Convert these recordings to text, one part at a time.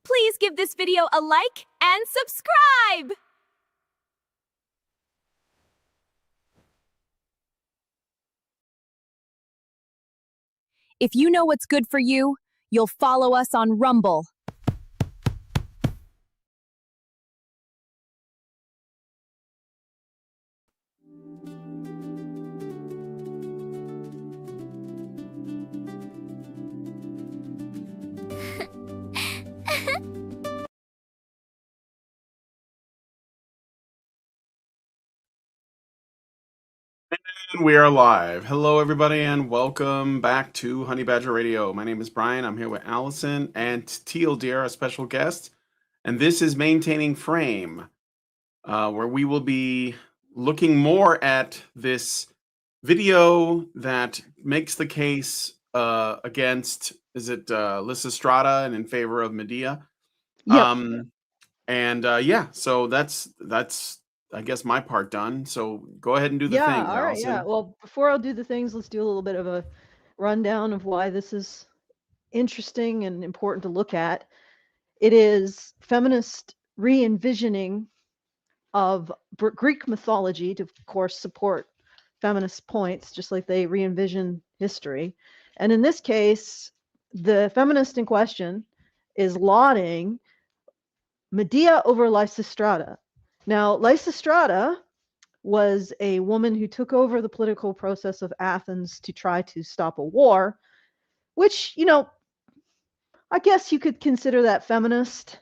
Please give this video a like and subscribe! If you know what's good for you, you'll follow us on Rumble. And we are live. Hello, everybody, and welcome back to Honey Badger Radio. My name is Brian. I'm here with Allison and Teal Deer, our special guest. And this is Maintaining Frame, where we will be looking more at this video that makes the case against, Lysistrata and in favor of Medea? Yep. Yeah, so that's I guess my part done. So go ahead and do the things, All right, Allison. Well, before I'll do the things, let's do a little bit of a rundown of why this is interesting and important to look at. It is feminist re-envisioning of Greek mythology to, of course, support feminist points, just like they re-envision history. And in this case, the feminist in question is lauding Medea over Lysistrata. Now, Lysistrata was a woman who took over the political process of Athens to try to stop a war, which, I guess you could consider that feminist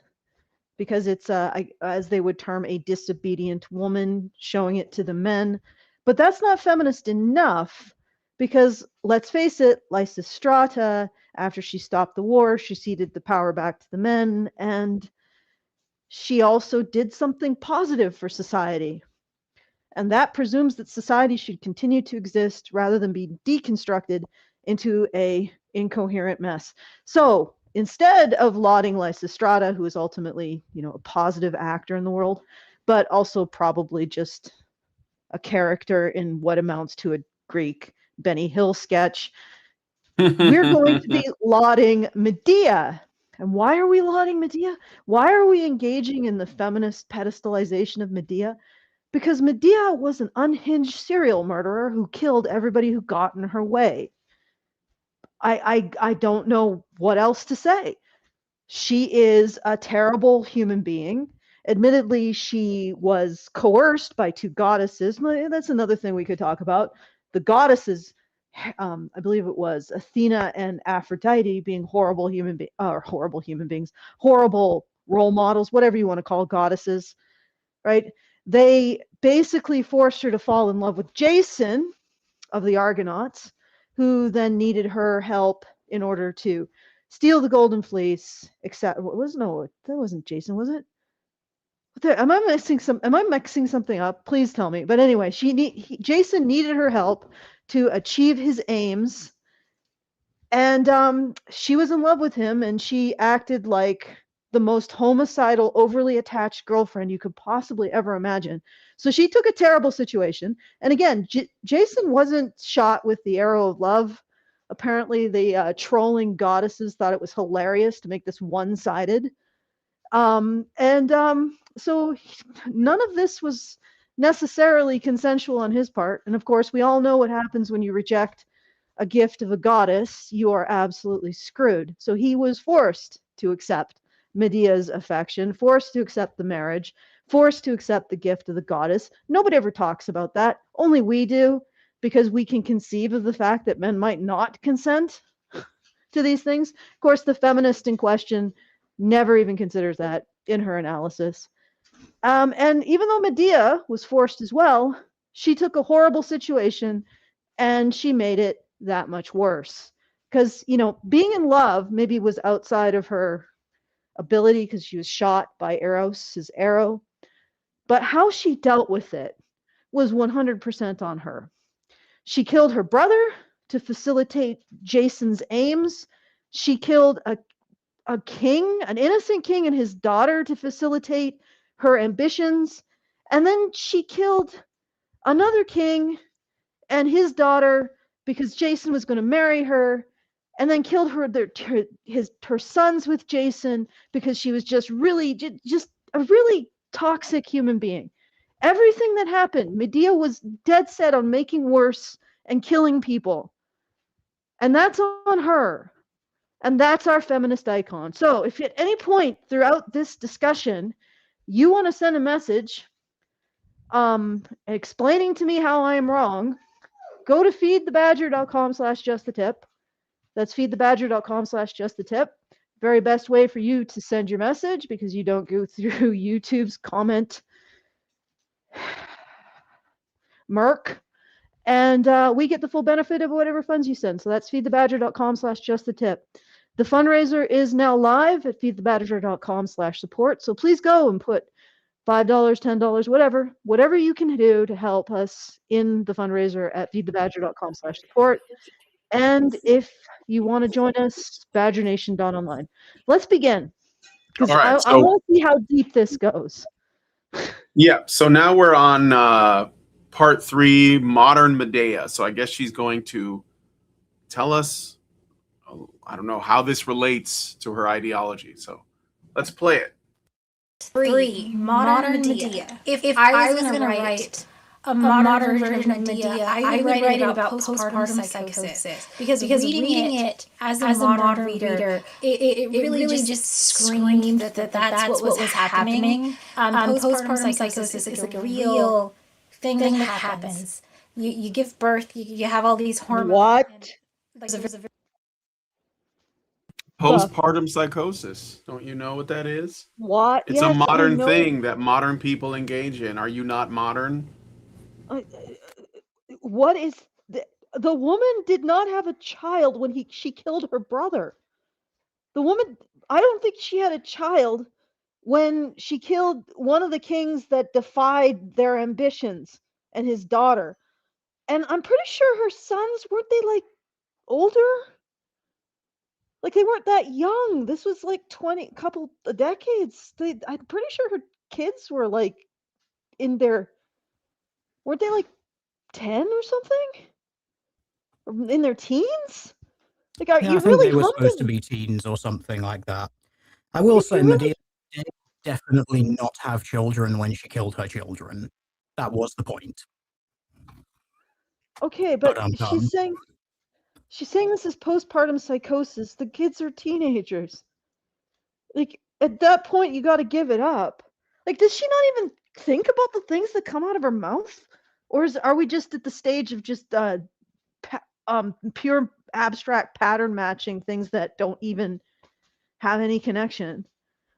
because it's, as they would term, a disobedient woman showing it to the men. But that's not feminist enough because, let's face it, Lysistrata, after she stopped the war, she ceded the power back to the men, and she also did something positive for society. And that presumes that society should continue to exist rather than be deconstructed into a incoherent mess. So instead of lauding Lysistrata, who is ultimately, a positive actor in the world, but also probably just a character in what amounts to a Greek Benny Hill sketch, we're going to be lauding Medea. And why are we lauding Medea? Why are we engaging in the feminist pedestalization of Medea? Because Medea was an unhinged serial murderer who killed everybody who got in her way. I don't know what else to say. She is a terrible human being. Admittedly, she was coerced by two goddesses. That's another thing we could talk about. The goddesses, I believe it was Athena and Aphrodite, being horrible human beings, horrible role models, whatever you want to call goddesses, right? They basically forced her to fall in love with Jason of the Argonauts, who then needed her help in order to steal the golden fleece. That wasn't Jason, was it? Am I mixing something up? Please tell me. But anyway, Jason needed her help to achieve his aims, and she was in love with him, and she acted like the most homicidal, overly attached girlfriend you could possibly ever imagine. So she took a terrible situation. And again, Jason wasn't shot with the arrow of love. Apparently, the trolling goddesses thought it was hilarious to make this one-sided. So none of this was necessarily consensual on his part. And of course, we all know what happens when you reject a gift of a goddess. You are absolutely screwed. So he was forced to accept Medea's affection, forced to accept the marriage, forced to accept the gift of the goddess. Nobody ever talks about that. Only we do, because we can conceive of the fact that men might not consent to these things. Of course, the feminist in question never even considers that in her analysis. And even though Medea was forced as well, she took a horrible situation and she made it that much worse. Because, being in love maybe was outside of her ability because she was shot by Eros, his arrow. But how she dealt with it was 100% on her. She killed her brother to facilitate Jason's aims. She killed a king, an innocent king, and his daughter to facilitate her ambitions. And then she killed another king and his daughter because Jason was going to marry her and then killed her sons with Jason because she was just a really toxic human being. Everything that happened, Medea was dead set on making worse and killing people. And that's on her. And that's our feminist icon. So if at any point throughout this discussion you want to send a message explaining to me how I am wrong, go to feedthebadger.com/justthetip. That's feedthebadger.com/justthetip. Very best way for you to send your message because you don't go through YouTube's comment murk. And we get the full benefit of whatever funds you send. So that's feedthebadger.com/justthetip. The fundraiser is now live at feedthebadger.com/support. So please go and put $5, $10, whatever you can do to help us in the fundraiser at feedthebadger.com/support. And if you want to join us, badgernation.online. Let's begin, because All right, I want to see how deep this goes. Yeah, so now we're on part 3, modern Medea. So I guess she's going to tell us, I don't know, how this relates to her ideology. So let's play it. 3. Modern Medea. If I was going to write a modern version of Medea, I would write it about postpartum psychosis. Because reading it as a modern reader, it really just screamed that that's what was happening. Postpartum psychosis is like a real thing that happens. You give birth, you have all these hormones. What? Postpartum psychosis. Don't you know what that is? What? It's Yes, a modern I know. thing that modern people engage in. Are you not modern? What is the woman did not have a child when she killed her brother. The woman, I don't think she had a child when she killed one of the kings that defied their ambitions and his daughter. And I'm pretty sure her sons, weren't they like older? Like they weren't that young. This was like couple of decades. I'm pretty sure her kids were like in their, weren't they like 10 or something? Or in their teens? Like, are Yeah, you I think really they were supposed to humping? be teens or something like that. I will If say you really, Medea did definitely not have children when she killed her children. That was the point. okay, But but she's saying this is postpartum psychosis. The kids are teenagers. Like at that point, you got to give it up. Like, does she not even think about the things that come out of her mouth, or are we just at the stage of just pure abstract pattern matching things that don't even have any connection?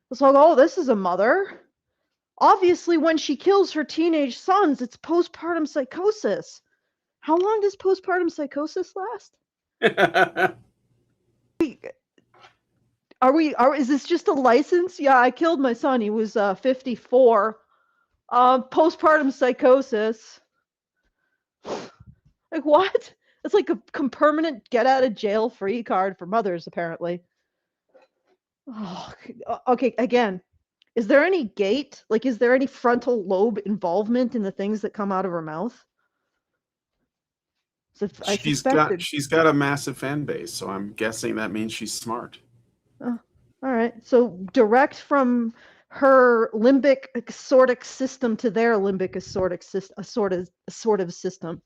It's like, oh, this is a mother. Obviously, when she kills her teenage sons, it's postpartum psychosis. How long does postpartum psychosis last? Is this just a license? Yeah, I killed my son. He was 54. Postpartum psychosis. Like what? It's like a permanent get out of jail free card for mothers, apparently. Oh, okay, again, is there any gait? Like, is there any frontal lobe involvement in the things that come out of her mouth? So I suspected. She's got a massive fan base, so I'm guessing that means she's smart. Oh, all right. So direct from her limbic assortic system to their limbic assortic assortive system.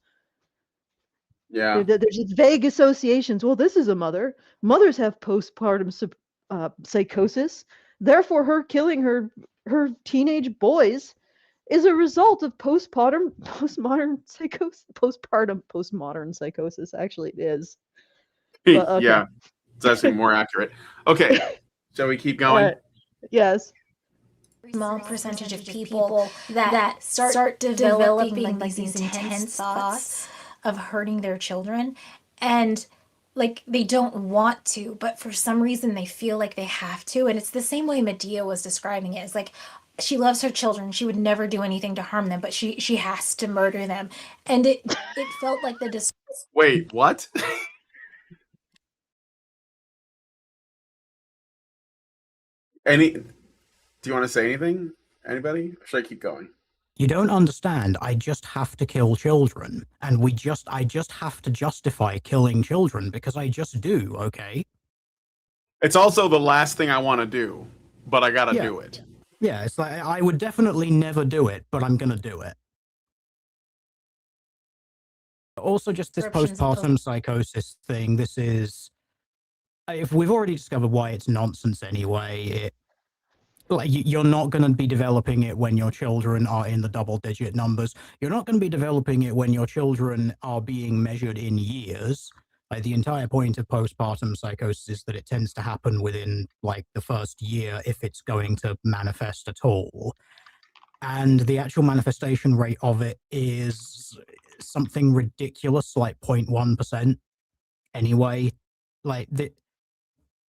Yeah. There's just vague associations. Well, this is a mother. Mothers have postpartum psychosis. Therefore, her killing her teenage boys is a result of postpartum postmodern psychosis. Actually, it is. But, okay. Yeah, it's actually more accurate. Okay, shall we keep going? Yes. Small percentage of people that start developing like these intense thoughts of hurting their children, and like they don't want to, but for some reason they feel like they have to. And it's the same way Medea was describing it. It's like she loves her children, she would never do anything to harm them, but she has to murder them. And it felt like the Wait, what? Do you want to say anything? Anybody? Or should I keep going? You don't understand. I just have to kill children. And I just have to justify killing children because I just do, okay? It's also the last thing I want to do, but I gotta do it. Yeah, it's like, I would definitely never do it, but I'm gonna do it. Also, just this postpartum psychosis thing, this is... If we've already discovered why it's nonsense anyway, you're not going to be developing it when your children are in the double-digit numbers. You're not going to be developing it when your children are being measured in years. Like, the entire point of postpartum psychosis is that it tends to happen within, like, the first year if it's going to manifest at all. And the actual manifestation rate of it is something ridiculous, like 0.1% anyway. Like,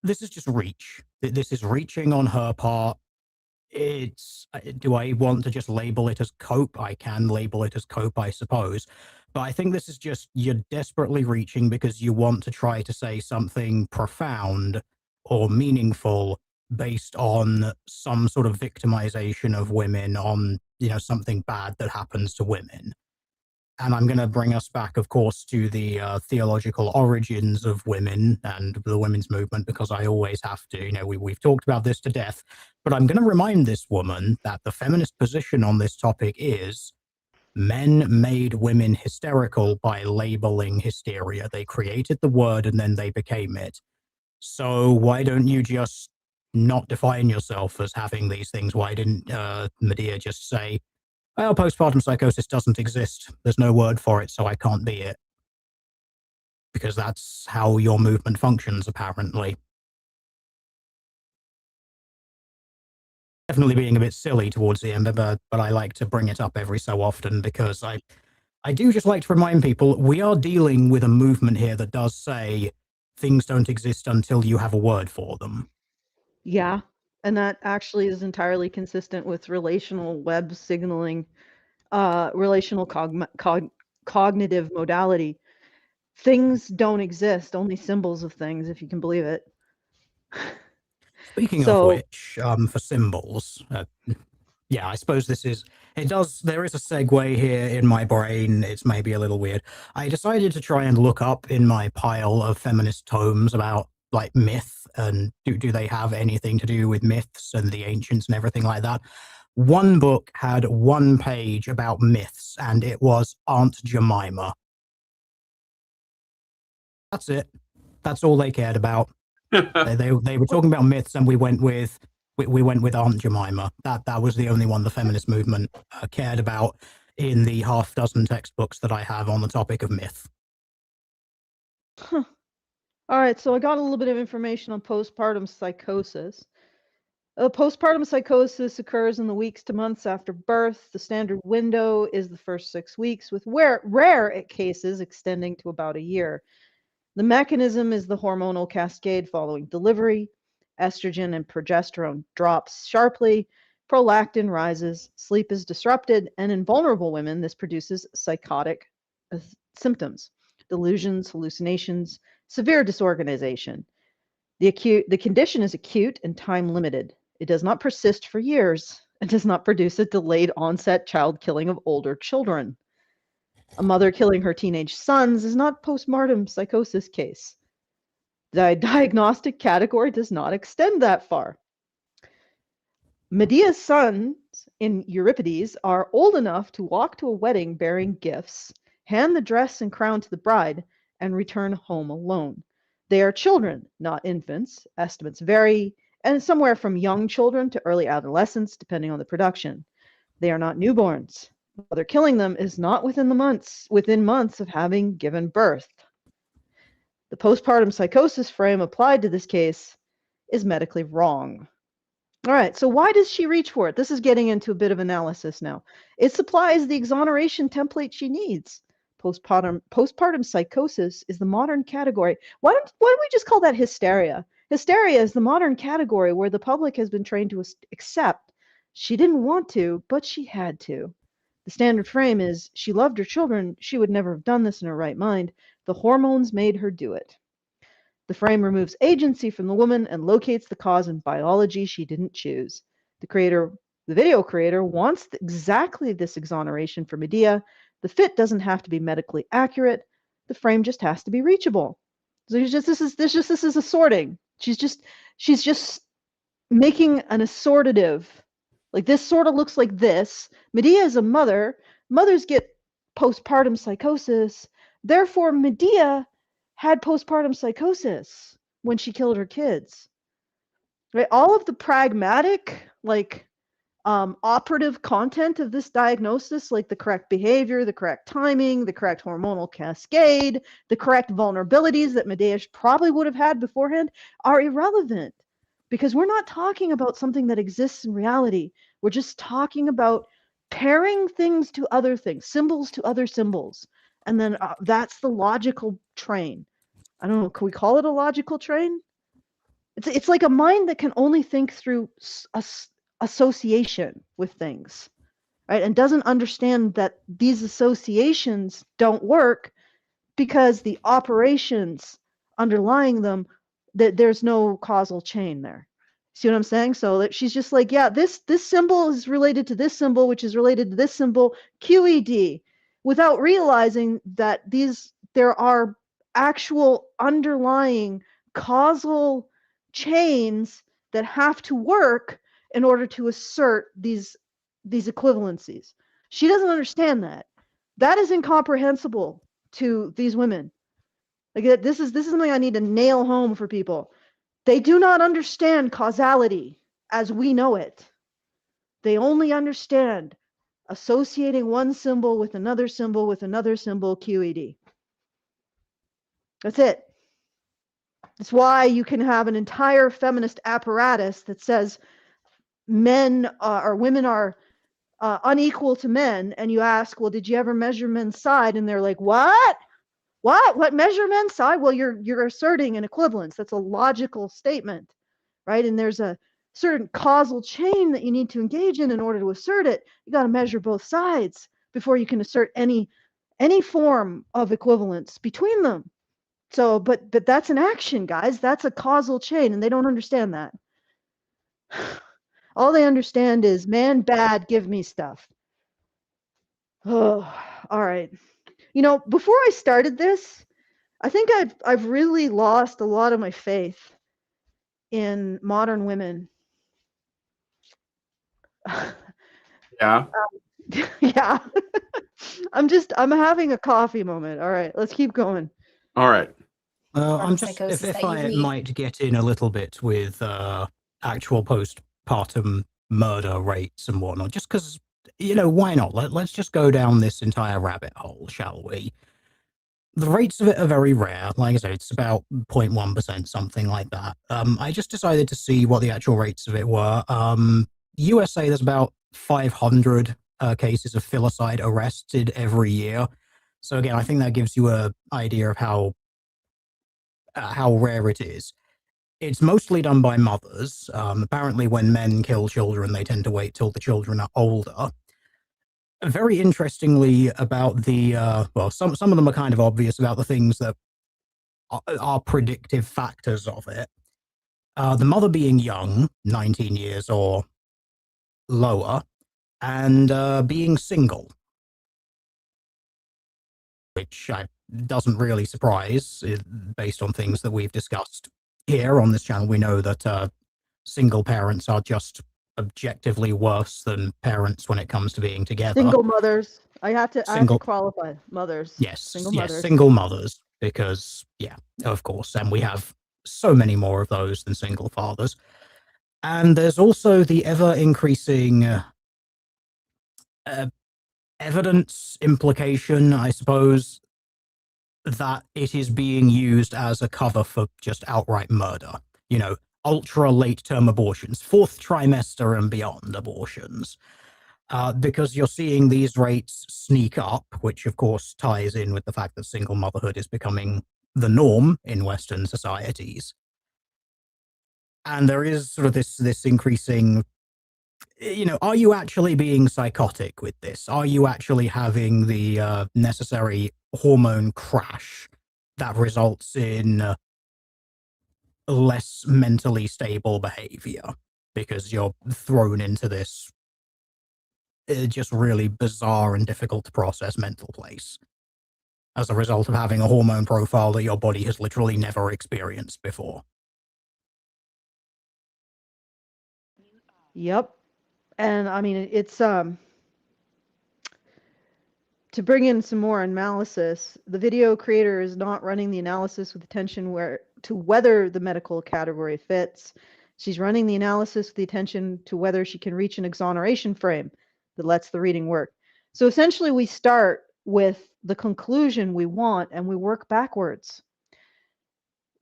this is just reach. This is reaching on her part. Do I want to just label it as cope? I can label it as cope, I suppose. But I think this is just, you're desperately reaching because you want to try to say something profound or meaningful based on some sort of victimization of women, on, something bad that happens to women. And I'm going to bring us back, of course, to the theological origins of women and the women's movement, because I always have to. We've talked about this to death, but I'm going to remind this woman that the feminist position on this topic is men made women hysterical by labeling hysteria. They created the word and then they became it. So why don't you just not define yourself as having these things? Why didn't Medea just say, well, postpartum psychosis doesn't exist. There's no word for it, so I can't be it. Because that's how your movement functions, apparently. Definitely being a bit silly towards the end, but I like to bring it up every so often because I do just like to remind people we are dealing with a movement here that does say things don't exist until you have a word for them. Yeah, and that actually is entirely consistent with relational web signaling, relational cognitive modality. Things don't exist, only symbols of things, if you can believe it. Speaking of which, for symbols, yeah, I suppose there is a segue here in my brain. It's maybe a little weird. I decided to try and look up in my pile of feminist tomes about, like, myth, and do they have anything to do with myths and the ancients and everything like that. One book had one page about myths, and it was Aunt Jemima. That's it. That's all they cared about. They were talking about myths, and we went with Aunt Jemima. That was the only one the feminist movement cared about in the half dozen textbooks that I have on the topic of myth. Huh. All right, so I got a little bit of information on postpartum psychosis. Postpartum psychosis occurs in the weeks to months after birth. The standard window is the first 6 weeks, with rare cases extending to about a year. The mechanism is the hormonal cascade following delivery. Estrogen and progesterone drops sharply, prolactin rises, sleep is disrupted, and in vulnerable women, this produces psychotic symptoms, delusions, hallucinations, severe disorganization. The condition is acute and time limited. It does not persist for years and does not produce a delayed onset child killing of older children. A mother killing her teenage sons is not postpartum psychosis case. The diagnostic category does not extend that far. Medea's sons in Euripides are old enough to walk to a wedding bearing gifts, hand the dress and crown to the bride, and return home alone. They are children, not infants. Estimates vary, and somewhere from young children to early adolescence, depending on the production. They are not newborns. Mother killing them is not within months of having given birth. The postpartum psychosis frame applied to this case is medically wrong. All right, so why does she reach for it? This is getting into a bit of analysis now. It supplies the exoneration template she needs. Postpartum psychosis is the modern category. Why don't we just call that hysteria? Hysteria is the modern category where the public has been trained to accept. She didn't want to, but she had to. The standard frame is she loved her children. She would never have done this in her right mind. The hormones made her do it. The frame removes agency from the woman and locates the cause in biology she didn't choose. The creator The video creator wants exactly this exoneration for Medea. The fit doesn't have to be medically accurate. The frame just has to be reachable. So this is assorting. She's just making an assortative. Like, this sort of looks like this. Medea is a mother. Mothers get postpartum psychosis. Therefore, Medea had postpartum psychosis when she killed her kids. Right? All of the pragmatic, like, operative content of this diagnosis, like the correct behavior, the correct timing, the correct hormonal cascade, the correct vulnerabilities that Medea probably would have had beforehand, are irrelevant, because we're not talking about something that exists in reality. We're just talking about pairing things to other things, symbols to other symbols. And then that's the logical train. I don't know, can we call it a logical train? It's like a mind that can only think through association with things, right? And doesn't understand that these associations don't work because the operations underlying them, that there's no causal chain there. See what I'm saying? So that she's just like, yeah, this symbol is related to this symbol, which is related to this symbol, QED, without realizing that there are actual underlying causal chains that have to work in order to assert these equivalencies. She doesn't understand that. That is incomprehensible to these women. Like, this is something I need to nail home for people. They do not understand causality as we know it. They only understand associating one symbol with another symbol with another symbol, QED. That's it. That's why you can have an entire feminist apparatus that says men or women are unequal to men, and you ask, well, did you ever measure men's side? And they're like, what measure men's side? Well, you're asserting an equivalence. That's a logical statement, right? And there's a certain causal chain that you need to engage in order to assert it. You got to measure both sides before you can assert any form of equivalence between them. So, but that's an action, guys. That's a causal chain, and they don't understand that. All they understand is, man, bad, give me stuff. Oh, all right. You know, before I started this, I think I've really lost a lot of my faith in modern women. Yeah. Yeah. I'm having a coffee moment. All right, let's keep going. All right. I'm just, if I might get in a little bit with actual postpartum murder rates and whatnot, just because, you know, why not? Let's just go down this entire rabbit hole, shall we? The rates of it are very rare. Like I said, it's about 0.1%, something like that. I just decided to see what the actual rates of it were. USA, there's about 500 cases of filicide arrested every year. So again, I think that gives you an idea of how rare it is. It's mostly done by mothers. Apparently, when men kill children, they tend to wait till the children are older. Very interestingly, about the well, some of them are kind of obvious about the things that are predictive factors of it. The mother being young, 19 years or lower, and being single, which doesn't really surprise, based on things that we've discussed here on this channel. We know that single parents are just objectively worse than parents when it comes to being together. Single mothers. I have to qualify mothers. Yes, single mothers. Single mothers, because yeah, of course, and we have so many more of those than single fathers. And there's also the ever increasing evidence implication, I suppose, that it is being used as a cover for just outright murder. You know, ultra late term abortions, 4th trimester and beyond abortions. Because you're seeing these rates sneak up, which of course ties in with the fact that single motherhood is becoming the norm in Western societies. And there is sort of this increasing, you know, are you actually being psychotic with this? Are you actually having the necessary hormone crash that results in less mentally stable behavior because you're thrown into this just really bizarre and difficult to process mental place as a result of having a hormone profile that your body has literally never experienced before. Yep. And I mean, it's to bring in some more analysis, the video creator is not running the analysis with attention to whether the medical category fits. She's running the analysis with the attention to whether she can reach an exoneration frame that lets the reading work. So essentially, we start with the conclusion we want and we work backwards.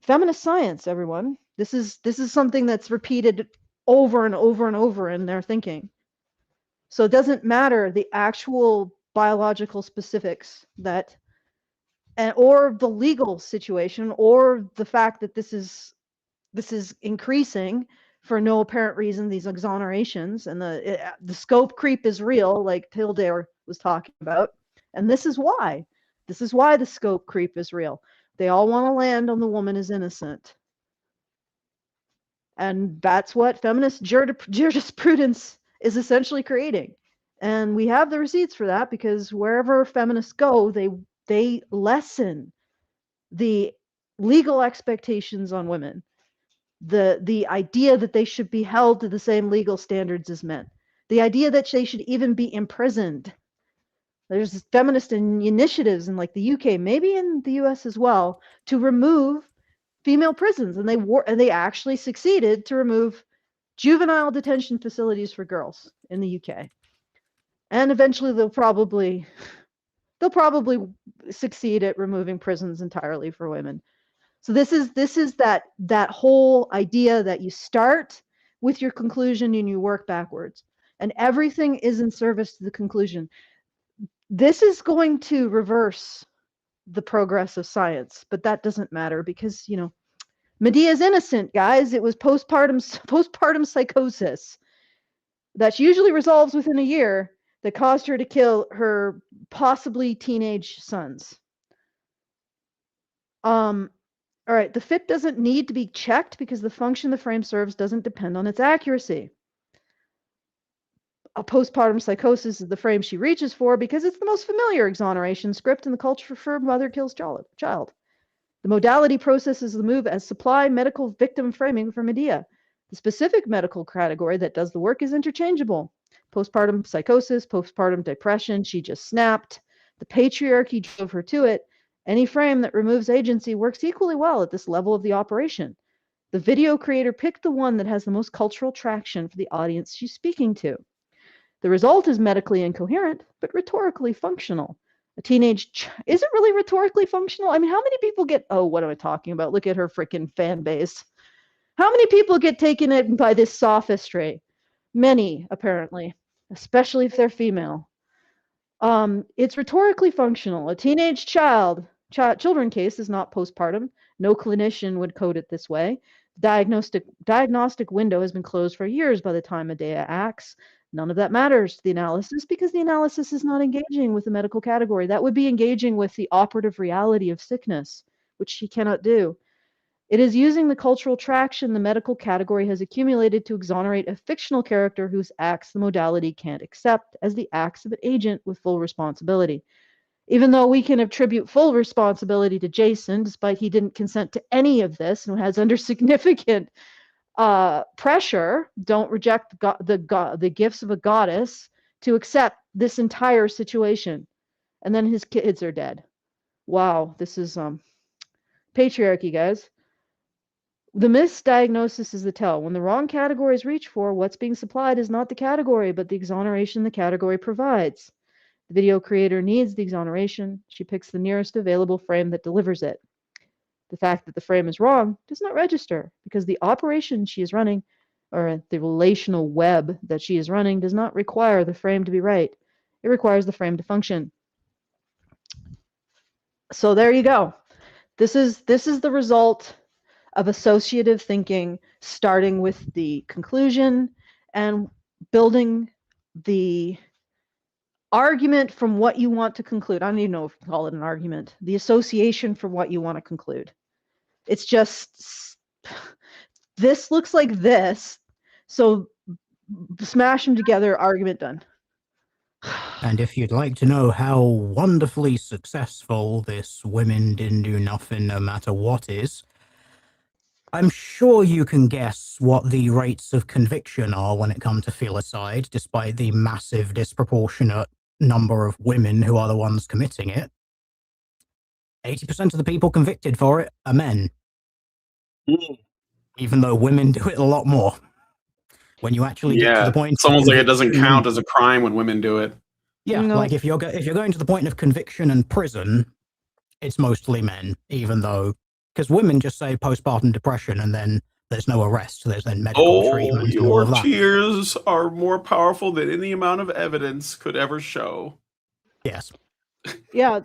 Feminist science, everyone. This is something that's repeated over and over and over in their thinking. So it doesn't matter the actual biological specifics or the legal situation or the fact that this is increasing for no apparent reason, these exonerations, and the scope creep is real, like Tildare was talking about. And this is why the scope creep is real. They all want to land on the woman is innocent. And that's what feminist jurisprudence is essentially creating. And we have the receipts for that because wherever feminists go, they lessen the legal expectations on women. The idea that they should be held to the same legal standards as men. The idea that they should even be imprisoned. There's feminist initiatives in like the UK, maybe in the US as well, to remove female prisons, and they actually succeeded to remove juvenile detention facilities for girls in the UK. And eventually they'll probably succeed at removing prisons entirely for women. So this is that whole idea that you start with your conclusion and you work backwards, and everything is in service to the conclusion. This is going to reverse the progress of science, but that doesn't matter because, you know, Medea's innocent, guys. It was postpartum psychosis that usually resolves within a year that caused her to kill her possibly teenage sons. All right, the fit doesn't need to be checked because the function the frame serves doesn't depend on its accuracy. A postpartum psychosis is the frame she reaches for because it's the most familiar exoneration script in the culture for mother kills child. The modality processes the move as supply medical victim framing for Medea. The specific medical category that does the work is interchangeable. Postpartum psychosis, postpartum depression, she just snapped. The patriarchy drove her to it. Any frame that removes agency works equally well at this level of the operation. The video creator picked the one that has the most cultural traction for the audience she's speaking to. The result is medically incoherent, but rhetorically functional. Is it really rhetorically functional? I mean, how many people what am I talking about? Look at her freaking fan base. How many people get taken in by this sophistry? Many, apparently, especially if they're female. It's rhetorically functional. A teenage children case is not postpartum. No clinician would code it this way. Diagnostic window has been closed for years by the time Medea acts. None of that matters to the analysis because the analysis is not engaging with the medical category. That would be engaging with the operative reality of sickness, which she cannot do. It is using the cultural traction the medical category has accumulated to exonerate a fictional character whose acts the modality can't accept as the acts of an agent with full responsibility. Even though we can attribute full responsibility to Jason, despite he didn't consent to any of this and has under significant pressure, don't reject the gifts of a goddess to accept this entire situation. And then his kids are dead. Wow, this is patriarchy, guys. The misdiagnosis is the tell. When the wrong category is reached for, what's being supplied is not the category, but the exoneration the category provides. The video creator needs the exoneration. She picks the nearest available frame that delivers it. The fact that the frame is wrong does not register because the operation she is running, or the relational web that she is running, does not require the frame to be right. It requires the frame to function. So there you go. This is the result of associative thinking, starting with the conclusion and building the argument from what you want to conclude. I don't even know if you call it an argument. The association from what you want to conclude. It's just, this looks like this, so smash them together, argument done. And if you'd like to know how wonderfully successful this women didn't do nothing no matter what is, I'm sure you can guess what the rates of conviction are when it comes to filicide, despite the massive disproportionate number of women who are the ones committing it. 80% of the people convicted for it are men. Even though women do it a lot more. When you actually get to the point it's almost of like it doesn't conviction count as a crime when women do it. Yeah, No. like if you're going to the point of conviction and prison, it's mostly men, even though, because women just say postpartum depression and then there's no arrest, there's then medical treatment and all Your of that. tears are more powerful than any amount of evidence could ever show. Yes, Yeah,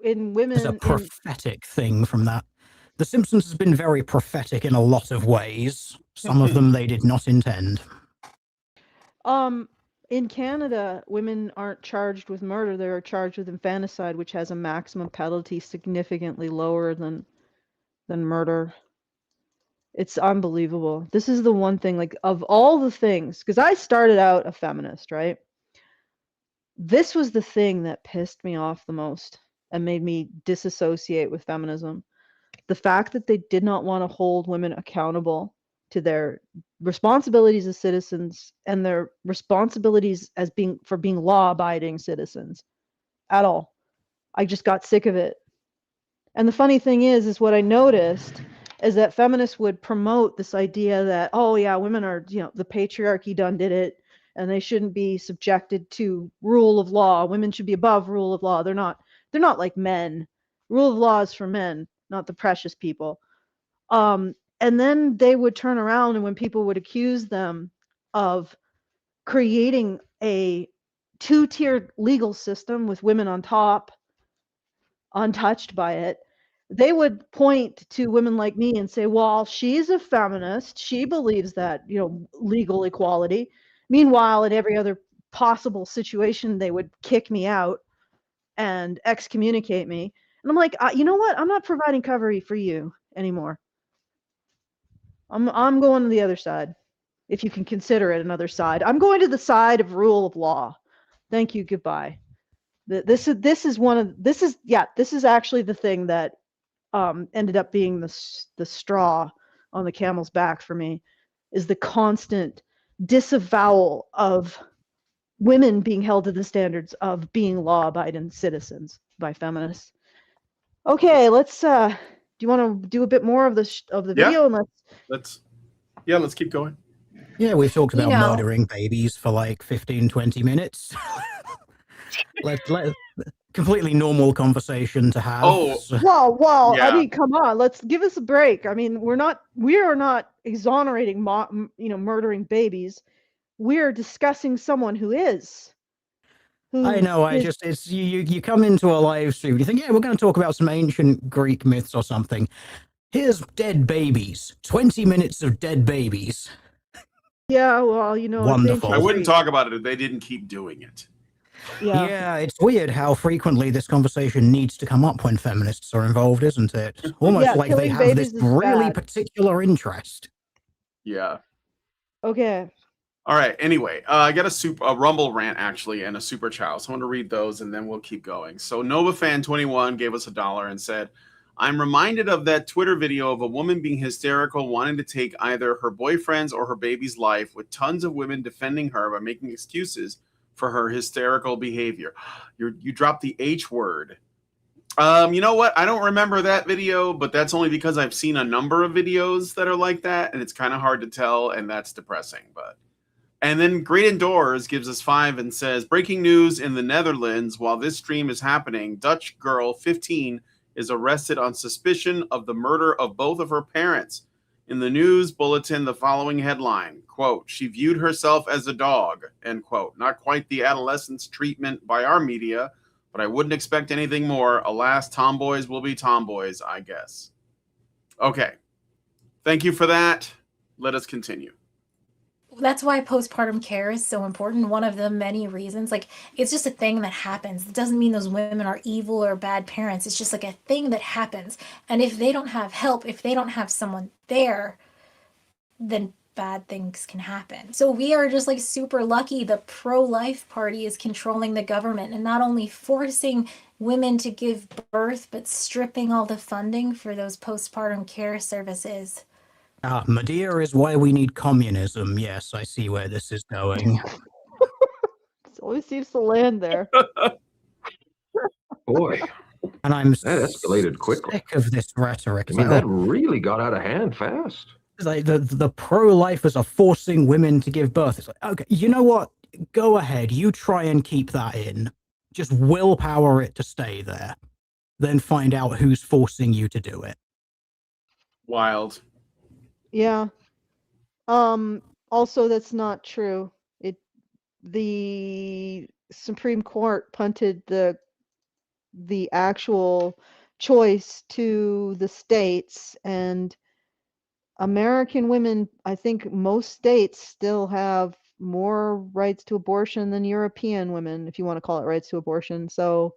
in women, there's a prophetic thing from that. The Simpsons has been very prophetic in a lot of ways. Some of them they did not intend. in Canada, women aren't charged with murder; they're charged with infanticide, which has a maximum penalty significantly lower than murder. It's unbelievable. This is the one thing, like, of all the things, because I started out a feminist, right? This was the thing that pissed me off the most and made me disassociate with feminism. The fact that they did not want to hold women accountable to their responsibilities as citizens and their responsibilities as being law-abiding citizens at all. I just got sick of it. And the funny thing is what I noticed is that feminists would promote this idea that, oh yeah, women are, the patriarchy done did it, and they shouldn't be subjected to rule of law. Women should be above rule of law. They're not like men. Rule of law is for men, not the precious people. And then they would turn around, and when people would accuse them of creating a two-tiered legal system with women on top, untouched by it, they would point to women like me and say, well, she's a feminist. She believes that, legal equality. Meanwhile, in every other possible situation, they would kick me out and excommunicate me. And I'm like, you know what? I'm not providing cover for you anymore. I'm going to the other side, if you can consider it another side. I'm going to the side of rule of law. Thank you. Goodbye. This is actually the thing that ended up being the straw on the camel's back for me, is the constant disavowal of women being held to the standards of being law-abiding citizens by feminists. Okay, let's do you want to do a bit more of the video? And let's keep going. Yeah, we've talked about murdering babies for like 15, 20 minutes. let completely normal conversation to have. Oh, well, yeah. I mean, come on, let's give us a break. I mean, we are not exonerating murdering babies. We're discussing someone who is. I know, it's you come into a live stream, you think, yeah, we're going to talk about some ancient Greek myths or something. Here's dead babies. 20 minutes of dead babies. Yeah, well, wonderful. I wouldn't talk about it if they didn't keep doing it. Yeah, it's weird how frequently this conversation needs to come up when feminists are involved, isn't it? Almost like they have this really particular interest. Yeah. Okay. All right. Anyway, I got a Rumble rant actually and a super chat. So I want to read those and then we'll keep going. So NovaFan21 gave us $1 and said, I'm reminded of that Twitter video of a woman being hysterical, wanting to take either her boyfriend's or her baby's life, with tons of women defending her by making excuses for her hysterical behavior. You dropped the H word. You know what? I don't remember that video, but that's only because I've seen a number of videos that are like that, and it's kind of hard to tell, and that's depressing. And then Great Endorse gives us 5 and says, breaking news in the Netherlands, while this stream is happening, Dutch girl 15 is arrested on suspicion of the murder of both of her parents. In the news bulletin, the following headline, quote, she viewed herself as a dog, end quote. Not quite the adolescence treatment by our media, but I wouldn't expect anything more. Alas, tomboys will be tomboys, I guess. Okay. Thank you for that. Let us continue. That's why postpartum care is so important. One of the many reasons, like, it's just a thing that happens. It doesn't mean those women are evil or bad parents. It's just like a thing that happens. And if they don't have help, if they don't have someone there, then bad things can happen. So we are just like super lucky the pro-life party is controlling the government and not only forcing women to give birth, but stripping all the funding for those postpartum care services. Medea is why we need communism. Yes, I see where this is going. It always seems to land there. Boy, And I'm that escalated quickly. sick of this rhetoric. I It's mean, like, that really got out of hand fast. it's like the pro-lifers are forcing women to give birth. It's like, okay, you know what? Go ahead. You try and keep that in. Just willpower it to stay there. Then find out who's forcing you to do it. Wild. Yeah. Also, that's not true. The Supreme Court punted the actual choice to the states, and American women, I think most states still have more rights to abortion than European women, if you want to call it rights to abortion. So,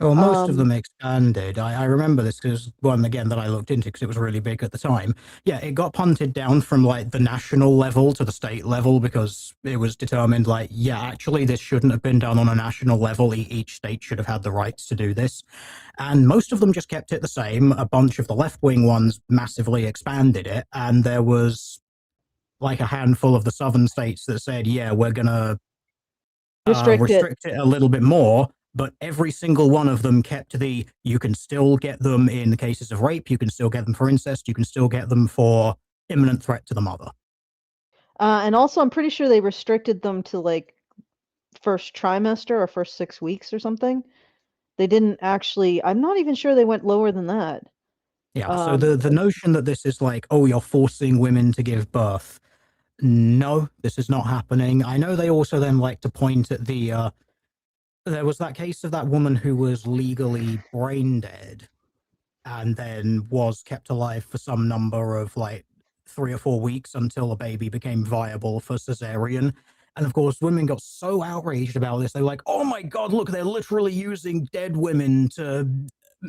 Well, most of them expanded. I remember this because one again that I looked into because it was really big at the time. Yeah, it got punted down from like the national level to the state level because it was determined like, yeah, actually this shouldn't have been done on a national level. Each state should have had the rights to do this. And most of them just kept it the same. A bunch of the left-wing ones massively expanded it. And there was like a handful of the southern states that said, yeah, we're going to restrict it a little bit more. But every single one of them kept you can still get them in the cases of rape, you can still get them for incest, you can still get them for imminent threat to the mother. And also, I'm pretty sure they restricted them to like first trimester or first 6 weeks or something. They didn't actually, I'm not even sure they went lower than that. Yeah, so the notion that this is like, oh, you're forcing women to give birth. No, this is not happening. I know they also then like to point at there was that case of that woman who was legally brain dead and then was kept alive for some number of like 3 or 4 weeks until a baby became viable for cesarean. And of course, women got so outraged about this. They were like, oh my God, look, they're literally using dead women to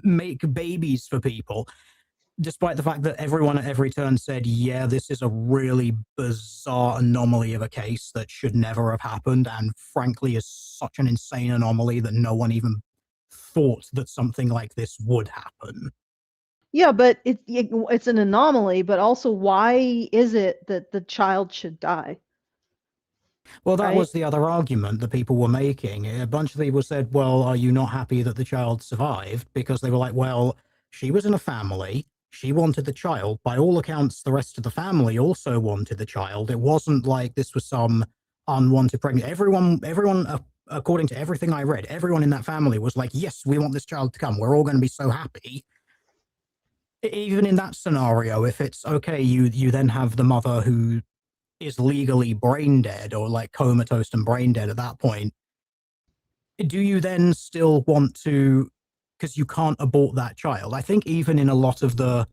make babies for people. Despite the fact that everyone at every turn said, yeah, this is a really bizarre anomaly of a case that should never have happened, and frankly is such an insane anomaly that no one even thought that something like this would happen. Yeah, but it's an anomaly, but also why is it that the child should die? Well, that was the other argument that people were making. A bunch of people said, well, are you not happy that the child survived? Because they were like, well, she was in a family. She wanted the child. By all accounts, the rest of the family also wanted the child. It wasn't like this was some unwanted pregnancy. Everyone, according to everything I read, everyone in that family was like, yes, we want this child to come. We're all going to be so happy. Even in that scenario, if it's okay, you then have the mother who is legally brain dead or like comatose and brain dead at that point. Do you then still want to, because you can't abort that child? I think even in a lot of the,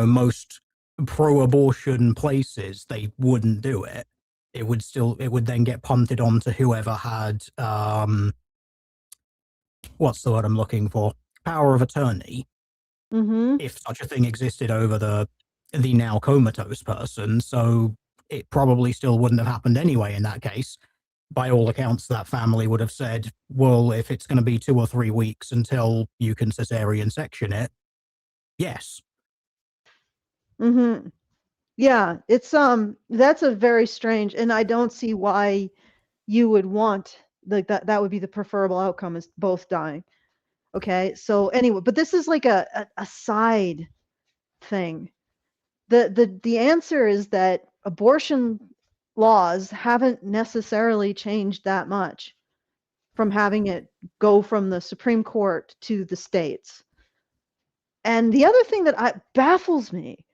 most pro-abortion places, they wouldn't do it. It would then get punted on to whoever had, what's the word I'm looking for? Power of attorney. Mm-hmm. If such a thing existed over the now comatose person. So it probably still wouldn't have happened anyway in that case. By all accounts, that family would have said, well, if it's going to be 2 or 3 weeks until you can cesarean section it, yes. Mm-hmm. Yeah, it's that's a very strange, and I don't see why you would want like that would be the preferable outcome is both dying. Okay, so anyway, but this is like a side thing. The answer is that abortion laws haven't necessarily changed that much from having it go from the Supreme Court to the states. And the other thing that baffles me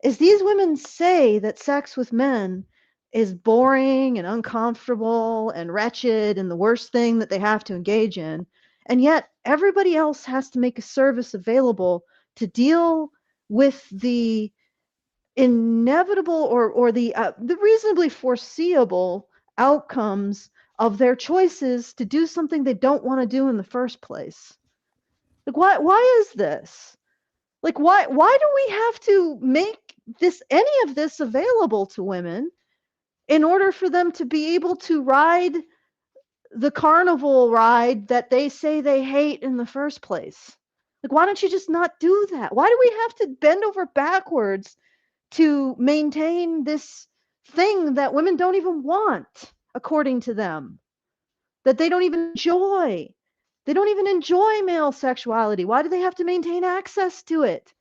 is these women say that sex with men is boring and uncomfortable and wretched and the worst thing that they have to engage in. And yet everybody else has to make a service available to deal with the inevitable or the reasonably foreseeable outcomes of their choices to do something they don't want to do in the first place. Like why is this? Like why do we have to make any of this available to women in order for them to be able to ride the carnival ride that they say they hate in the first place. Like, why don't you just not do that? Why do we have to bend over backwards to maintain this thing that women don't even want, according to them, that they don't even enjoy? They don't even enjoy male sexuality. Why do they have to maintain access to it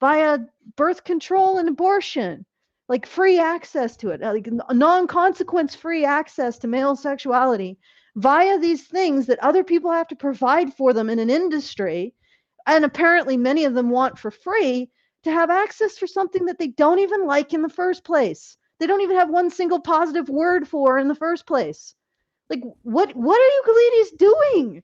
via birth control and abortion? Like, free access to it, like non-consequence free access to male sexuality via these things that other people have to provide for them in an industry, and apparently many of them want for free, to have access for something that they don't even like in the first place. They don't even have one single positive word for in the first place. Like, what are you ladies doing?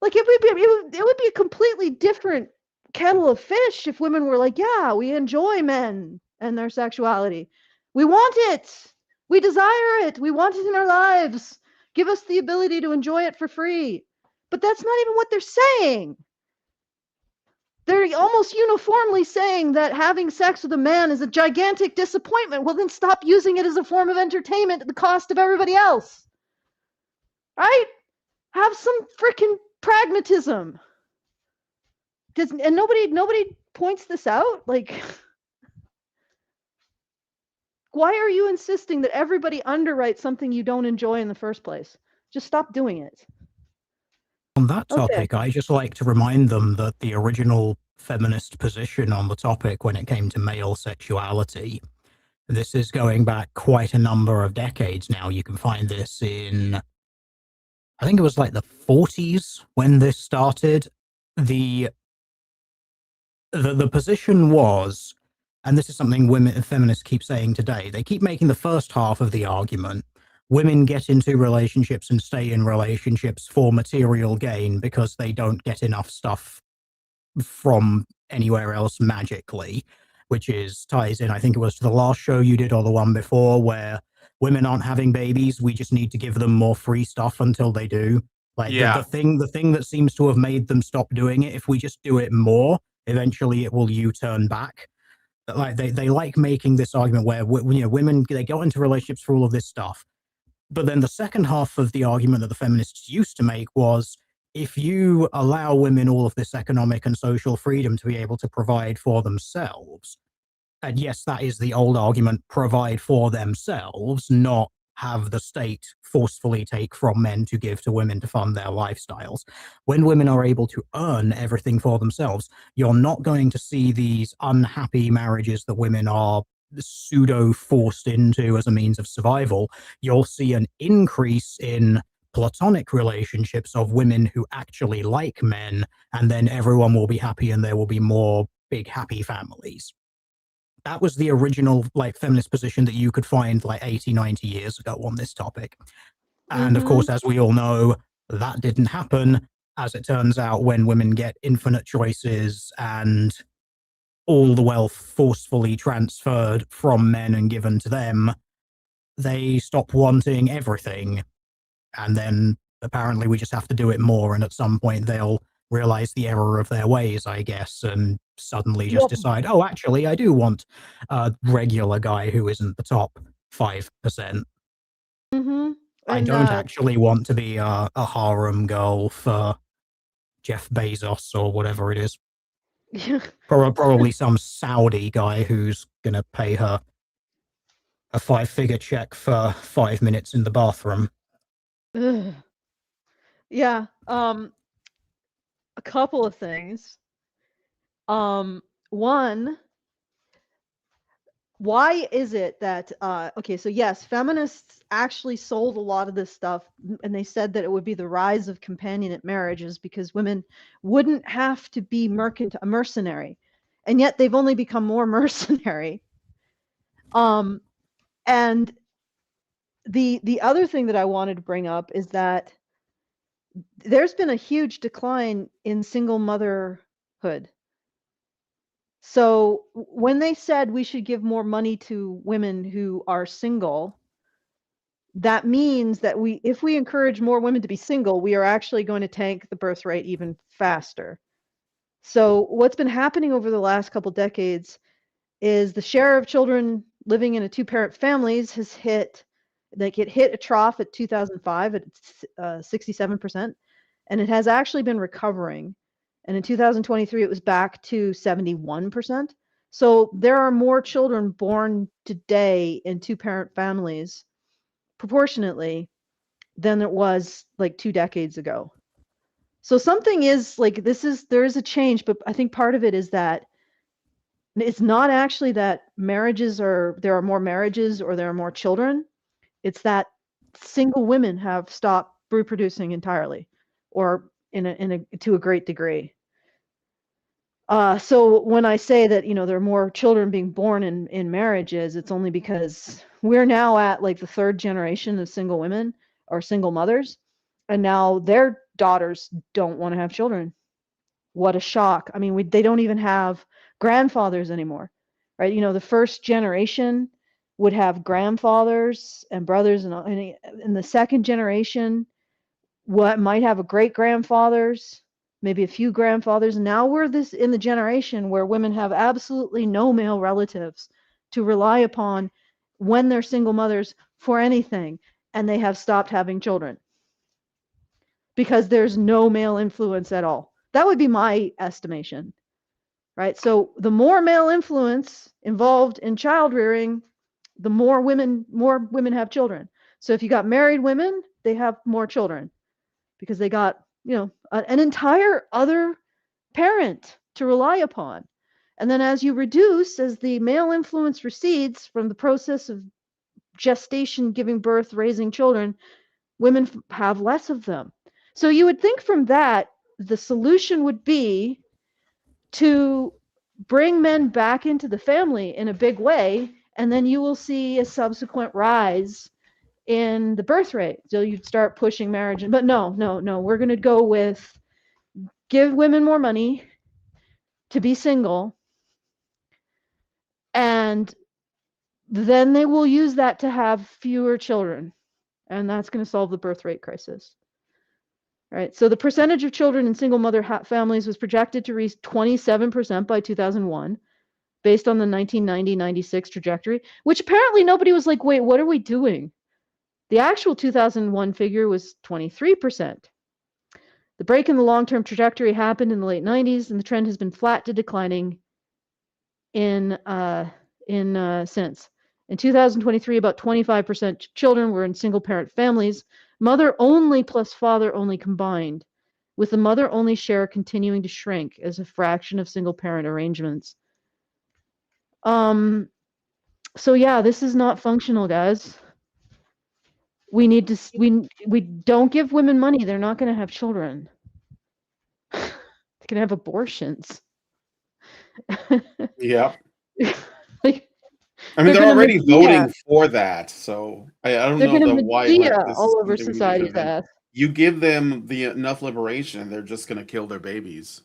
Like, it would be a completely different kettle of fish if women were like, yeah, we enjoy men and their sexuality. We want it. We desire it. We want it in our lives. Give us the ability to enjoy it for free. But that's not even what they're saying. They're almost uniformly saying that having sex with a man is a gigantic disappointment. Well, then stop using it as a form of entertainment at the cost of everybody else. Right? Have some freaking pragmatism. And nobody points this out? Like, why are you insisting that everybody underwrite something you don't enjoy in the first place? Just stop doing it. On that topic, I just like to remind them that the original feminist position on the topic when it came to male sexuality, this is going back quite a number of decades now. You can find this in, I think it was like the 40s when this started. The position was, and this is something feminists keep saying today, they keep making the first half of the argument: women get into relationships and stay in relationships for material gain because they don't get enough stuff from anywhere else magically, which ties in, I think it was to the last show you did or the one before, where women aren't having babies, we just need to give them more free stuff until they do. Like, the thing that seems to have made them stop doing it, if we just do it more, eventually it will U-turn back. Like, they like making this argument where, you know, women, they go into relationships for all of this stuff. But then the second half of the argument that the feminists used to make was, if you allow women all of this economic and social freedom to be able to provide for themselves, and yes, that is the old argument, provide for themselves, not have the state forcefully take from men to give to women to fund their lifestyles. When women are able to earn everything for themselves, you're not going to see these unhappy marriages that women are pseudo forced into as a means of survival. You'll see an increase in platonic relationships of women who actually like men, and then everyone will be happy and there will be more big happy families. That was the original, like, feminist position that you could find like 80, 90 years ago on this topic. And of course, as we all know, that didn't happen. As it turns out, when women get infinite choices and all the wealth forcefully transferred from men and given to them, they stop wanting everything. And then apparently we just have to do it more. And at some point they'll realize the error of their ways, I guess, and suddenly just decide, oh, actually, I do want a regular guy who isn't the top 5%. I don't actually want to be a harem girl for Jeff Bezos or whatever it is. Probably some Saudi guy who's going to pay her a 5-figure check for 5 minutes in the bathroom. Yeah. A couple of things. One, why is it that, okay, so yes, feminists actually sold a lot of this stuff, and they said that it would be the rise of companionate marriages because women wouldn't have to be mercenary, and yet they've only become more mercenary. And the other thing that I wanted to bring up is that there's been a huge decline in single motherhood. So when they said we should give more money to women who are single, that means that if we encourage more women to be single, we are actually going to tank the birth rate even faster. So what's been happening over the last couple decades is the share of children living in a two-parent families has hit, like it hit a trough at 2005 at 67%, and it has actually been recovering. And in 2023, it was back to 71%. So there are more children born today in two-parent families proportionately than it was like 2 decades ago. So something is like, there is a change, but I think part of it is that it's not actually that there are more marriages or there are more children. It's that single women have stopped reproducing entirely, or to a great degree. So when I say that, there are more children being born in marriages, it's only because we're now at like the third generation of single women or single mothers, and now their daughters don't want to have children. What a shock. I mean, they don't even have grandfathers anymore, right? The first generation would have grandfathers and brothers, and the second generation might have a great grandfathers, maybe a few grandfathers. And now we're in the generation where women have absolutely no male relatives to rely upon when they're single mothers for anything, and they have stopped having children because there's no male influence at all. That would be my estimation, right? So the more male influence involved in child rearing, the more women have children. So if you got married women, they have more children because they got, an entire other parent to rely upon. And then as the male influence recedes from the process of gestation, giving birth, raising children, women have less of them. So you would think from that, the solution would be to bring men back into the family in a big way, and then you will see a subsequent rise in the birth rate. So you'd start pushing marriage. But no, we're going to go with give women more money to be single, and then they will use that to have fewer children, and that's going to solve the birth rate crisis. Right. So the percentage of children in single mother families was projected to reach 27% by 2001, based on the 1990-96 trajectory, which apparently nobody was like, wait, what are we doing? The actual 2001 figure was 23%. The break in the long-term trajectory happened in the late 90s, and the trend has been flat to declining since. In 2023, about 25% children were in single-parent families, mother-only plus father-only combined, with the mother-only share continuing to shrink as a fraction of single-parent arrangements. So yeah, this is not functional, guys. We need to we don't give women money. They're not going to have children. They're going to have abortions. Yeah. Like, I mean, they're already Medea. voting for that, so I don't They're know going to why Medea this is all over something we need to society's prevent. ass. You give them enough liberation, they're just gonna kill their babies.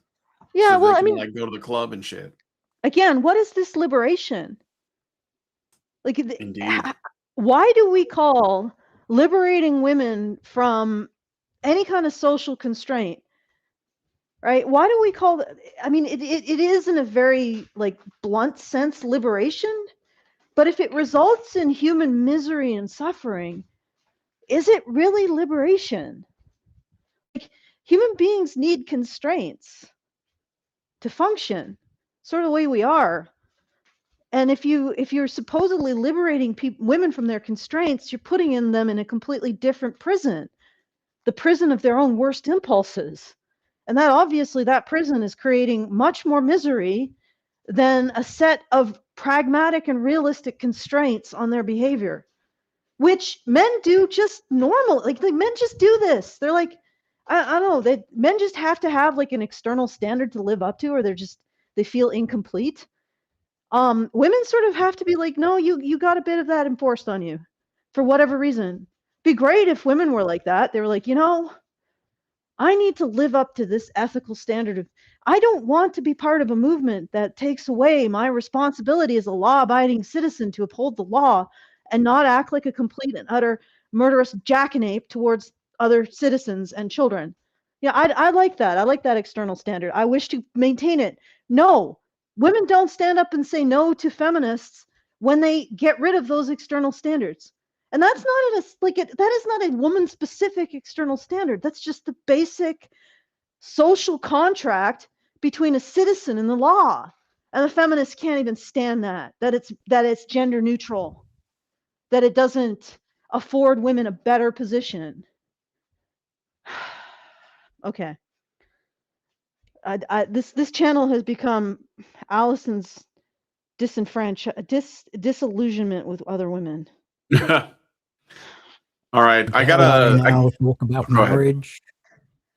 Yeah, so well, they I can, mean, like, go to the club and shit. Again, what is this liberation? Like, Indeed. why do we call liberating women from any kind of social constraint, right? Why do we call it? I mean, it is in a very like blunt sense liberation, but if it results in human misery and suffering, is it really liberation? Like, human beings need constraints to function, sort of the way we are. And if you're supposedly liberating women from their constraints, you're putting them in a completely different prison, the prison of their own worst impulses. And that prison is creating much more misery than a set of pragmatic and realistic constraints on their behavior, which men do just normal. Like men just do this. They're like, I don't know, men just have to have like an external standard to live up to, or they feel incomplete. Women sort of have to be like, no, you got a bit of that enforced on you for whatever reason. Be great if women were like that. They were like, I need to live up to this ethical standard of, I don't want to be part of a movement that takes away my responsibility as a law-abiding citizen to uphold the law and not act like a complete and utter murderous jackanape towards other citizens and children. Yeah, I like that. I like that external standard. I wish to maintain it. No, Women don't stand up and say no to feminists when they get rid of those external standards. And that's not that is not a woman-specific external standard. That's just the basic social contract between a citizen and the law. And the feminists can't even stand that it's gender neutral, that it doesn't afford women a better position. Okay. This channel has become Allison's disillusionment with other women. All right, I now talk about marriage.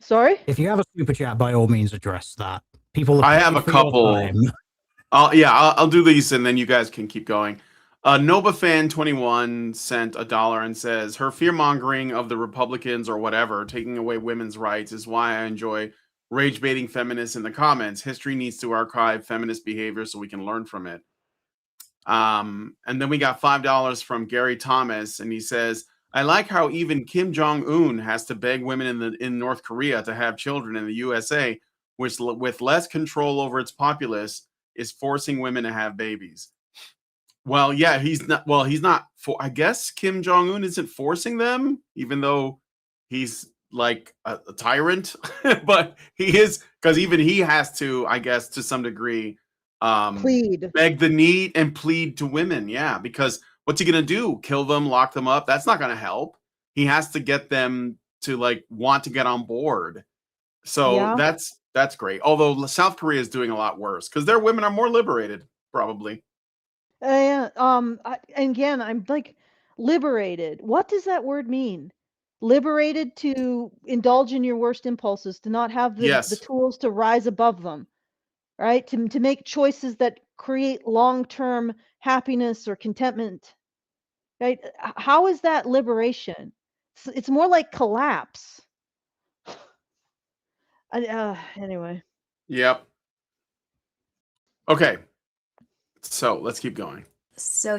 Sorry? If you have a super chat, by all means address that. People I have a couple. I'll do these and then you guys can keep going. NovaFan21 sent $1 and says, her fear-mongering of the Republicans or whatever taking away women's rights is why I enjoy rage-baiting feminists in the comments. History needs to archive feminist behavior so we can learn from it. And then we got $5 from Gary Thomas, and he says, I like how even Kim Jong-un has to beg women in North Korea to have children in the USA, which with less control over its populace is forcing women to have babies. Well, yeah, he's not. I guess Kim Jong-un isn't forcing them, even though he's like a tyrant. But he is, because even he has to, I guess, to some degree, beg the need and plead to women. Yeah, because what's he gonna do? Kill them, lock them up? That's not gonna help. He has to get them to like want to get on board. So yeah. That's great. Although South Korea is doing a lot worse because their women are more liberated, probably. Again, I'm like, liberated. What does that word mean? Liberated to indulge in your worst impulses, to not have the tools to rise above them, right? To make choices that create long-term happiness or contentment, right? How is that liberation? It's more like collapse. Anyway. Yep. Okay. So let's keep going. So,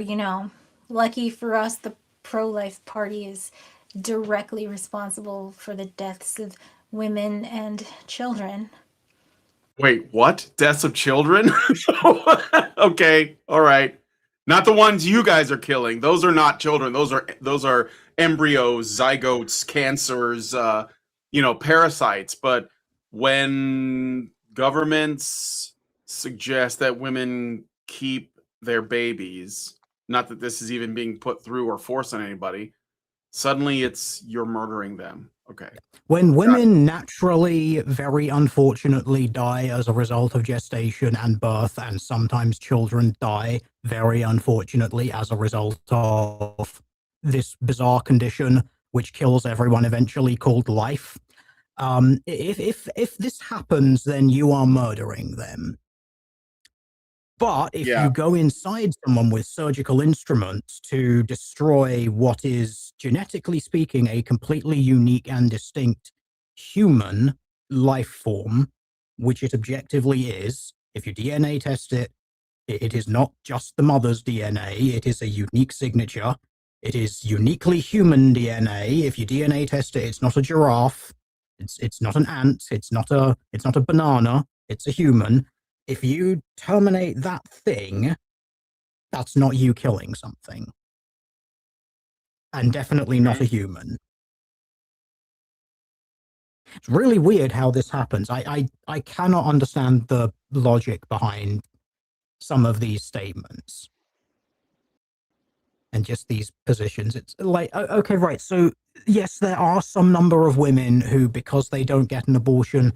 lucky for us, the pro-life party is directly responsible for the deaths of women and children. Wait, what? Deaths of children? Okay, all right. Not the ones you guys are killing. Those are not children. Those are embryos, zygotes, cancers, parasites. But when governments suggest that women keep their babies, not that this is even being put through or forced on anybody, suddenly it's you're murdering them. Okay. When women naturally, very unfortunately, die as a result of gestation and birth, and sometimes children die very unfortunately as a result of this bizarre condition which kills everyone eventually, called life. If this happens, then you are murdering them. But if you go inside someone with surgical instruments to destroy what is, genetically speaking, a completely unique and distinct human life form, which it objectively is, if you DNA test it, it is not just the mother's DNA, it is a unique signature. It is uniquely human DNA. If you DNA test it, it's not a giraffe, it's not an ant, it's not a banana, it's a human. If you terminate that thing, that's not you killing something. And definitely not a human. It's really weird how this happens. I cannot understand the logic behind some of these statements. And just these positions. It's like, okay, right, so yes, there are some number of women who, because they don't get an abortion,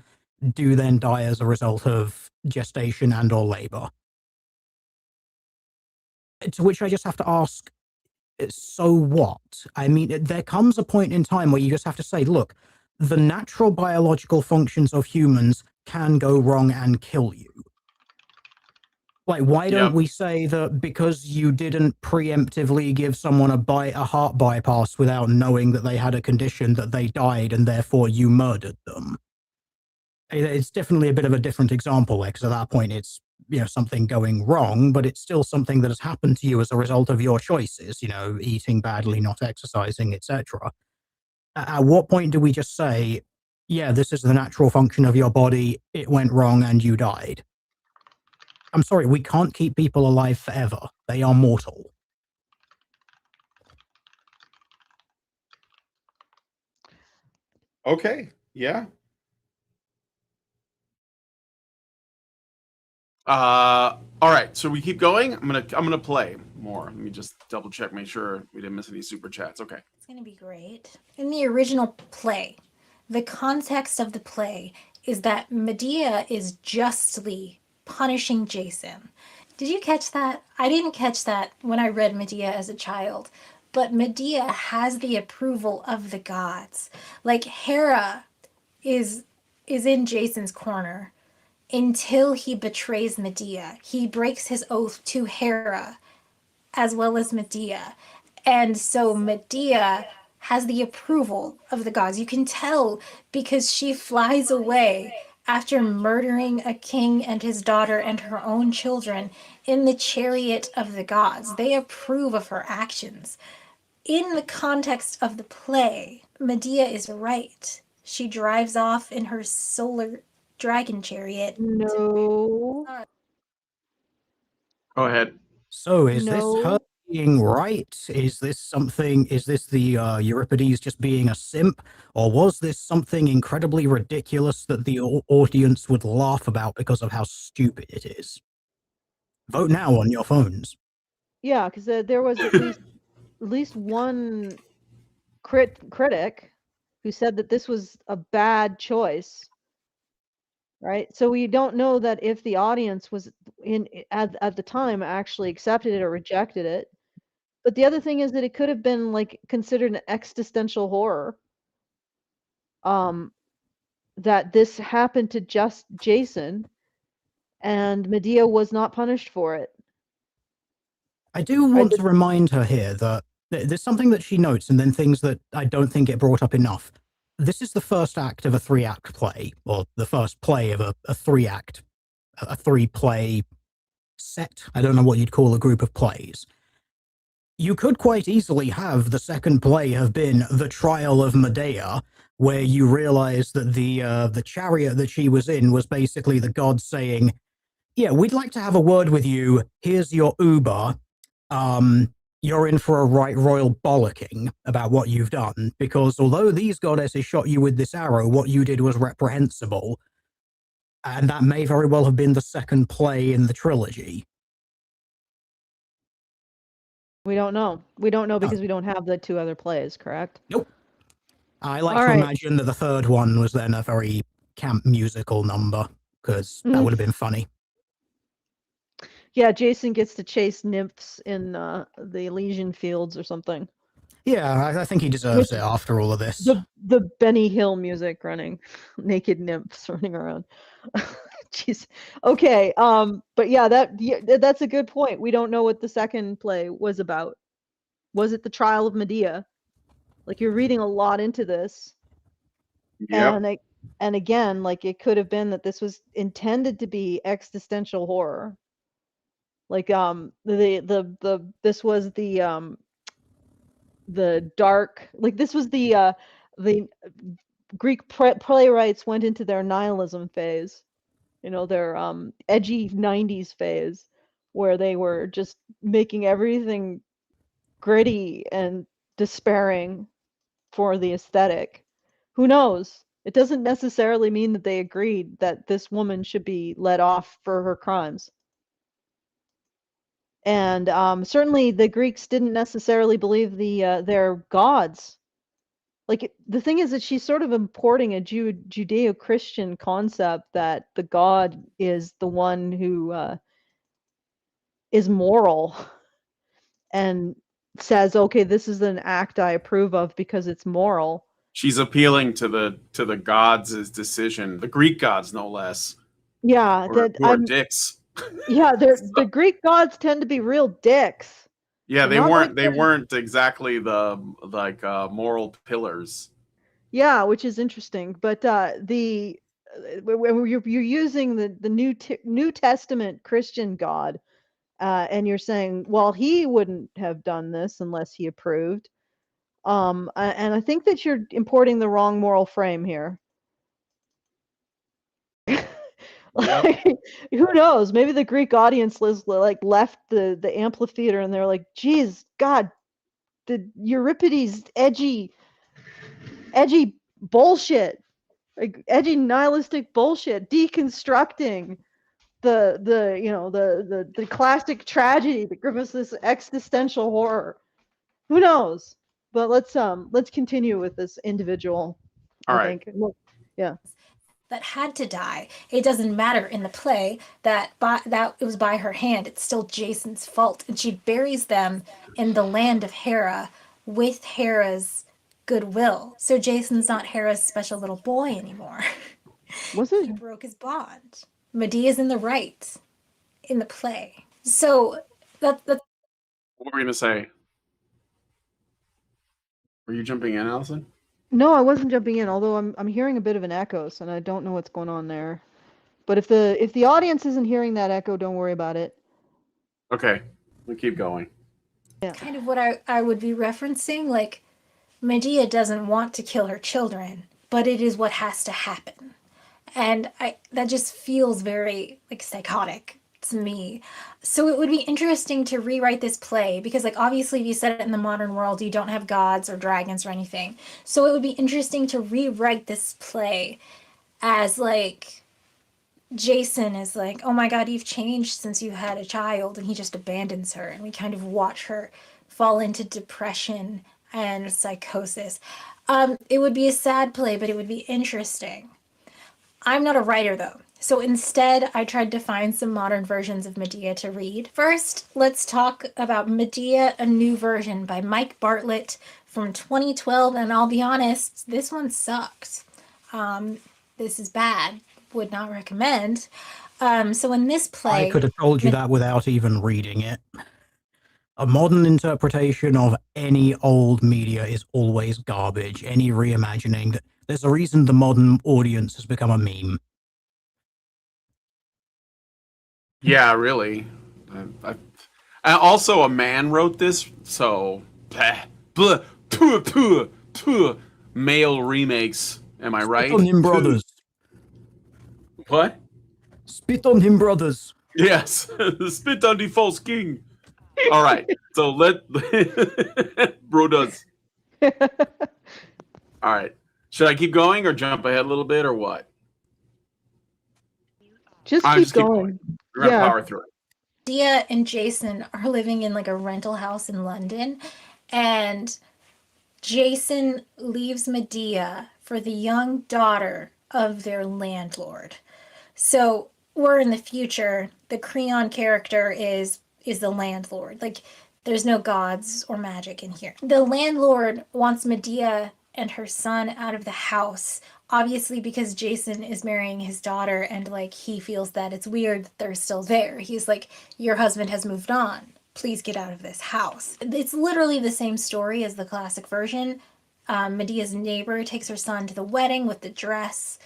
do then die as a result of gestation and or labor. To which I just have to ask, so what? I mean, there comes a point in time where you just have to say, look, the natural biological functions of humans can go wrong and kill you. Like, why don't we say that because you didn't preemptively give someone a heart bypass without knowing that they had a condition, that they died and therefore you murdered them? It's definitely a bit of a different example, because at that point it's something going wrong, but it's still something that has happened to you as a result of your choices, eating badly, not exercising, etc. At what point do we just say, yeah, this is the natural function of your body, it went wrong and you died? I'm sorry, we can't keep people alive forever. They are mortal. Okay. Yeah. All right. So we keep going. I'm gonna play more. Let me just double check, make sure we didn't miss any super chats. Okay. It's going to be great. In the original play, the context of the play is that Medea is justly punishing Jason. Did you catch that? I didn't catch that when I read Medea as a child, but Medea has the approval of the gods. Like Hera is in Jason's corner until he betrays Medea. He breaks his oath to Hera as well as Medea. And so Medea has the approval of the gods. You can tell because she flies away after murdering a king and his daughter and her own children in the chariot of the gods. They approve of her actions. In the context of the play, Medea is right. She drives off in her solar dragon chariot. No. Go ahead. So is this her No. being right? Is this the Euripides just being a simp? Or was this something incredibly ridiculous that the audience would laugh about because of how stupid it is? Vote now on your phones. Yeah, because there was at least one critic who said that this was a bad choice, right? So we don't know that if the audience was at the time actually accepted it or rejected it. But the other thing is that it could have been like considered an existential horror. That this happened to just Jason, and Medea was not punished for it. I do want to remind her here that there's something that she notes and then things that I don't think get brought up enough. This is the first act of a 3-act play, or the first play of a 3-act, a 3-play set. I don't know what you'd call a group of plays. You could quite easily have the second play have been The Trial of Medea, where you realize that the chariot that she was in was basically the gods saying, yeah, we'd like to have a word with you. Here's your Uber. You're in for a right royal bollocking about what you've done, because although these goddesses shot you with this arrow, what you did was reprehensible. And that may very well have been the second play in the trilogy. We don't know. We don't know because we don't have the 2 other plays, correct? Nope. I like to imagine that the third one was then a very camp musical number, because that would have been funny. Yeah, Jason gets to chase nymphs in the Elysian fields or something. Yeah, I think he deserves it after all of this. The Benny Hill music running, naked nymphs running around. Jeez. Okay. But yeah, that's a good point. We don't know what the second play was about. Was it the trial of Medea? Like, you're reading a lot into this. Yep. And again, like, it could have been that this was intended to be existential horror. Like, this was the dark, like, this was the Greek playwrights went into their nihilism phase, their edgy 90s phase, where they were just making everything gritty and despairing for the aesthetic. Who knows? It doesn't necessarily mean that they agreed that this woman should be let off for her crimes. And certainly the Greeks didn't necessarily believe their gods. Like, the thing is that she's sort of importing a Judeo-Christian concept that the god is the one who is moral and says, okay, this is an act I approve of because it's moral. She's appealing to the gods' decision, the Greek gods no less. Yeah, who are dicks. Yeah, the Greek gods tend to be real dicks. Yeah, they weren't exactly the moral pillars. Yeah, which is interesting. But when you're using the New Testament Christian God, and you're saying, well, he wouldn't have done this unless he approved. And I think that you're importing the wrong moral frame here. Yep. Like, who knows? Maybe the Greek audience like left the amphitheater and they're like, geez, God, the Euripides edgy bullshit, like edgy nihilistic bullshit, deconstructing the classic tragedy that gives us this existential horror. Who knows? But let's continue with this individual. All I right. think. Yeah. That had to die. It doesn't matter in the play that it was by her hand. It's still Jason's fault, and she buries them in the land of Hera with Hera's goodwill. So Jason's not Hera's special little boy anymore. Was it? He broke his bond. Medea's in the right in the play. So that's What were we gonna say? Were you jumping in, Allison? No, I wasn't jumping in, although I'm hearing a bit of an echo, so I don't know what's going on there. But if the audience isn't hearing that echo, don't worry about it. Okay, we keep going. Yeah. kind of what I would be referencing. Like, Medea doesn't want to kill her children, but it is what has to happen. And that just feels very like psychotic to me. So it would be interesting to rewrite this play because, like, obviously if you set it in the modern world, you don't have gods or dragons or anything. So it would be interesting to rewrite this play as like Jason is like, oh my God, you've changed since you had a child, and he just abandons her, and we kind of watch her fall into depression and psychosis. It would be a sad play, but it would be interesting. I'm not a writer though, so instead I tried to find some modern versions of Medea to read. First, let's talk about Medea, a New Version by Mike Bartlett from 2012, and I'll be honest, this one sucked. This is bad. Would not recommend. So in this play, I could have told you that without even reading it. A modern interpretation of any old media is always garbage. Any reimagining. There's a reason the modern audience has become a meme. Yeah, really. Also, a man wrote this, so male remakes. Am I right? Spit on him, brothers. What? Spit on him, brothers. Yes, spit on the false king. All right, so bro does. All right, should I keep going or jump ahead a little bit or what? Just I'll keep just keep going. We're gonna Yeah. power through it. Medea and Jason are living in like a rental house in London, and Jason leaves Medea for the young daughter of their landlord. So we're in the future. The Creon character is the landlord. Like, there's no gods or magic in here. The landlord wants Medea and her son out of the house, obviously because Jason is marrying his daughter, and like he feels that it's weird that they're still there. He's like, your husband has moved on. Please get out of this house. It's literally the same story as the classic version. Medea's neighbor takes her son to the wedding with the dress.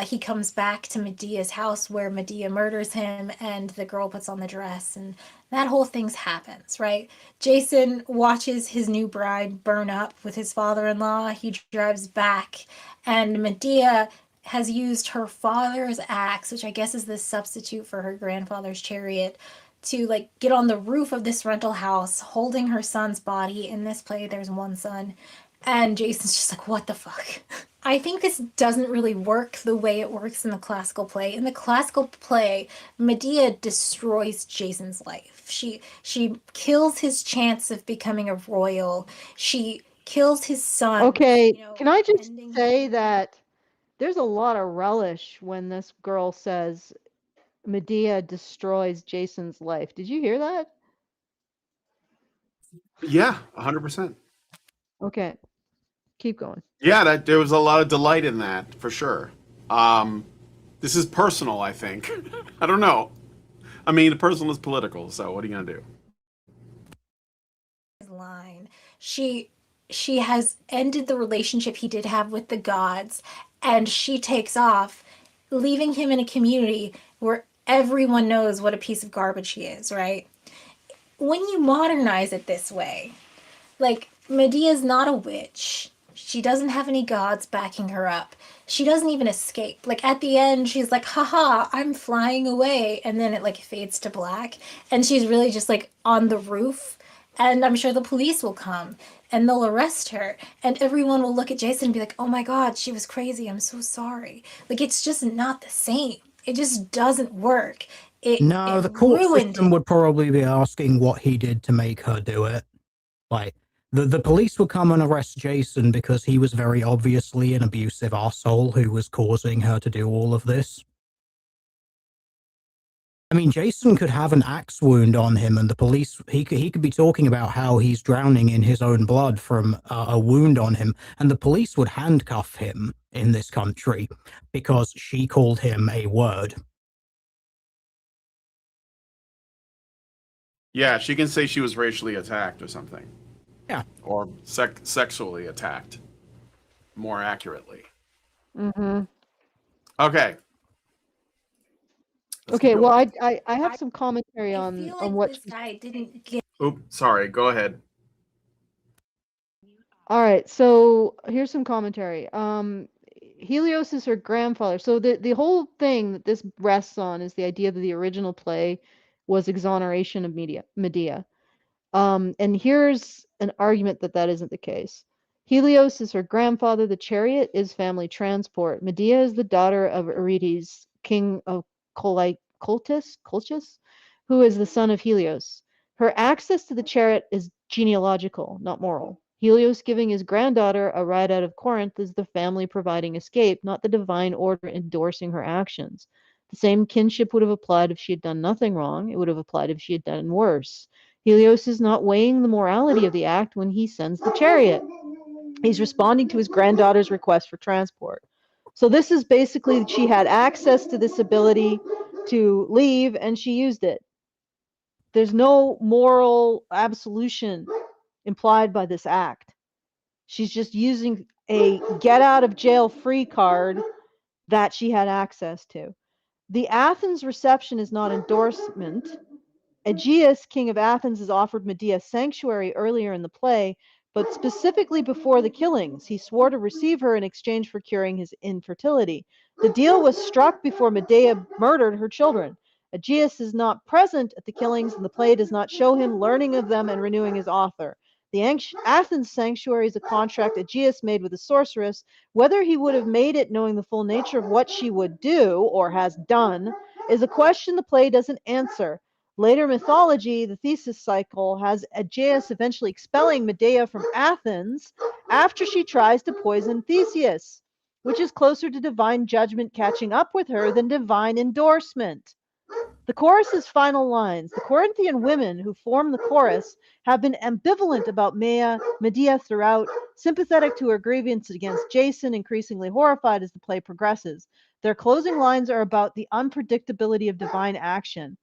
He comes back to Medea's house where Medea murders him, and the girl puts on the dress, and that whole thing happens, right? Jason watches his new bride burn up with his father-in-law. He drives back, and Medea has used her father's axe, which I guess is the substitute for her grandfather's chariot, to like get on the roof of this rental house holding her son's body. In this play, there's one son. And Jason's just like, what the fuck? I think this doesn't really work the way it works in the classical play. In the classical play, Medea destroys Jason's life. She kills his chance of becoming a royal. She kills his son. Okay, you know, can I just ending- say that there's a lot of relish when this girl says Medea destroys Jason's life. Did you hear that? Yeah, 100%. Okay, keep going. Yeah, there was a lot of delight in that for sure. This is personal, I think. I don't know. I mean, personal is political, so what are you gonna do? Line. She has ended the relationship he did have with the gods, and she takes off, leaving him in a community where everyone knows what a piece of garbage he is, right? When you modernize it this way, like, Medea's not a witch. She doesn't have any gods backing her up. She doesn't even escape. Like at the end, she's like, haha, I'm flying away. And then it like fades to black. And she's really just like on the roof. And I'm sure the police will come and they'll arrest her. And everyone will look at Jason and be like, oh my God, she was crazy. I'm so sorry. Like it's just not the same. It just doesn't work. No, the court system would probably be asking what he did to make her do it. Like, the police would come and arrest Jason because he was very obviously an abusive arsehole who was causing her to do all of this. I mean, Jason could have an axe wound on him, and the police, he could be talking about how he's drowning in his own blood from a wound on him, and the police would handcuff him in this country because she called him a word. Yeah, she can say she was racially attacked or something. Yeah. Or sexually attacked, more accurately. Mm-hmm. Okay. Okay, well, I have some commentary on what this guy didn't get. Oops, sorry, go ahead. All right, so here's some commentary. Helios is her grandfather. So the whole thing that this rests on is the idea that the original play was exoneration of Medea. And here's an argument that that isn't the case. Helios is her grandfather. The chariot is family transport. Medea is the daughter of Aretes, king of Colchis, who is the son of Helios. Her access to the chariot is genealogical, not moral. Helios giving his granddaughter a ride out of Corinth is the family providing escape, not the divine order endorsing her actions. The same kinship would have applied if she had done nothing wrong. It would have applied if she had done worse. Helios is not weighing the morality of the act when he sends the chariot. He's responding to his granddaughter's request for transport. So this is basically, she had access to this ability to leave and she used it. There's no moral absolution implied by this act. She's just using a get out of jail free card that she had access to. The Athens reception is not endorsement. Aegeus, king of Athens, is offered Medea sanctuary earlier in the play, but specifically before the killings. He swore to receive her in exchange for curing his infertility. The deal was struck before Medea murdered her children. Aegeus is not present at the killings, and the play does not show him learning of them and renewing his author. The Athens sanctuary is a contract Aegeus made with the sorceress. Whether he would have made it knowing the full nature of what she would do, or has done, is a question the play doesn't answer. Later mythology, the Theseus cycle, has Aegeus eventually expelling Medea from Athens after she tries to poison Theseus, which is closer to divine judgment catching up with her than divine endorsement. The chorus's final lines. The Corinthian women who form the chorus have been ambivalent about Medea throughout, sympathetic to her grievance against Jason, increasingly horrified as the play progresses. Their closing lines are about the unpredictability of divine action.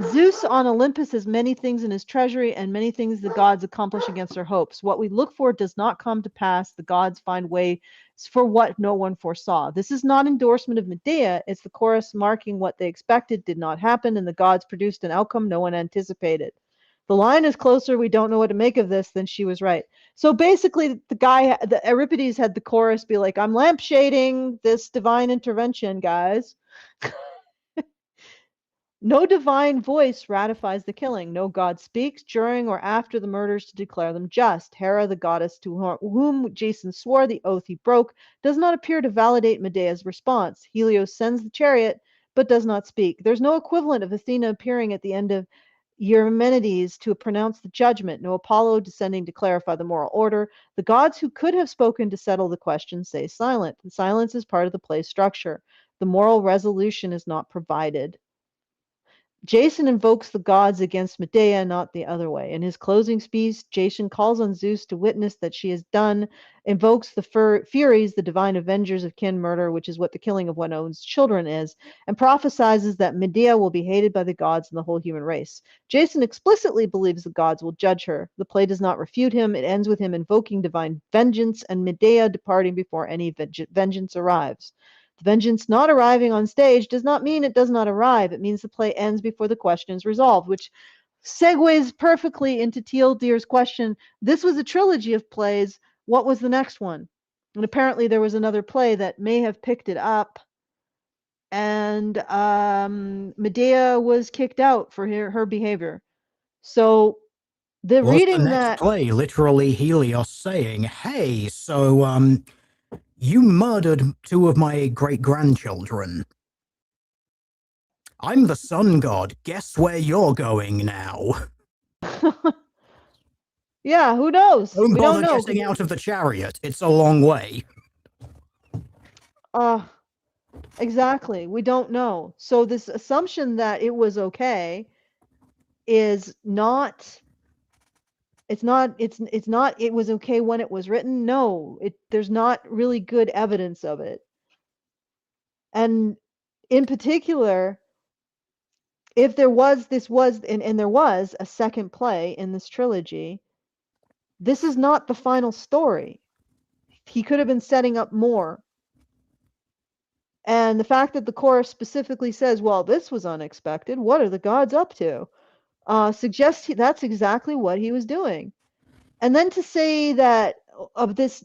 Zeus on Olympus has many things in his treasury, and many things the gods accomplish against their hopes. What we look for does not come to pass. The gods find ways for what no one foresaw. This is not endorsement of Medea. It's the chorus marking what they expected did not happen, and the gods produced an outcome no one anticipated. The line is closer. We don't know what to make of this. Then she was right. So basically, the Euripides had the chorus be like, "I'm lampshading this divine intervention, guys." No divine voice ratifies the killing. No god speaks during or after the murders to declare them just. Hera, the goddess to whom Jason swore the oath he broke, does not appear to validate Medea's response. Helios sends the chariot, but does not speak. There's no equivalent of Athena appearing at the end of Eumenides to pronounce the judgment. No Apollo descending to clarify the moral order. The gods who could have spoken to settle the question stay silent. The silence is part of the play's structure. The moral resolution is not provided. Jason invokes the gods against Medea, not the other way. In his closing speech, Jason calls on Zeus to witness that she has done, invokes the Furies, the divine avengers of kin murder, which is what the killing of one's own children is, and prophesizes that Medea will be hated by the gods and the whole human race. Jason explicitly believes the gods will judge her. The play does not refute him. It ends with him invoking divine vengeance and Medea departing before any vengeance arrives. The vengeance not arriving on stage does not mean it does not arrive. It means the play ends before the question is resolved, which segues perfectly into Teal Deer's question. This was a trilogy of plays. What was the next one? And apparently there was another play that may have picked it up. And Medea was kicked out for her behavior. So the Was reading the next that play literally Helios saying, "Hey, so you murdered 2 of my great-grandchildren. I'm the sun god. Guess where you're going now? yeah, who knows? Don't We bother don't know. getting out of the chariot. It's a long way." Exactly. We don't know. So this assumption that it was okay is not it was okay when it was written. No, there's not really good evidence of it. And in particular, if there was and there was a second play in this trilogy, this is not the final story. He could have been setting up more. And the fact that the chorus specifically says, well, this was unexpected, what are the gods up to? Suggests that's exactly what he was doing. And then to say that of this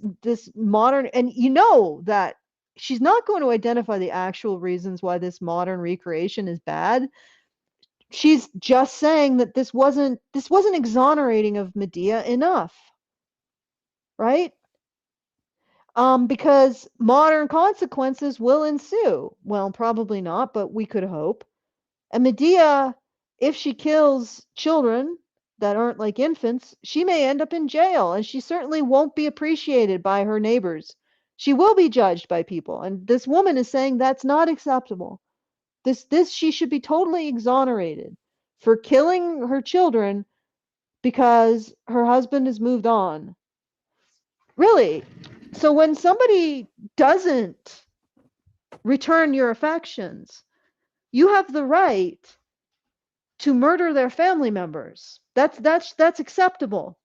modern, and you know that she's not going to identify the actual reasons why this modern recreation is bad. She's just saying that this wasn't exonerating of Medea enough, right? Because modern consequences will ensue. Well, probably not, but we could hope. And Medea, if she kills children that aren't like infants, she may end up in jail, and she certainly won't be appreciated by her neighbors. She will be judged by people, and this woman is saying that's not acceptable. She should be totally exonerated for killing her children because her husband has moved on. Really? So when somebody doesn't return your affections, you have the right to murder their family members. That's acceptable.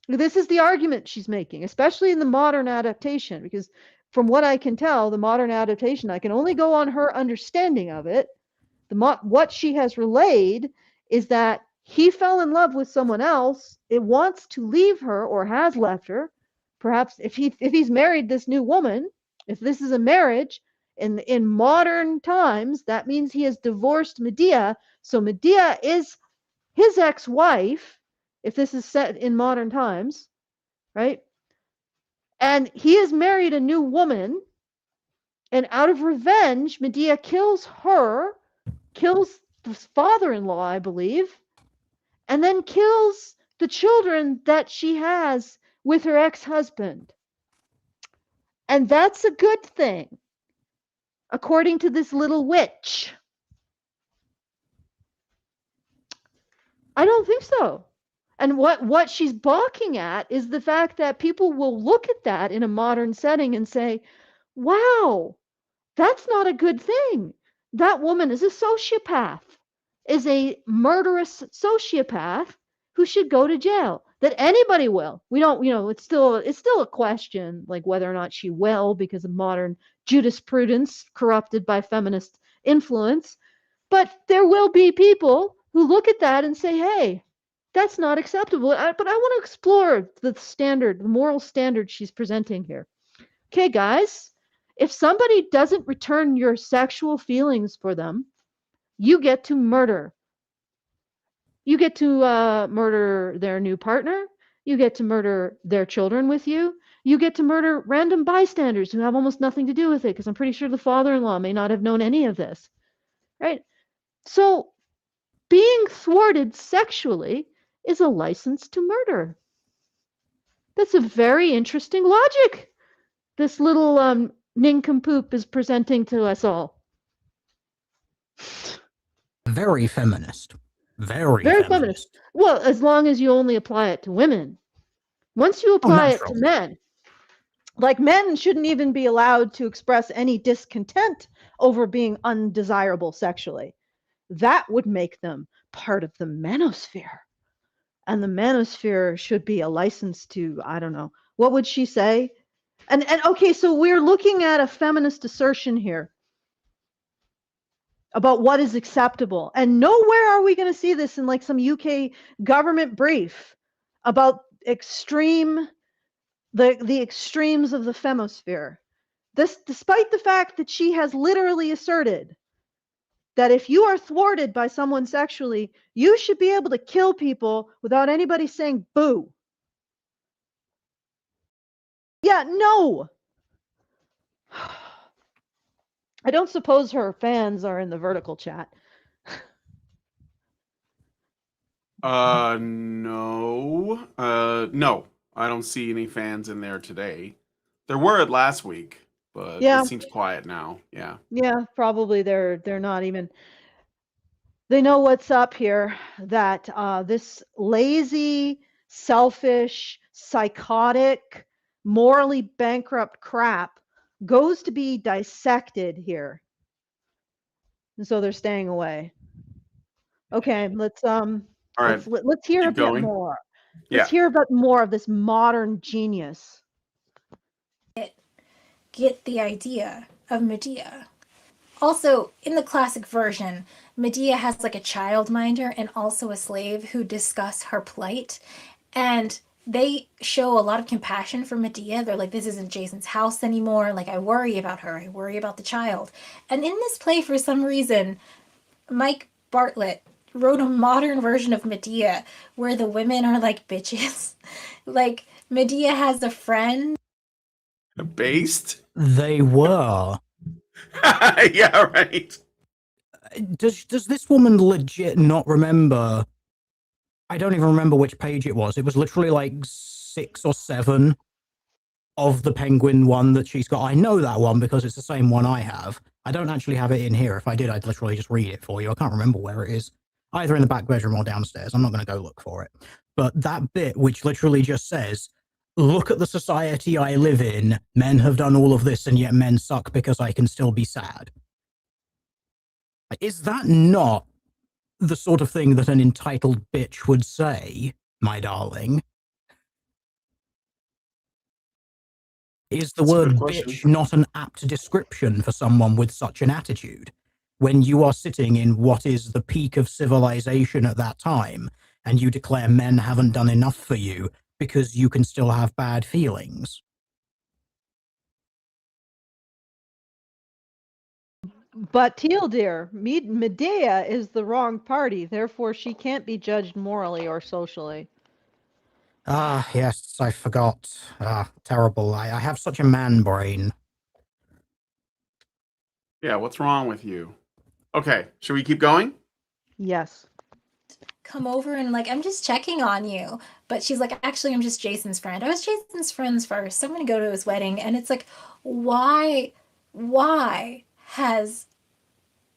This is the argument she's making, especially in the modern adaptation, because from what I can tell, the modern adaptation, I can only go on her understanding of it. What she has relayed is that he fell in love with someone else. It wants to leave her or has left her. Perhaps if he's married this new woman, if this is a marriage in modern times, that means he has divorced Medea. So Medea is his ex-wife, if this is set in modern times, right? And he has married a new woman, and out of revenge, Medea kills her, kills the father-in-law, I believe, and then kills the children that she has with her ex-husband. And that's a good thing, according to this little witch. I don't think so. And what she's balking at is the fact that people will look at that in a modern setting and say, wow, that's not a good thing. That woman is a sociopath, is a murderous sociopath who should go to jail. That anybody will. We don't, it's still a question, like whether or not she will, because of modern jurisprudence corrupted by feminist influence. But there will be people who look at that and say, hey, that's not acceptable. But I want to explore the moral standard she's presenting here. Okay, guys, if somebody doesn't return your sexual feelings for them, you get to murder. You get to murder their new partner. You get to murder their children with you. You get to murder random bystanders who have almost nothing to do with it, because I'm pretty sure the father-in-law may not have known any of this, right? So being thwarted sexually is a license to murder. That's a very interesting logic this little nincompoop is presenting to us all. Very feminist. Very feminist. Well, as long as you only apply it to women. Once you apply it to men, like men shouldn't even be allowed to express any discontent over being undesirable sexually. That would make them part of the manosphere. And the manosphere should be a license to, I don't know, what would she say? And okay, so we're looking at a feminist assertion here. about what is acceptable. And nowhere are we going to see this in like some UK government brief about the extremes of the femosphere. This, despite the fact that she has literally asserted that if you are thwarted by someone sexually, you should be able to kill people without anybody saying boo. Yeah, no. I don't suppose her fans are in the vertical chat. No. No. I don't see any fans in there today. There were last week, but Yeah. it seems quiet now. Yeah. Yeah, probably they're not even, they know what's up here, that this lazy, selfish, psychotic, morally bankrupt crap goes to be dissected here. And so they're staying away. Okay, let's All right. let's hear a Keep bit going. more. Yeah. Let's hear a bit more of this modern genius. Get the idea of Medea. Also, in the classic version, Medea has like a childminder and also a slave who discuss her plight. And they show a lot of compassion for Medea. They're like, this isn't Jason's house anymore. Like, I worry about her. I worry about the child. And in this play, for some reason, Mike Bartlett wrote a modern version of Medea where the women are like bitches. Like, Medea has a friend. Based? They were. Yeah, right. Does this woman legit not remember? I don't even remember which page it was. It was literally like 6 or 7 of the Penguin one that she's got. I know that one because it's the same one I have. I don't actually have it in here. If I did, I'd literally just read it for you. I can't remember where it is. Either in the back bedroom or downstairs. I'm not going to go look for it. But that bit, which literally just says, look at the society I live in. Men have done all of this, and yet men suck because I can still be sad. Is that not the sort of thing that an entitled bitch would say, my darling? Is the word bitch not an apt description for someone with such an attitude? When you are sitting in what is the peak of civilization at that time, and you declare men haven't done enough for you because you can still have bad feelings. But Teal dear, Medea is the wrong party, therefore she can't be judged morally or socially. Ah, yes, I forgot. Ah, terrible. I have such a man brain. Yeah, what's wrong with you? Okay, should we keep going? Yes. Come over and like, I'm just checking on you. But she's like, actually, I'm just Jason's friend. I was Jason's friends first. So I'm going to go to his wedding. And it's like, why has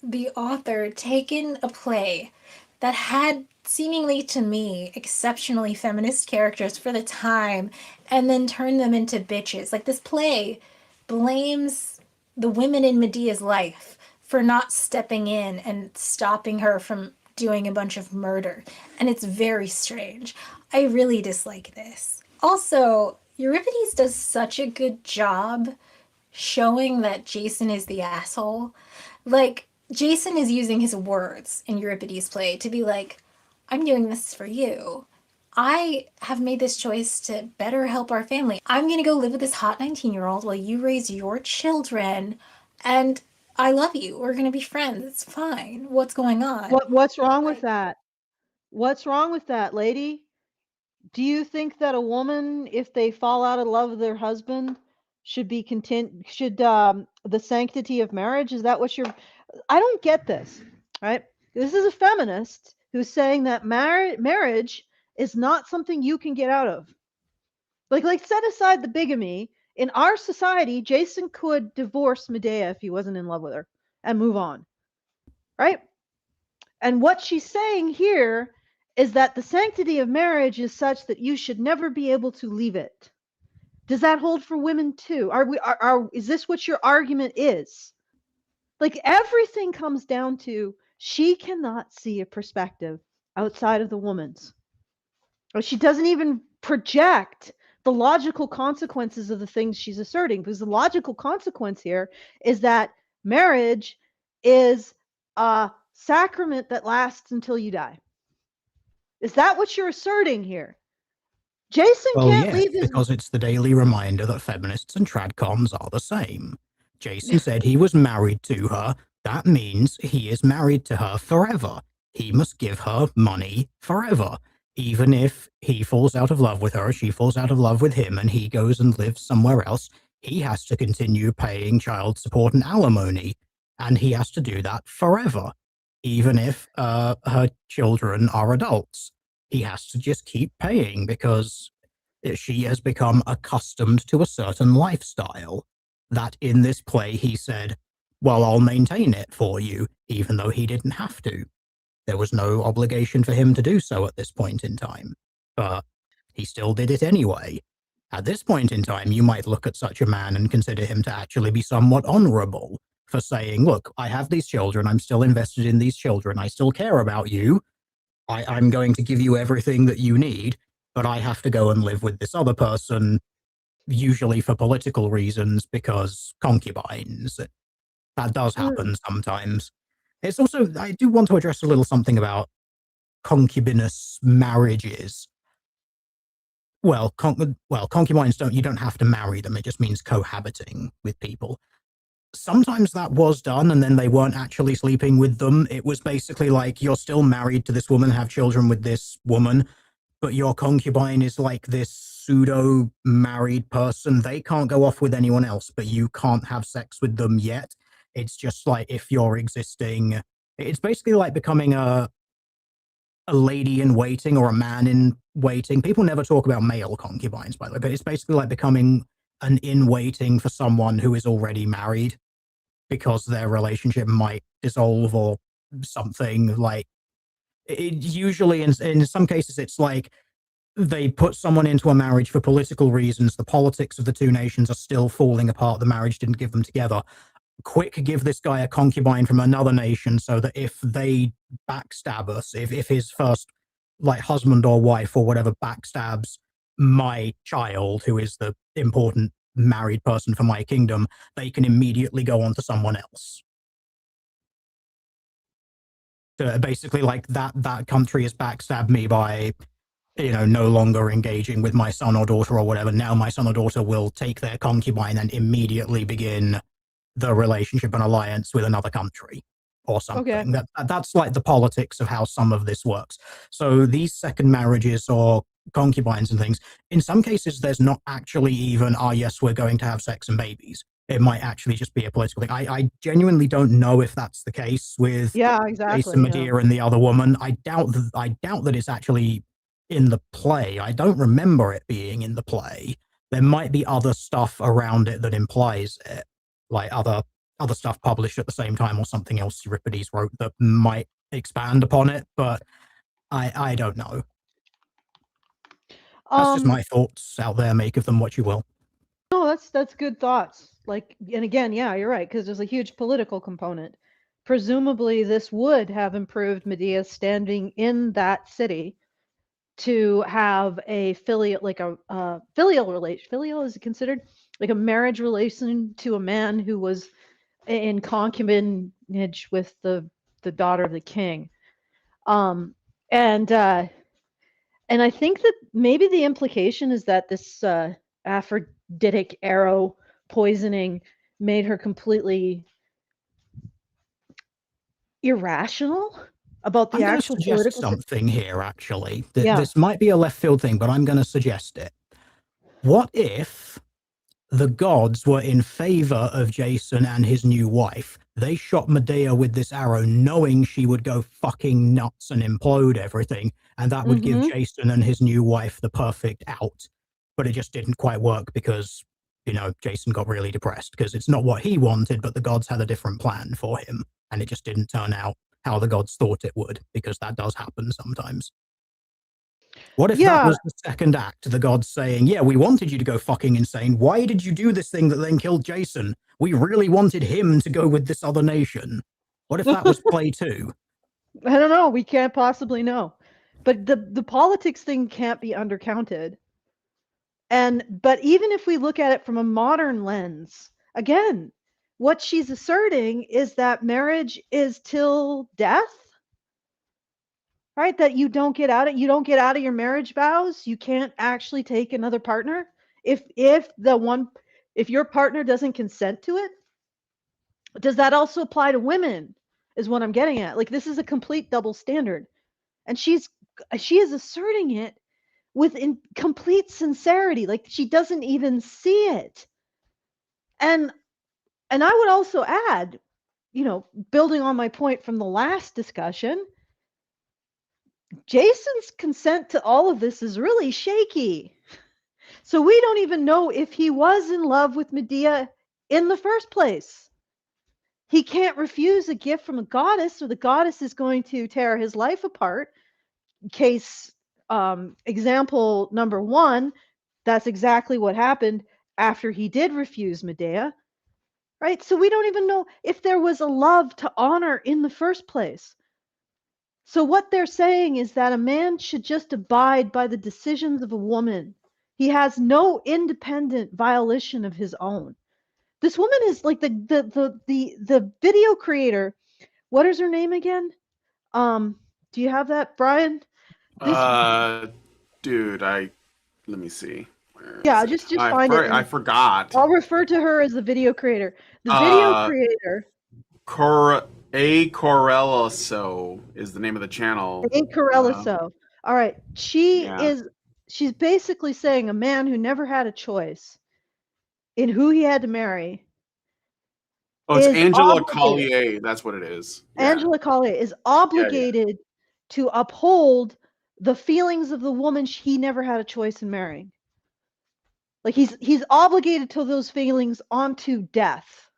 the author taken a play that had seemingly to me exceptionally feminist characters for the time and then turned them into bitches? Like, this play blames the women in Medea's life for not stepping in and stopping her from doing a bunch of murder. And it's very strange. I really dislike this. Also, Euripides does such a good job showing that Jason is the asshole. Like, Jason is using his words in Euripides' play to be like, I'm doing this for you. I have made this choice to better help our family. I'm going to go live with this hot 19-year-old while you raise your children, and I love you. We're going to be friends. It's fine. What's going on? What's wrong with that? What's wrong with that, lady? Do you think that a woman, if they fall out of love with their husband, should be content? Should the sanctity of marriage? Is that what you're? I don't get this. Right? This is a feminist who's saying that marriage is not something you can get out of. Like set aside the bigamy. In our society, Jason could divorce Medea if he wasn't in love with her and move on. Right? And what she's saying here is that the sanctity of marriage is such that you should never be able to leave it. Does that hold for women too? Is this what your argument is? Like, everything comes down to she cannot see a perspective outside of the woman's. Or she doesn't even project the logical consequences of the things she's asserting, because the logical consequence here is that marriage is a sacrament that lasts until you die. Is that what you're asserting here? Jason can't leave his... because it's the daily reminder that feminists and tradcoms are the same. Jason said he was married to her. That means he is married to her forever. He must give her money forever. Even if he falls out of love with her, she falls out of love with him, and he goes and lives somewhere else, he has to continue paying child support and alimony. And he has to do that forever. Even if her children are adults. He has to just keep paying because she has become accustomed to a certain lifestyle. That in this play he said, well, I'll maintain it for you, even though he didn't have to. There was no obligation for him to do so at this point in time. But he still did it anyway. At this point in time, you might look at such a man and consider him to actually be somewhat honorable for saying, look, I have these children, I'm still invested in these children, I still care about you, I'm going to give you everything that you need, but I have to go and live with this other person, usually for political reasons, because concubines. That does happen sometimes. It's also, I do want to address a little something about concubinous marriages. Well, concubines you don't have to marry them, it just means cohabiting with people. Sometimes that was done and then they weren't actually sleeping with them. It was basically like, you're still married to this woman, have children with this woman, but your concubine is like this pseudo married person. They can't go off with anyone else, but you can't have sex with them yet. It's just like if you're existing, it's basically like becoming a lady in waiting or a man in waiting. People never talk about male concubines, by the way, but it's basically like becoming an in waiting for someone who is already married because their relationship might dissolve or something. Like usually in some cases it's like they put someone into a marriage for political reasons. The politics of the two nations are still falling apart. The marriage didn't give them together. Quick, give this guy a concubine from another nation so that if they backstab us, if his first like husband or wife or whatever backstabs my child, who is the important married person for my kingdom, they can immediately go on to someone else. So basically, like that country has backstabbed me by, no longer engaging with my son or daughter or whatever. Now my son or daughter will take their concubine and immediately begin the relationship and alliance with another country or something. Okay. That's like the politics of how some of this works. So these second marriages or concubines and things, in some cases, there's not actually even, yes, we're going to have sex and babies. It might actually just be a political thing. I genuinely don't know if that's the case with Jason, Medea and the other woman. I doubt that it's actually in the play. I don't remember it being in the play. There might be other stuff around it that implies it, like other stuff published at the same time or something else Euripides wrote that might expand upon it, but I don't know. That's just my thoughts out there. Make of them what you will. No, that's good thoughts. Like, and again, yeah, you're right, because there's a huge political component. Presumably, this would have improved Medea's standing in that city to have a filial, like a filial relation. Filial is considered like a marriage relation to a man who was in concubinage with the daughter of the king. And I think that maybe the implication is that this Aphroditic arrow poisoning made her completely irrational about the actual political something here, actually. This might be a left field thing, but I'm going to suggest it. What if the gods were in favor of Jason and his new wife? They shot Medea with this arrow knowing she would go fucking nuts and implode everything, and that would give Jason and his new wife the perfect out. But it just didn't quite work because, Jason got really depressed because it's not what he wanted, but the gods had a different plan for him, and it just didn't turn out how the gods thought it would, because that does happen sometimes. What if that was the second act, the gods saying, yeah, we wanted you to go fucking insane. Why did you do this thing that then killed Jason? We really wanted him to go with this other nation. What if that was play 2? I don't know. We can't possibly know. But the politics thing can't be undercounted. But even if we look at it from a modern lens, again, what she's asserting is that marriage is till death, right? That you don't get out of your marriage vows. You can't actually take another partner if your partner doesn't consent to it. Does that also apply to women, is what I'm getting at. Like, this is a complete double standard. And she is asserting it with complete sincerity. Like, she doesn't even see it. And I would also add, building on my point from the last discussion, Jason's consent to all of this is really shaky. So we don't even know if he was in love with Medea in the first place. He can't refuse a gift from a goddess, or the goddess is going to tear his life apart. Case example number 1, that's exactly what happened after he did refuse Medea, right? So we don't even know if there was a love to honor in the first place. So what they're saying is that a man should just abide by the decisions of a woman. He has no independent violation of his own. This woman is like the video creator. What is her name again? Do you have that, Brian? Dude, let me see. Yeah, just find it. I forgot. I'll refer to her as the video creator. The video creator. Corelloso is the name of the channel. Corelloso. All right. She's basically saying a man who never had a choice in who he had to marry. Oh, it's Angela Collier. That's what it is. Yeah. Angela Collier is obligated to uphold the feelings of the woman he never had a choice in marrying. Like, he's obligated to those feelings onto death,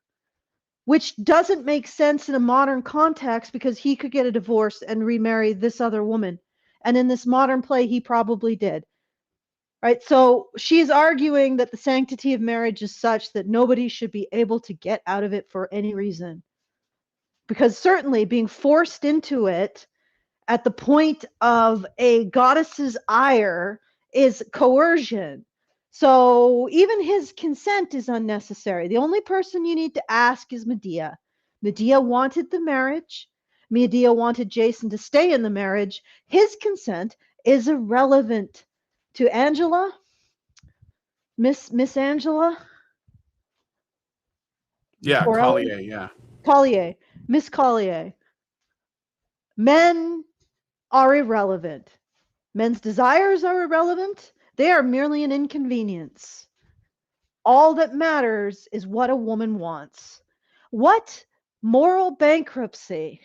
which doesn't make sense in a modern context, because he could get a divorce and remarry this other woman. And in this modern play, he probably did. Right? So she's arguing that the sanctity of marriage is such that nobody should be able to get out of it for any reason. Because certainly being forced into it at the point of a goddess's ire is coercion. So even his consent is unnecessary. The only person you need to ask is Medea. Medea wanted the marriage. Medea wanted Jason to stay in the marriage. His consent is irrelevant to Angela. Miss Angela? Yeah, Collier, yeah. Collier. Miss Collier. Men are irrelevant. Men's desires are irrelevant. They are merely an inconvenience. All that matters is what a woman wants. What moral bankruptcy?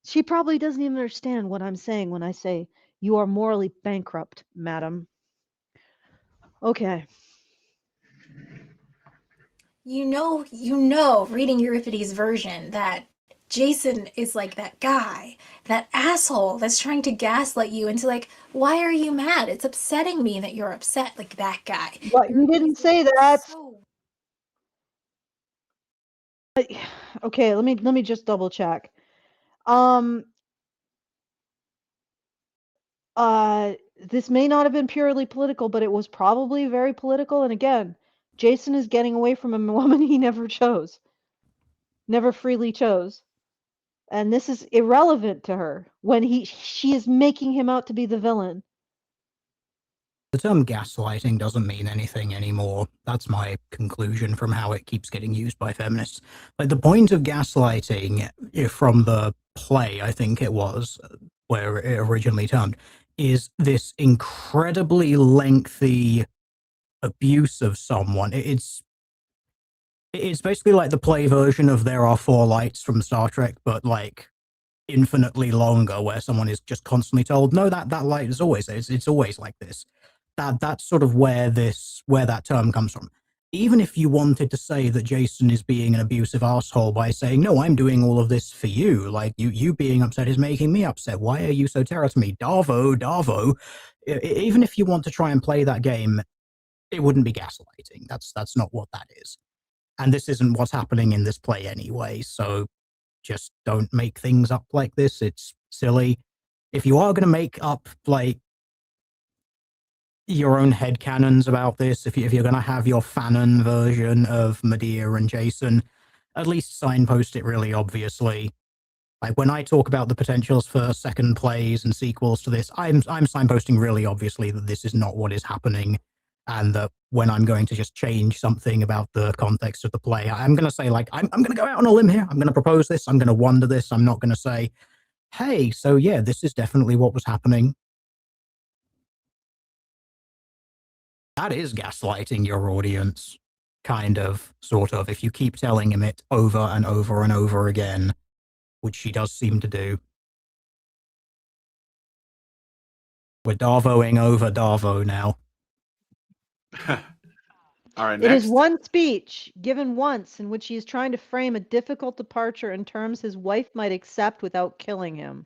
She probably doesn't even understand what I'm saying when I say you are morally bankrupt, madam. Okay. You know, reading Euripides' version, that Jason is like that guy, that asshole that's trying to gaslight you into, like, why are you mad? It's upsetting me that you're upset, like that guy. But you didn't say that. Okay, let me just double check. This may not have been purely political, but it was probably very political. And again, Jason is getting away from a woman he never chose, never freely chose. And this is irrelevant to her when she is making him out to be the villain. The term gaslighting doesn't mean anything anymore. That's my conclusion from how it keeps getting used by feminists. Like, the point of gaslighting from the play, I think it was, where it originally termed, is this incredibly lengthy abuse of someone. It's basically like the play version of There Are Four Lights from Star Trek, but like infinitely longer, where someone is just constantly told, no, that light is always there. It's always like this. That's sort of where that term comes from. Even if you wanted to say that Jason is being an abusive asshole by saying, no, I'm doing all of this for you, like you being upset is making me upset. Why are you so terrible to me? Darvo. Even if you want to try and play that game, it wouldn't be gaslighting. That's not what that is. And this isn't what's happening in this play anyway, so just don't make things up like this. It's silly. If you are going to make up, like, your own headcanons about this. If you're going to have your fanon version of Medea and Jason, at least signpost it really obviously. Like when I talk about the potentials for second plays and sequels to this, I'm signposting really obviously that this is not what is happening, and that when I'm going to just change something about the context of the play, I'm going to say, like, I'm going to go out on a limb here. I'm going to propose this. I'm going to wonder this. I'm not going to say, hey, so yeah, this is definitely what was happening. That is gaslighting your audience, kind of, sort of, if you keep telling him it over and over and over again, which she does seem to do. We're Darvoing over Darvo now. All right, It next. is one speech given once in which he is trying to frame a difficult departure in terms his wife might accept without killing him.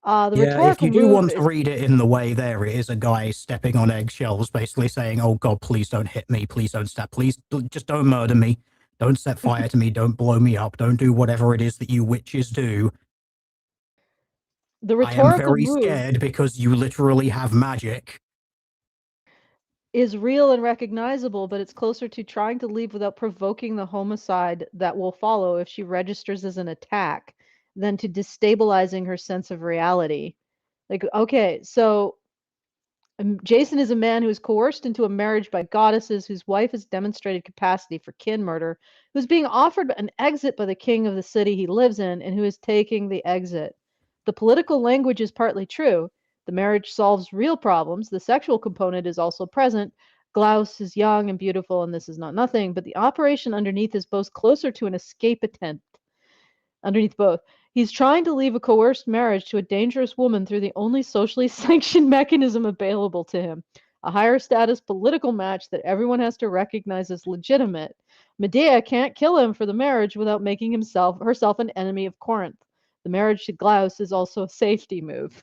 The Yeah, if rhetorical you do move want to is, read it in the way there, it is a guy stepping on eggshells, basically saying, oh God, please don't hit me, please don't stab, please just don't murder me, don't set fire to me, don't blow me up, don't do whatever it is that you witches do. the I am rhetorical very move scared because you literally have magic. is real and recognizable, but it's closer to trying to leave without provoking the homicide that will follow if she registers as an attack than to destabilizing her sense of reality. Like, okay, so Jason is a man who is coerced into a marriage by goddesses, whose wife has demonstrated capacity for kin murder, who's being offered an exit by the king of the city he lives in, and who is taking the exit. The political language is partly true. The marriage solves real problems. The sexual component is also present. Glaus is young and beautiful, and this is not nothing, but the operation underneath is both closer to an escape attempt. Underneath both. He's trying to leave a coerced marriage to a dangerous woman through the only socially sanctioned mechanism available to him, a higher status political match that everyone has to recognize as legitimate. Medea can't kill him for the marriage without making herself an enemy of Corinth. The marriage to Glaus is also a safety move.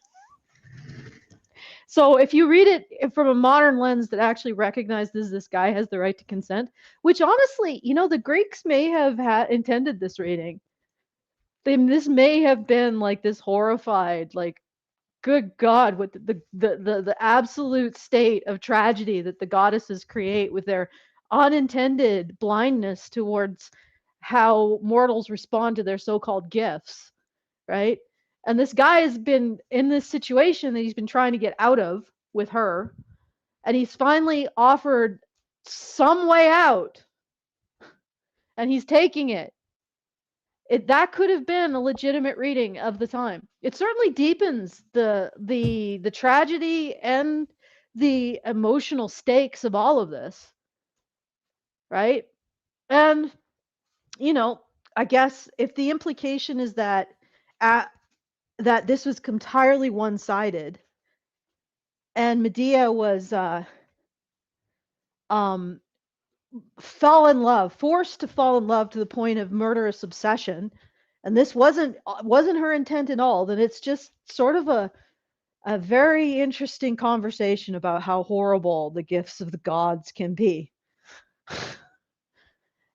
So if you read it from a modern lens that actually recognizes this guy has the right to consent, which honestly, the Greeks may have intended this reading. This may have been like this horrified, like, good God, what the absolute state of tragedy that the goddesses create with their unintended blindness towards how mortals respond to their so-called gifts, right? And this guy has been in this situation that he's been trying to get out of with her, and he's finally offered some way out, and he's taking it. That could have been a legitimate reading of the time. It certainly deepens the tragedy and the emotional stakes of all of this, right? And I guess if the implication is that that this was entirely one-sided, and Medea was forced to fall in love to the point of murderous obsession, and this wasn't her intent at all, then it's just sort of a very interesting conversation about how horrible the gifts of the gods can be.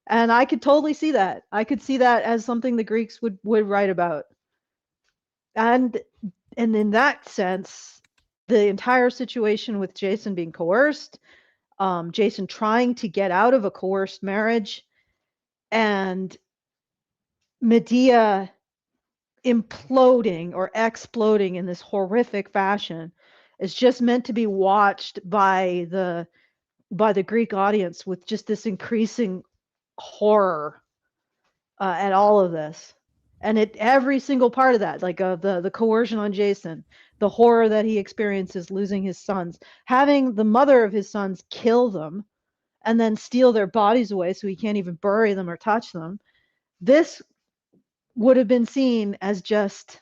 And I could totally see that. I could see that as something the Greeks would write about. And in that sense, the entire situation with Jason being coerced, Jason trying to get out of a coerced marriage, and Medea imploding or exploding in this horrific fashion is just meant to be watched by the Greek audience with just this increasing horror at all of this. And every single part of that, like the coercion on Jason, the horror that he experiences losing his sons, having the mother of his sons kill them and then steal their bodies away so he can't even bury them or touch them. This would have been seen as just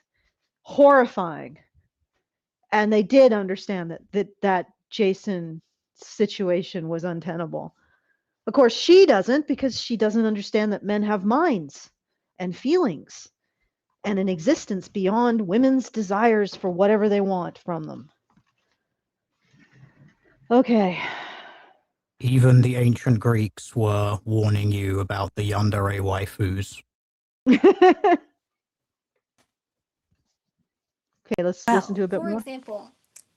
horrifying. And they did understand that Jason's situation was untenable. Of course, she doesn't, because she doesn't understand that men have minds and feelings and an existence beyond women's desires for whatever they want from them. Okay. Even the ancient Greeks were warning you about the yandere waifus. Okay, let's listen to a bit for more. example,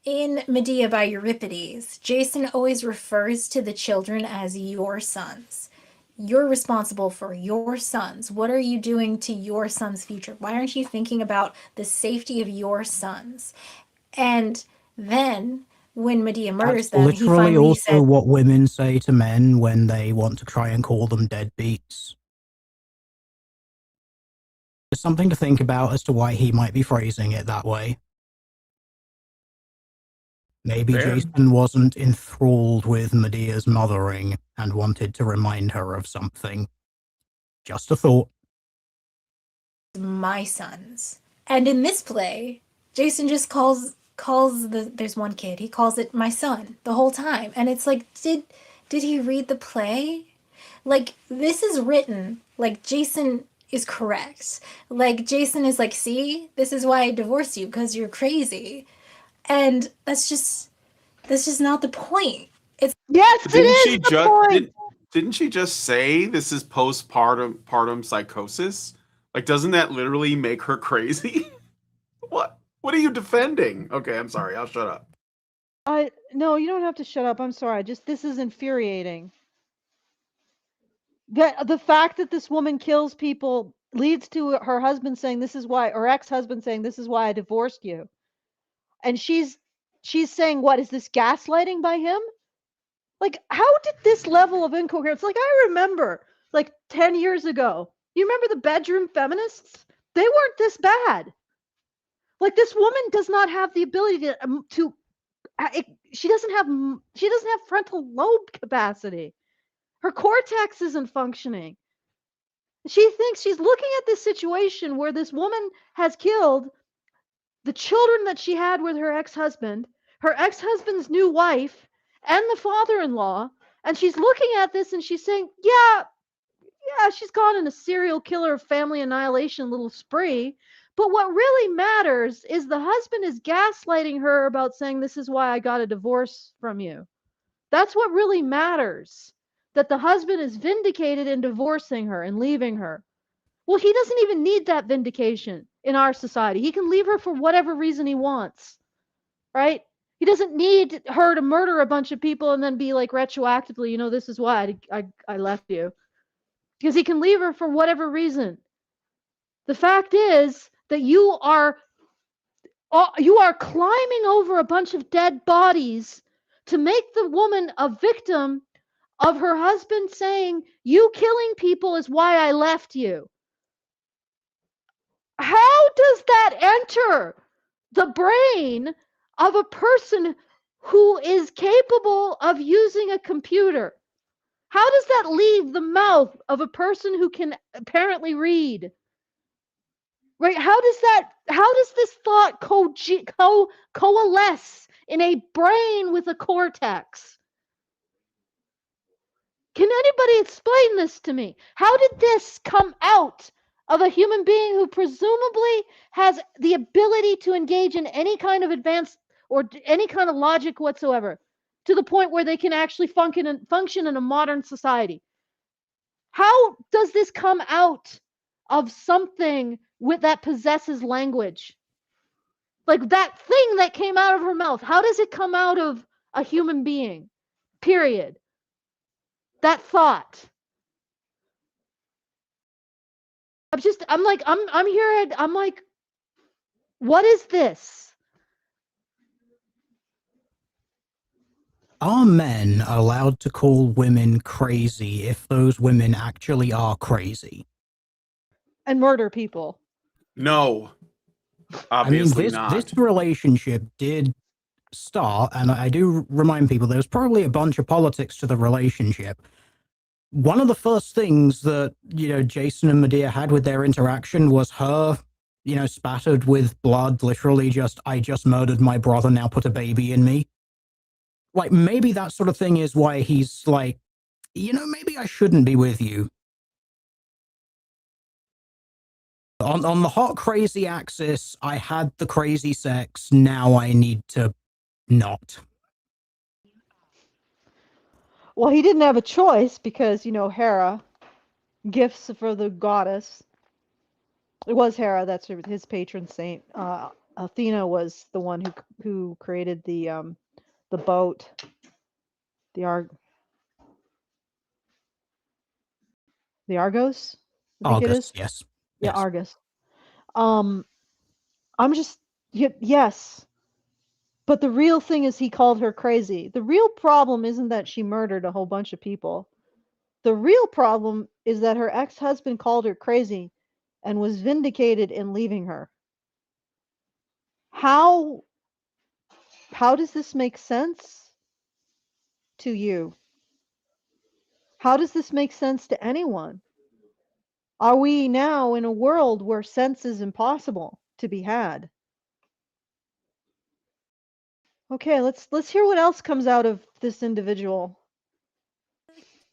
In Medea by Euripides, Jason always refers to the children as your sons. You're responsible for your sons. What are you doing to your son's future? Why aren't you thinking about the safety of your sons? And then when Medea murders That's them, he literally finally also said, what women say to men when they want to try and call them deadbeats. There's something to think about as to why he might be phrasing it that way. Maybe Fair. Jason wasn't enthralled with Medea's mothering and wanted to remind her of something. Just a thought. my sons. And in this play, Jason just calls there's one kid, he calls it my son the whole time. And it's like, did he read the play? Like, this is written like Jason is correct. Like, Jason is like, see, this is why I divorced you, because you're crazy. And that's just not the point. It's Yes, Didn't it she is the point. didn't she just say this is postpartum psychosis? Like, doesn't that literally make her crazy? What are you defending? Okay, I'm sorry. I'll shut up. No, you don't have to shut up. I'm sorry. Just this is infuriating. The fact that this woman kills people leads to her husband saying this is why, or ex-husband saying this is why I divorced you. And she's saying, what is this, gaslighting by him? Like, how did this level of incoherence? Like, I remember like 10 years ago. You remember the bedroom feminists? They weren't this bad. Like, this woman does not have the ability she doesn't have frontal lobe capacity. Her cortex isn't functioning. She thinks she's looking at this situation where this woman has killed the children that she had with her ex-husband's new wife, and the father-in-law, and she's looking at this and she's saying, yeah, she's gone in a serial killer family annihilation little spree. But what really matters is the husband is gaslighting her about saying, this is why I got a divorce from you. That's what really matters. That the husband is vindicated in divorcing her and leaving her. Well, he doesn't even need that vindication in our society. He can leave her for whatever reason he wants, right? He doesn't need her to murder a bunch of people and then be like retroactively, this is why I left you. Because he can leave her for whatever reason. The fact is that you are climbing over a bunch of dead bodies to make the woman a victim of her husband saying, you killing people is why I left you. How does that enter the brain of a person who is capable of using a computer? How does that leave the mouth of a person who can apparently read? Right? How does this thought coalesce in a brain with a cortex? Can anybody explain this to me? How did this come out of a human being who presumably has the ability to engage in any kind of advanced or any kind of logic whatsoever, to the point where they can actually function in a modern society? How does this come out of something that possesses language? Like that thing that came out of her mouth, how does it come out of a human being? Period. That thought. I'm like, what is this? Are men allowed to call women crazy if those women actually are crazy? And murder people. No, obviously this not. relationship did start, and I do remind people there's probably a bunch of politics to the relationship. One of the first things that, Jason and Medea had with their interaction was her, spattered with blood, literally I just murdered my brother, now put a baby in me. Like, maybe that sort of thing is why he's like, maybe I shouldn't be with you. On the hot crazy axis, I had the crazy sex, now I need to not. Well, he didn't have a choice because, Hera, gifts for the goddess. It was Hera, that's his patron saint. Athena was the one who created the boat, the Argos, I think it Argus, is. yes. Yeah, Yes. Argus. I'm just yes. But the real thing is he called her crazy. The real problem isn't that she murdered a whole bunch of people. The real problem is that her ex-husband called her crazy and was vindicated in leaving her. How does this make sense to you? How does this make sense to anyone? Are we now in a world where sense is impossible to be had? Okay, let's hear what else comes out of this individual.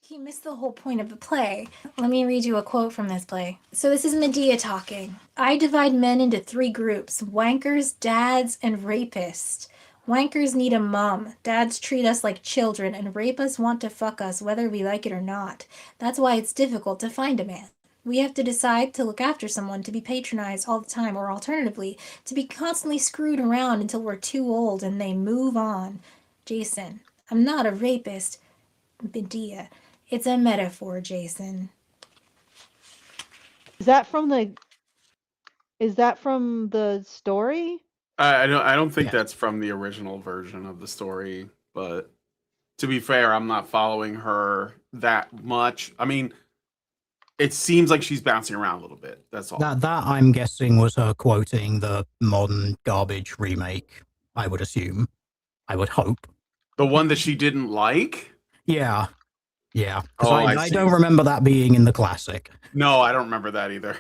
He missed the whole point of the play. Let me read you a quote from this play. So this is Medea talking. I divide men into 3 groups: wankers, dads, and rapists. Wankers need a mom. Dads treat us like children, and rapists want to fuck us whether we like it or not. That's why it's difficult to find a man. We have to decide to look after someone, to be patronized all the time, or alternatively, to be constantly screwed around until we're too old and they move on. Jason, I'm not a rapist. Medea. It's a metaphor, Jason. Is that from the story? I don't think Yeah. that's from the original version of the story, but to be fair, I'm not following her that much. I mean, it seems like she's bouncing around a little bit. That's all. That I'm guessing was her quoting the modern garbage remake, I would assume. I would hope. The one that she didn't like? Yeah. Yeah. Oh, Because I I see. don't remember that being in the classic. No, I don't remember that either.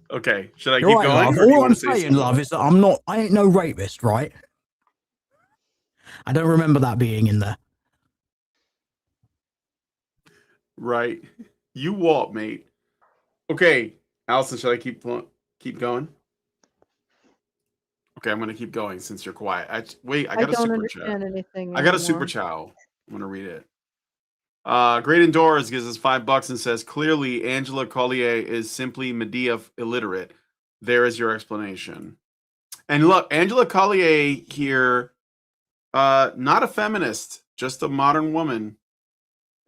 Okay, should I You're keep right, going? love. or do you All wanna I'm say saying, something? love, is that I ain't no rapist, right? I don't remember that being in there. Right. You walk, mate. Okay, Allison, should I keep going? Okay, I'm gonna keep going since you're quiet. Wait, I I got a don't super chat. understand anything I got a anymore. super chow. I'm gonna read it. Great Endorse gives us $5 and says, clearly Angela Collier is simply Medea illiterate. There is your explanation. And look, Angela Collier here, not a feminist, just a modern woman.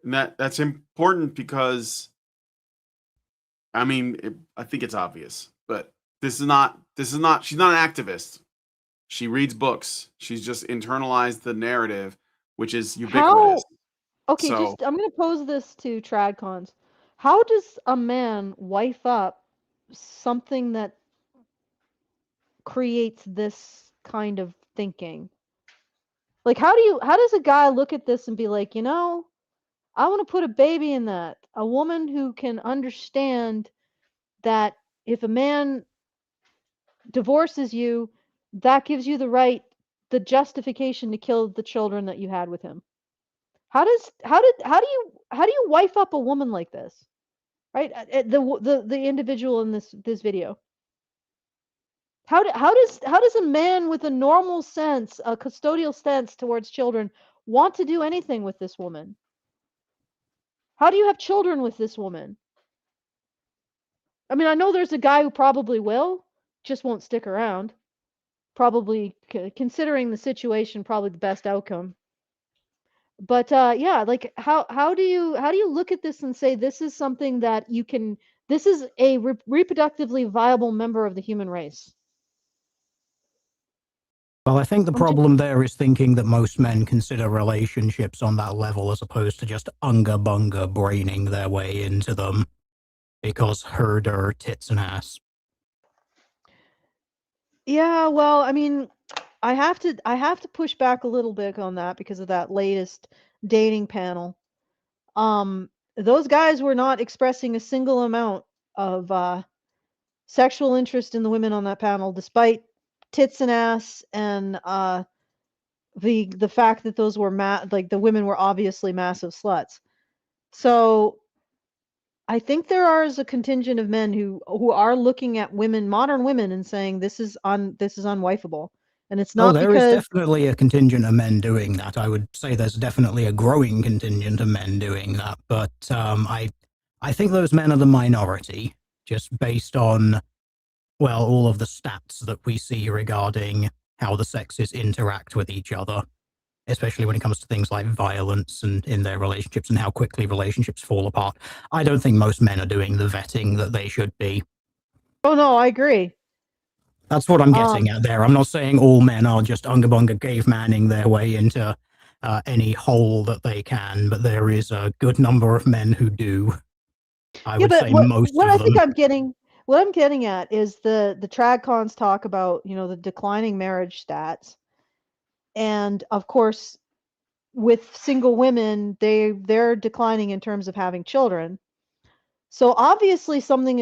And that's important because, I mean, I think it's obvious, but she's not an activist. She reads books. She's just internalized the narrative, which is ubiquitous. Okay, So, I'm going to pose this to Tradcons. How does a man wife up something that creates this kind of thinking? Like, how does a guy look at this and be like, I want to put a baby in that. A woman who can understand that if a man divorces you, that gives you the justification to kill the children that you had with him. How do you wife up a woman like this? Right? The individual in this video. How does a man with a normal sense, a custodial sense towards children, want to do anything with this woman? How do you have children with this woman? I mean, I know there's a guy who probably will, just won't stick around. Probably, considering the situation, probably the best outcome. But yeah, like how do you look at this and say this is something that this is a reproductively viable member of the human race? Well, I think the problem there is thinking that most men consider relationships on that level as opposed to just unga-bunga braining their way into them because herder tits and ass. Yeah, well, I mean, I have to push back a little bit on that because of that latest dating panel. Those guys were not expressing a single amount of sexual interest in the women on that panel, despite tits and ass and the fact that those were like the women were obviously massive sluts. So I think there is a contingent of men who are looking at women, modern women, and saying this is unwifeable. And it's not there is because definitely a contingent of men doing that. I would say there's definitely a growing contingent of men doing that, but I think those men are the minority, just based on well, all of the stats that we see regarding how the sexes interact with each other, especially when it comes to things like violence and in their relationships and how quickly relationships fall apart. I don't think most men are doing the vetting that they should be. Oh no, I agree. That's what I'm getting at there. I'm not saying all men are just unga-bunga cavemanning their way into any hole that they can, but there is a good number of men who do. I would say most what of I them. think what I'm getting at is the trad-cons talk about, you know, the declining marriage stats. And of course, with single women, they're declining in terms of having children. So obviously someone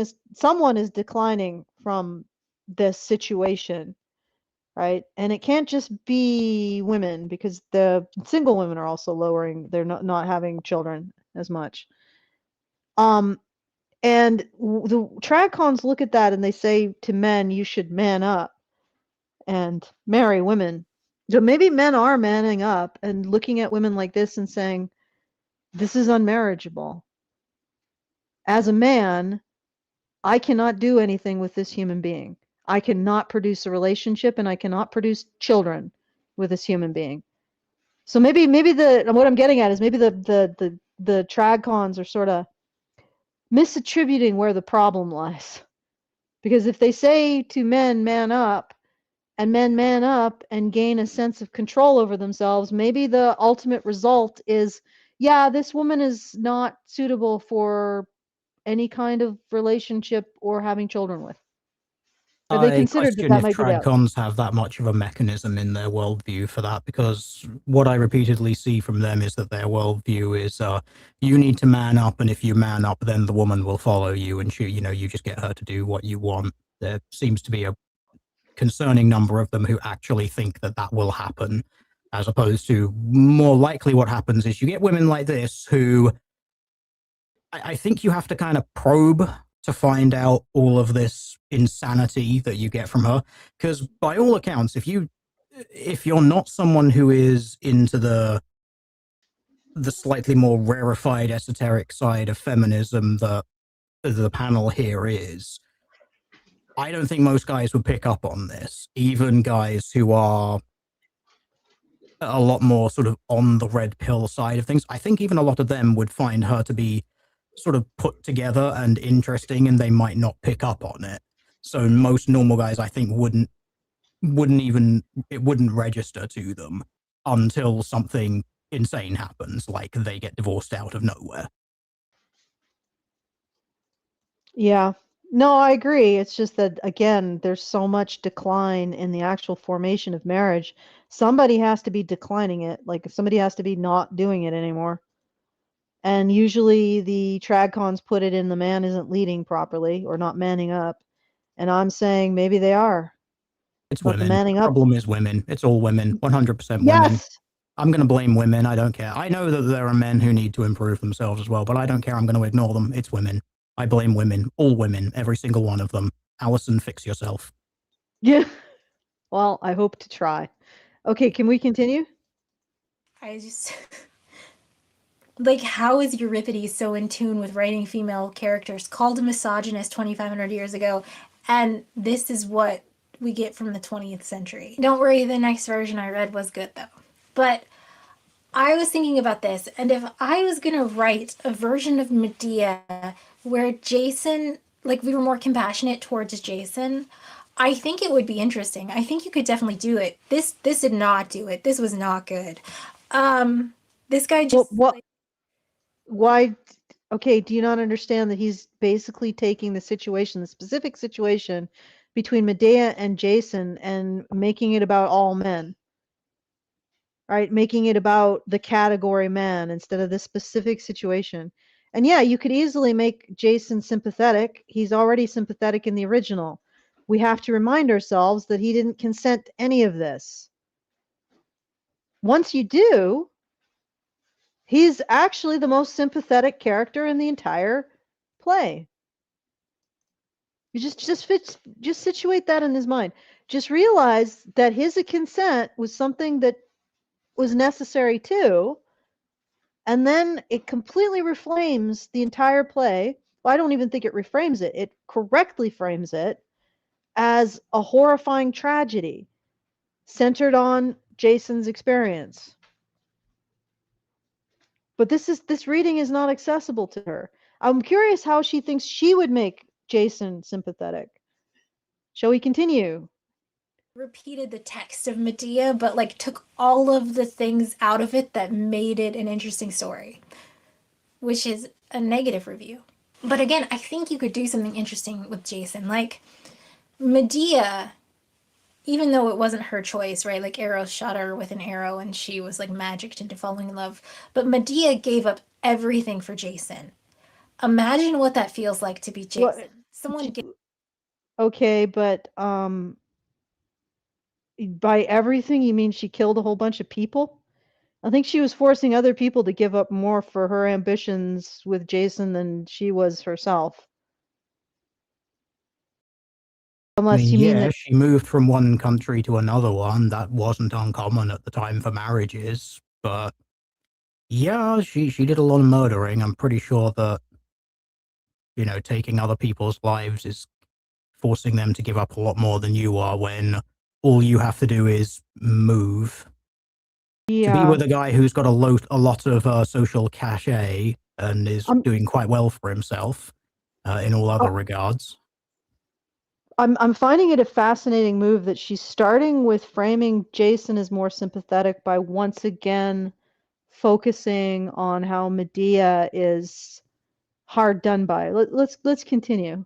is declining from this situation, right? And it can't just be women, because the single women are also lowering, they're not having children as much. And the trad-cons look at that and they say to men, you should man up and marry women. So maybe men are manning up and looking at women like this and saying, this is unmarriageable. As a man, I cannot do anything with this human being. I cannot produce a relationship and I cannot produce children with this human being. So maybe what I'm getting at is maybe the trad-cons are sort of misattributing where the problem lies. Because if they say to men, man up, and men man up and gain a sense of control over themselves, maybe the ultimate result is, yeah, this woman is not suitable for any kind of relationship or having children with. Have they I considered question that if might be that? tradcons have that much of a mechanism in their worldview for that, because what I repeatedly see from them is that their worldview is you need to man up, and if you man up, then the woman will follow you, and you just get her to do what you want. There seems to be a concerning number of them who actually think that that will happen, as opposed to more likely what happens is you get women like this who I think you have to kind of probe to find out all of this insanity that you get from her. Because by all accounts, if you're not someone who is into the slightly more rarefied esoteric side of feminism that the panel here is, I don't think most guys would pick up on this. Even guys who are a lot more sort of on the red pill side of things, I think even a lot of them would find her to be sort of put together and interesting, and they might not pick up on it. So most normal guys, I think, wouldn't register to them until something insane happens, like they get divorced out of nowhere. Yeah. No, I agree. It's just that, again, there's so much decline in the actual formation of marriage. Somebody has to be declining it. Like somebody has to be not doing it anymore. And usually the trad-cons put it in the man isn't leading properly or not manning up. And I'm saying maybe they are. It's But the women. manning The up. problem is women. It's all women. 100% women. Yes. I'm going to blame women. I don't care. I know that there are men who need to improve themselves as well, but I don't care. I'm going to ignore them. It's women. I blame women. All women. Every single one of them. Allison, fix yourself. Yeah. Well, I hope to try. Okay, can we continue? I just like, how is Euripides so in tune with writing female characters, called a misogynist 2,500 years ago, and this is what we get from the 20th century? Don't worry, the next version I read was good though. But I was thinking about this, and if I was gonna write a version of Medea where Jason, like, we were more compassionate towards Jason, I think it would be interesting. I think you could definitely do it. This did not do it. This was not good. This guy just What? Why? Okay, do you not understand that he's basically taking the situation, the specific situation between Medea and Jason, and making it about all men? Right? Making it about the category man instead of this specific situation. And yeah, you could easily make Jason sympathetic. He's already sympathetic in the original. We have to remind ourselves that he didn't consent to any of this. Once you do, he's actually the most sympathetic character in the entire play. You just situate that in his mind. Just realize that his consent was something that was necessary too, and then it completely reframes the entire play. Well, I don't even think it reframes it. It correctly frames it as a horrifying tragedy centered on Jason's experience. But this reading is not accessible to her. I'm curious how she thinks she would make Jason sympathetic. Shall we continue? Repeated the text of Medea, but like took all of the things out of it that made it an interesting story, which is a negative review. But again, I think you could do something interesting with Jason. Like Medea, even though it wasn't her choice, right? Like Eros shot her with an arrow and she was like magicked into falling in love. But Medea gave up everything for Jason. Imagine what that feels like to be Jason. Okay, but by everything you mean she killed a whole bunch of people? I think she was forcing other people to give up more for her ambitions with Jason than she was herself. Unless you mean that she moved from one country to another one. That wasn't uncommon at the time for marriages, but yeah, she did a lot of murdering. I'm pretty sure that, you know, taking other people's lives is forcing them to give up a lot more than you are when all you have to do is move. To be with a guy who's got a lot of social cachet and is doing quite well for himself in all other regards. I'm finding it a fascinating move that she's starting with framing Jason as more sympathetic by once again focusing on how Medea is hard done by. Let's continue.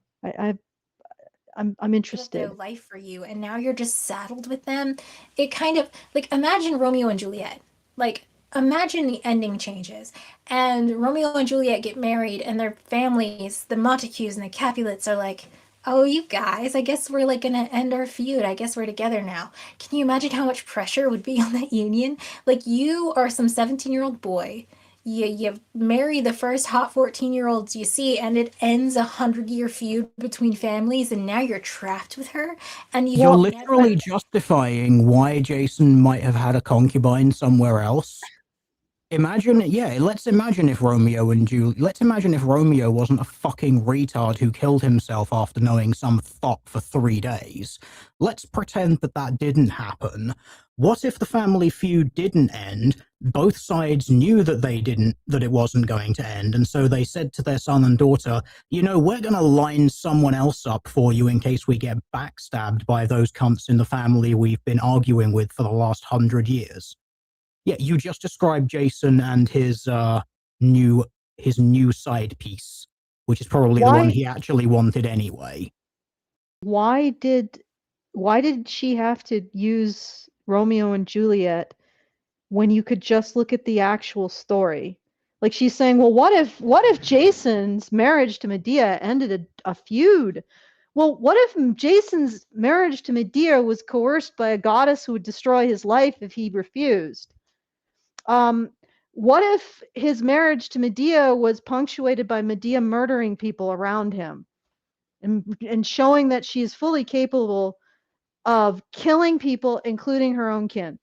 I'm interested. Their life for you, and now you're just saddled with them. It kind of like imagine Romeo and Juliet. Like imagine the ending changes, and Romeo and Juliet get married, and their families, the Montagues and the Capulets, are like, "Oh, you guys, I guess we're like gonna end our feud. I guess we're together now." Can you imagine how much pressure would be on that union? Like you are some 17-year-old boy. You marry the first hot 14-year-olds you see, and it ends a 100-year feud between families, and now you're trapped with her. And you're literally justifying why Jason might have had a concubine somewhere else. Imagine, let's imagine if Romeo wasn't a fucking retard who killed himself after knowing some thought for 3 days. Let's pretend that didn't happen. What if the family feud didn't end? Both sides knew that it wasn't going to end, and so they said to their son and daughter, you know, we're going to line someone else up for you in case we get backstabbed by those cunts in the family we've been arguing with for the last 100 years. Yeah, you just described Jason and his new side piece, which is probably the one he actually wanted anyway. Why did she have to use Romeo and Juliet when you could just look at the actual story? Like she's saying, well, what if Jason's marriage to Medea ended a feud? Well, what if Jason's marriage to Medea was coerced by a goddess who would destroy his life if he refused? What if his marriage to Medea was punctuated by Medea murdering people around him and showing that she is fully capable of killing people, including her own kin?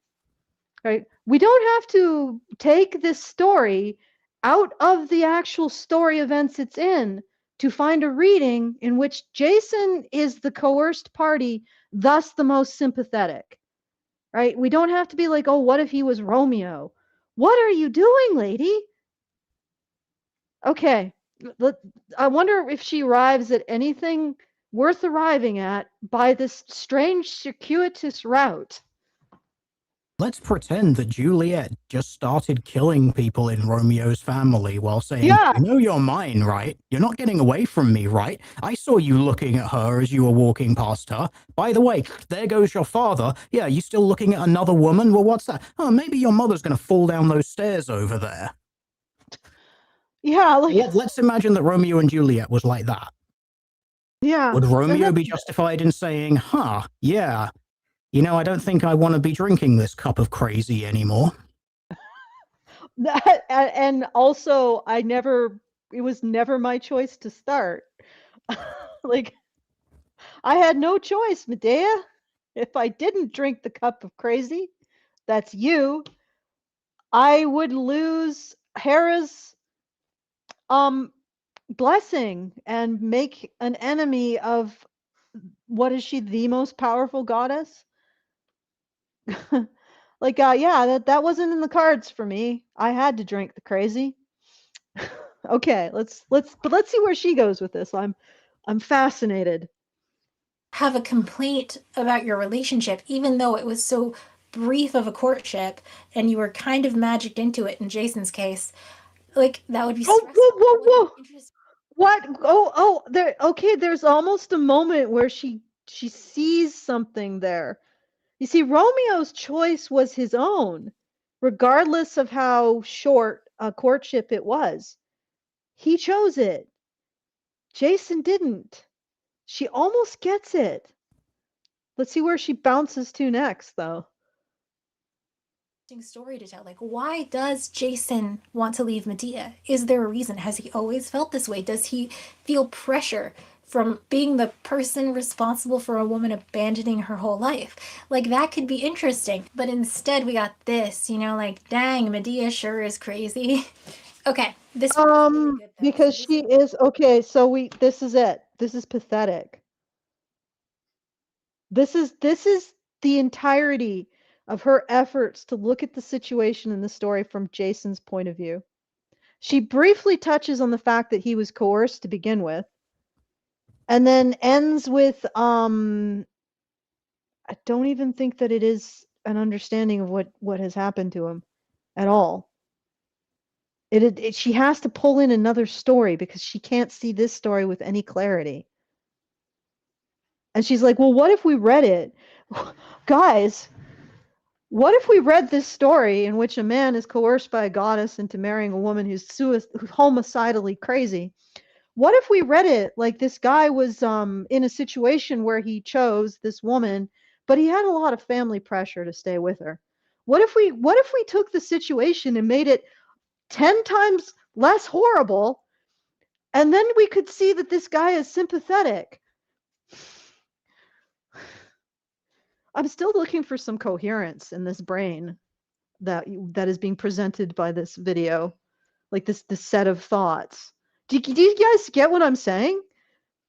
Right? We don't have to take this story out of the actual story events it's in to find a reading in which Jason is the coerced party, thus the most sympathetic. Right? We don't have to be like, oh, what if he was Romeo? What are you doing, lady? Okay. I wonder if she arrives at anything worth arriving at by this strange circuitous route. Let's pretend that Juliet just started killing people in Romeo's family while saying, you know you're mine, right? You're not getting away from me, right? I saw you looking at her as you were walking past her. By the way, there goes your father. Yeah, you still looking at another woman? Well, what's that? Oh, maybe your mother's going to fall down those stairs over there. Yeah, let's imagine that Romeo and Juliet was like that. Yeah. Would Romeo be justified in saying, yeah, you know, I don't think I want to be drinking this cup of crazy anymore? And also, it was never my choice to start. Like, I had no choice, Medea. If I didn't drink the cup of crazy, that's you, I would lose Hera's blessing and make an enemy of what is she, the most powerful goddess? Like, yeah, that wasn't in the cards for me. I had to drink the crazy. Okay, let's see where she goes with this. I'm fascinated. Have a complaint about your relationship, even though it was so brief of a courtship and you were kind of magicked into it in Jason's case. Like, that would be stressful. Whoa. What? Oh, there. Okay, there's almost a moment where she sees something there. You see, Romeo's choice was his own, regardless of how short a courtship it was. He chose it. Jason didn't. She almost gets it. Let's see where she bounces to next, though. Story to tell. Like, why does Jason want to leave Medea? Is there a reason? Has he always felt this way? Does he feel pressure from being the person responsible for a woman abandoning her whole life? Like, that could be interesting. But instead we got this, like, dang, Medea sure is crazy. Okay, this is really good, because she is okay, so this is it. This is pathetic. This is the entirety of her efforts to look at the situation in the story from Jason's point of view. She briefly touches on the fact that he was coerced to begin with, and then ends with I don't even think that it is an understanding of what has happened to him at all. She has to pull in another story because she can't see this story with any clarity. And she's like, well, what if we read it? Guys, what if we read this story in which a man is coerced by a goddess into marrying a woman who's homicidally crazy? What if we read it like this guy was in a situation where he chose this woman, but he had a lot of family pressure to stay with her? What if we took the situation and made it 10 times less horrible, and then we could see that this guy is sympathetic? I'm still looking for some coherence in this brain that is being presented by this video, like this set of thoughts. Do you guys get what I'm saying?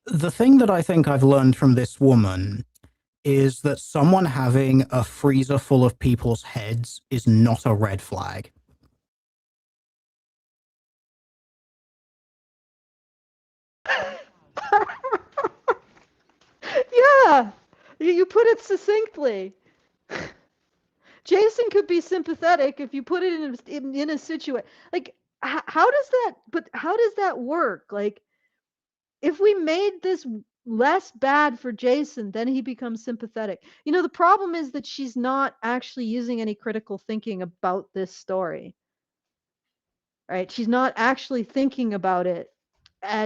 The thing that I think I've learned from this woman is that someone having a freezer full of people's heads is not a red flag. Yeah, you put it succinctly. Jason could be sympathetic if you put it in a situation. Like, how does that work? Like, if we made this less bad for Jason, then he becomes sympathetic. The problem is that she's not actually using any critical thinking about this story. Right? She's not actually thinking about it.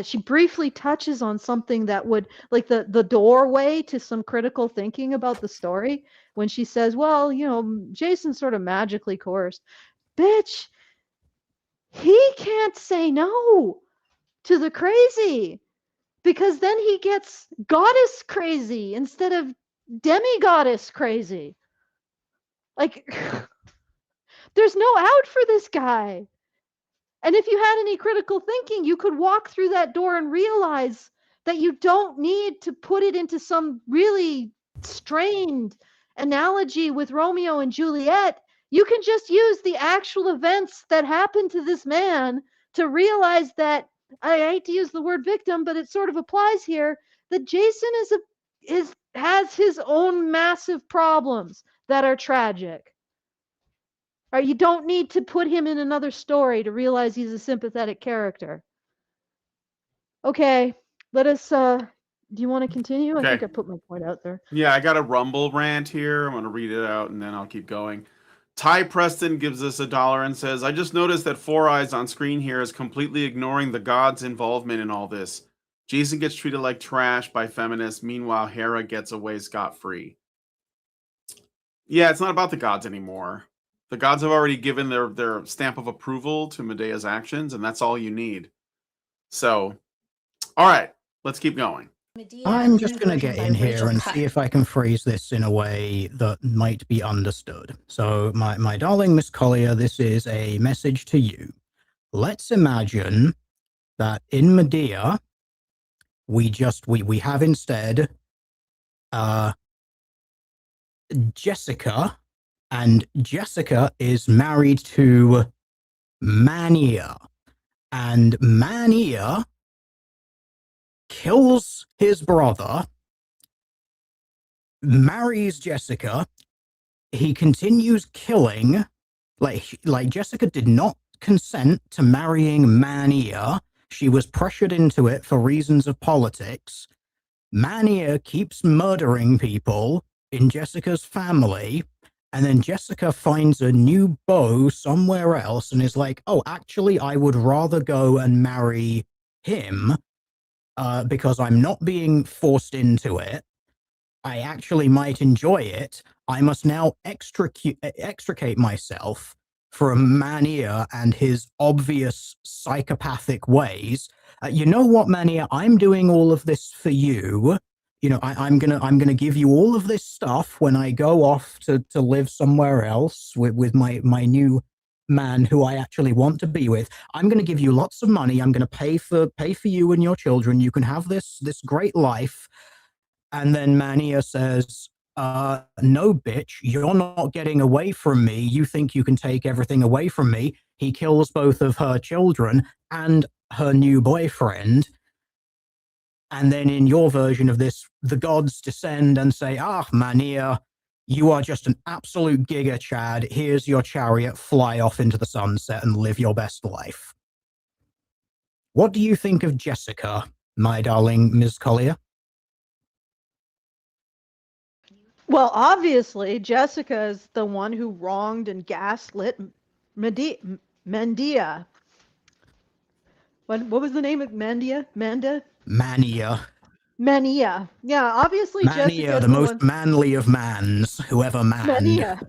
She briefly touches on something that would, like, the doorway to some critical thinking about the story, when she says, well, Jason's sort of magically coerced. Bitch, he can't say no to the crazy, because then he gets goddess crazy instead of demigoddess crazy. Like, there's no out for this guy. And if you had any critical thinking, you could walk through that door and realize that you don't need to put it into some really strained analogy with Romeo and Juliet. You can just use the actual events that happened to this man to realize that, I hate to use the word victim, but it sort of applies here, that Jason has his own massive problems that are tragic. Right? You don't need to put him in another story to realize he's a sympathetic character. Okay, let us. Do you want to continue? Okay. I think I put my point out there. Yeah, I got a Rumble rant here. I'm going to read it out and then I'll keep going. Ty Preston gives us $1 and says, I just noticed that Four Eyes on screen here is completely ignoring the gods' involvement in all this. Jason gets treated like trash by feminists. Meanwhile, Hera gets away scot-free. Yeah, it's not about the gods anymore. The gods have already given their stamp of approval to Medea's actions, and that's all you need. So, all right, let's keep going. I'm just going to get in here and see if I can phrase this in a way that might be understood. So, my darling Miss Collier, this is a message to you. Let's imagine that in Medea, we have instead Jessica, and Jessica is married to Medea, and Medea kills his brother, marries Jessica. He continues killing. Like Jessica did not consent to marrying Medea. She was pressured into it for reasons of politics. Medea keeps murdering people in Jessica's family, and then Jessica finds a new beau somewhere else and is like, oh, actually, I would rather go and marry him because I'm not being forced into it. I actually might enjoy it. I must now extricate myself from Medea and his obvious psychopathic ways. You know what, Medea? I'm doing all of this for you. You know, I'm gonna give you all of this stuff when I go off to live somewhere else with my new man who I actually want to be with. I'm going to give you lots of money. I'm going to pay for you and your children. You can have this great life. And then Medea says, no, bitch, you're not getting away from me. You think you can take everything away from me. He kills both of her children and her new boyfriend. And then in your version of this, the gods descend and say, Medea, you are just an absolute giga Chad. Here's your chariot. Fly off into the sunset and live your best life. What do you think of Jessica, my darling Ms. Collier? Well, obviously, Jessica is the one who wronged and gaslit Medea. What was the name of Medea? Medea. Medea. Yeah, obviously Medea, Jessica is the most manly of mans, whoever manned. Medea.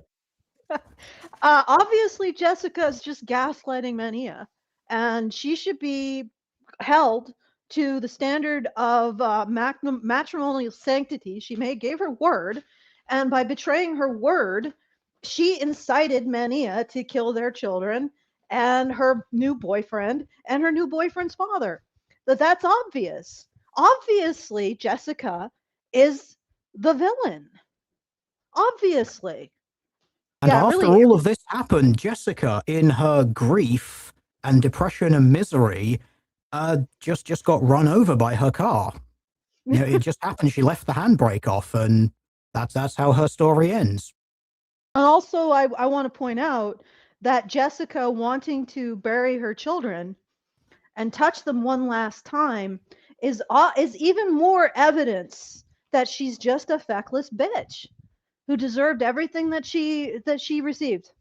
Obviously, Jessica is just gaslighting Medea, and she should be held to the standard of matrimonial sanctity. She gave her word, and by betraying her word, she incited Medea to kill their children and her new boyfriend and her new boyfriend's father. That's obvious. Obviously, Jessica is the villain. Obviously. And Yeah, after really, all of this happened, Jessica, in her grief and depression and misery, just got run over by her car. You know, it just happened. She left the handbrake off, and that's how her story ends. And also, I want to point out that Jessica wanting to bury her children and touch them one last time is even more evidence that she's just a feckless bitch who deserved everything that she received.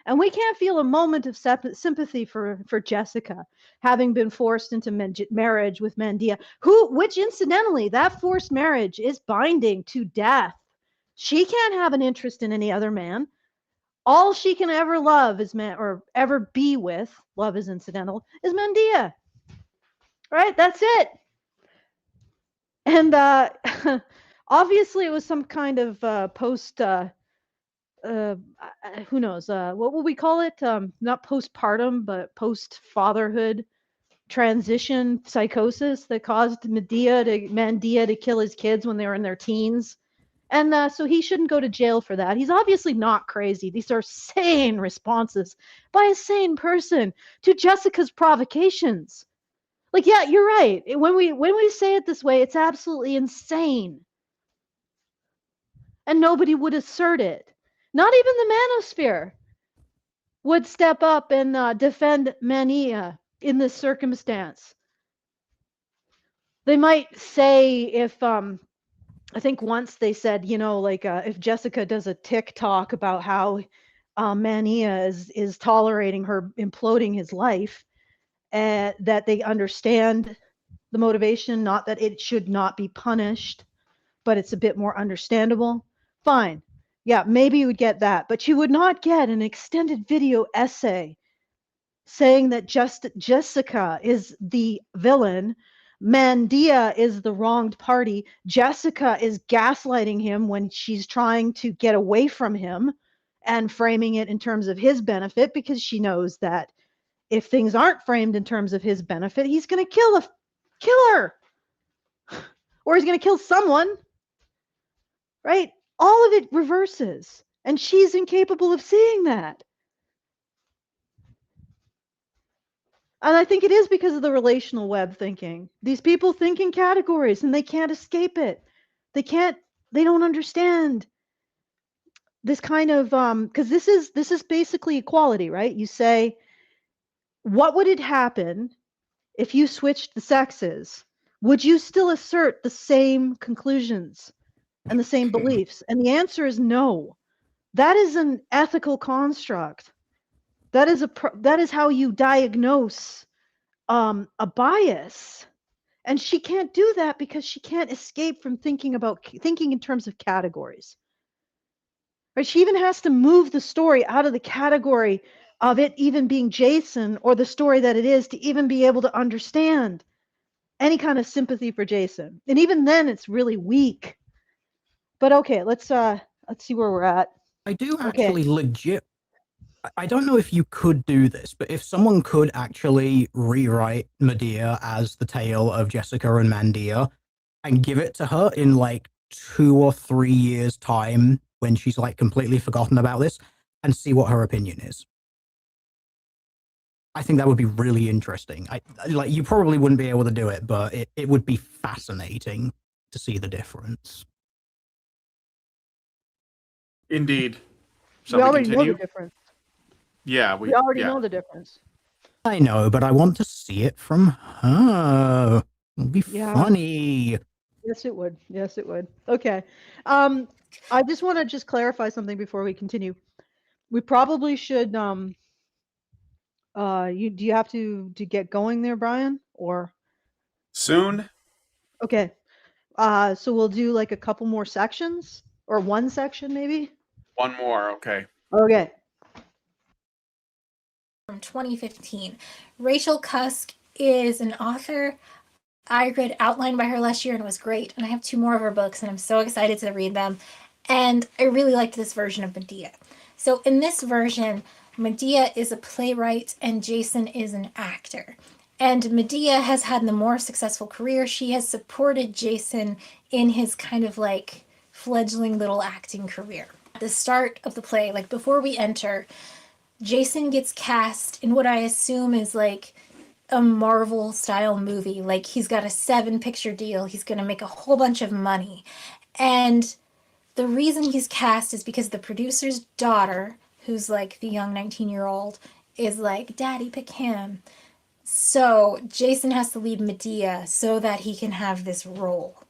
And we can't feel a moment of sympathy for Jessica having been forced into marriage with Medea, which incidentally, that forced marriage is binding to death. She can't have an interest in any other man. All she can ever love is or ever be with, love is incidental, is Medea. Right? That's it. And obviously it was some kind of who knows, what will we call it? Not postpartum, but post-fatherhood transition psychosis that caused Medea to kill his kids when they were in their teens. And so he shouldn't go to jail for that. He's obviously not crazy. These are sane responses by a sane person to Jessica's provocations. Like, yeah, you're right. When we say it this way, it's absolutely insane. And nobody would assert it. Not even the manosphere would step up and defend Medea in this circumstance. They might say if I think once they said, you know, like if Jessica does a TikTok about how Medea is tolerating her imploding his life, that they understand the motivation, not that it should not be punished, but it's a bit more understandable. Fine. Yeah, maybe you would get that, but you would not get an extended video essay saying that Jessica is the villain, Medea is the wronged party, Jessica is gaslighting him when she's trying to get away from him and framing it in terms of his benefit, because she knows that if things aren't framed in terms of his benefit, he's going to kill her or he's going to kill someone. right? All of it reverses, and she's incapable of seeing that. And I think it is because of the relational web thinking. These people think in categories and they can't escape it. They don't understand this kind of because this is basically equality, right? You say, what would it happen if you switched the sexes? Would you still assert the same conclusions and the same beliefs? And the answer is no. That is an ethical construct. That is how you diagnose a bias. And she can't do that because she can't escape from thinking in terms of categories. Right? She even has to move the story out of the category of it even being Jason, or the story that it is, to even be able to understand any kind of sympathy for Jason. And even then it's really weak. But okay, let's see where we're at. I do actually legit. I don't know if you could do this, but if someone could actually rewrite Medea as the tale of Jessica and Medea and give it to her in like 2 or 3 years' time when she's like completely forgotten about this, and see what her opinion is. I think that would be really interesting. Like, you probably wouldn't be able to do it, but it would be fascinating to see the difference. Indeed. Shall We we already continue? know the difference. Yeah, We already know the difference. I know, but I want to see it from her. It'll be funny. Yes, it would. Yes, it would. Okay. I just want to clarify something before we continue. We probably should do you have to get going there, Brian? Or soon? Okay. So we'll do like a couple more sections, or one section maybe? One more, okay. Okay. From 2015. Rachel Cusk is an author. I read Outline by her last year and it was great. And I have 2 more of her books and I'm so excited to read them. And I really liked this version of Medea. So in this version, Medea is a playwright and Jason is an actor. And Medea has had a more successful career. She has supported Jason in his kind of like fledgling little acting career. At the start of the play, like before we enter, Jason gets cast in what I assume is like a Marvel style movie. Like he's got a 7-picture deal. He's going to make a whole bunch of money. And the reason he's cast is because the producer's daughter, who's like the young 19-year-old, is like, Daddy, pick him. So Jason has to leave Medea so that he can have this role.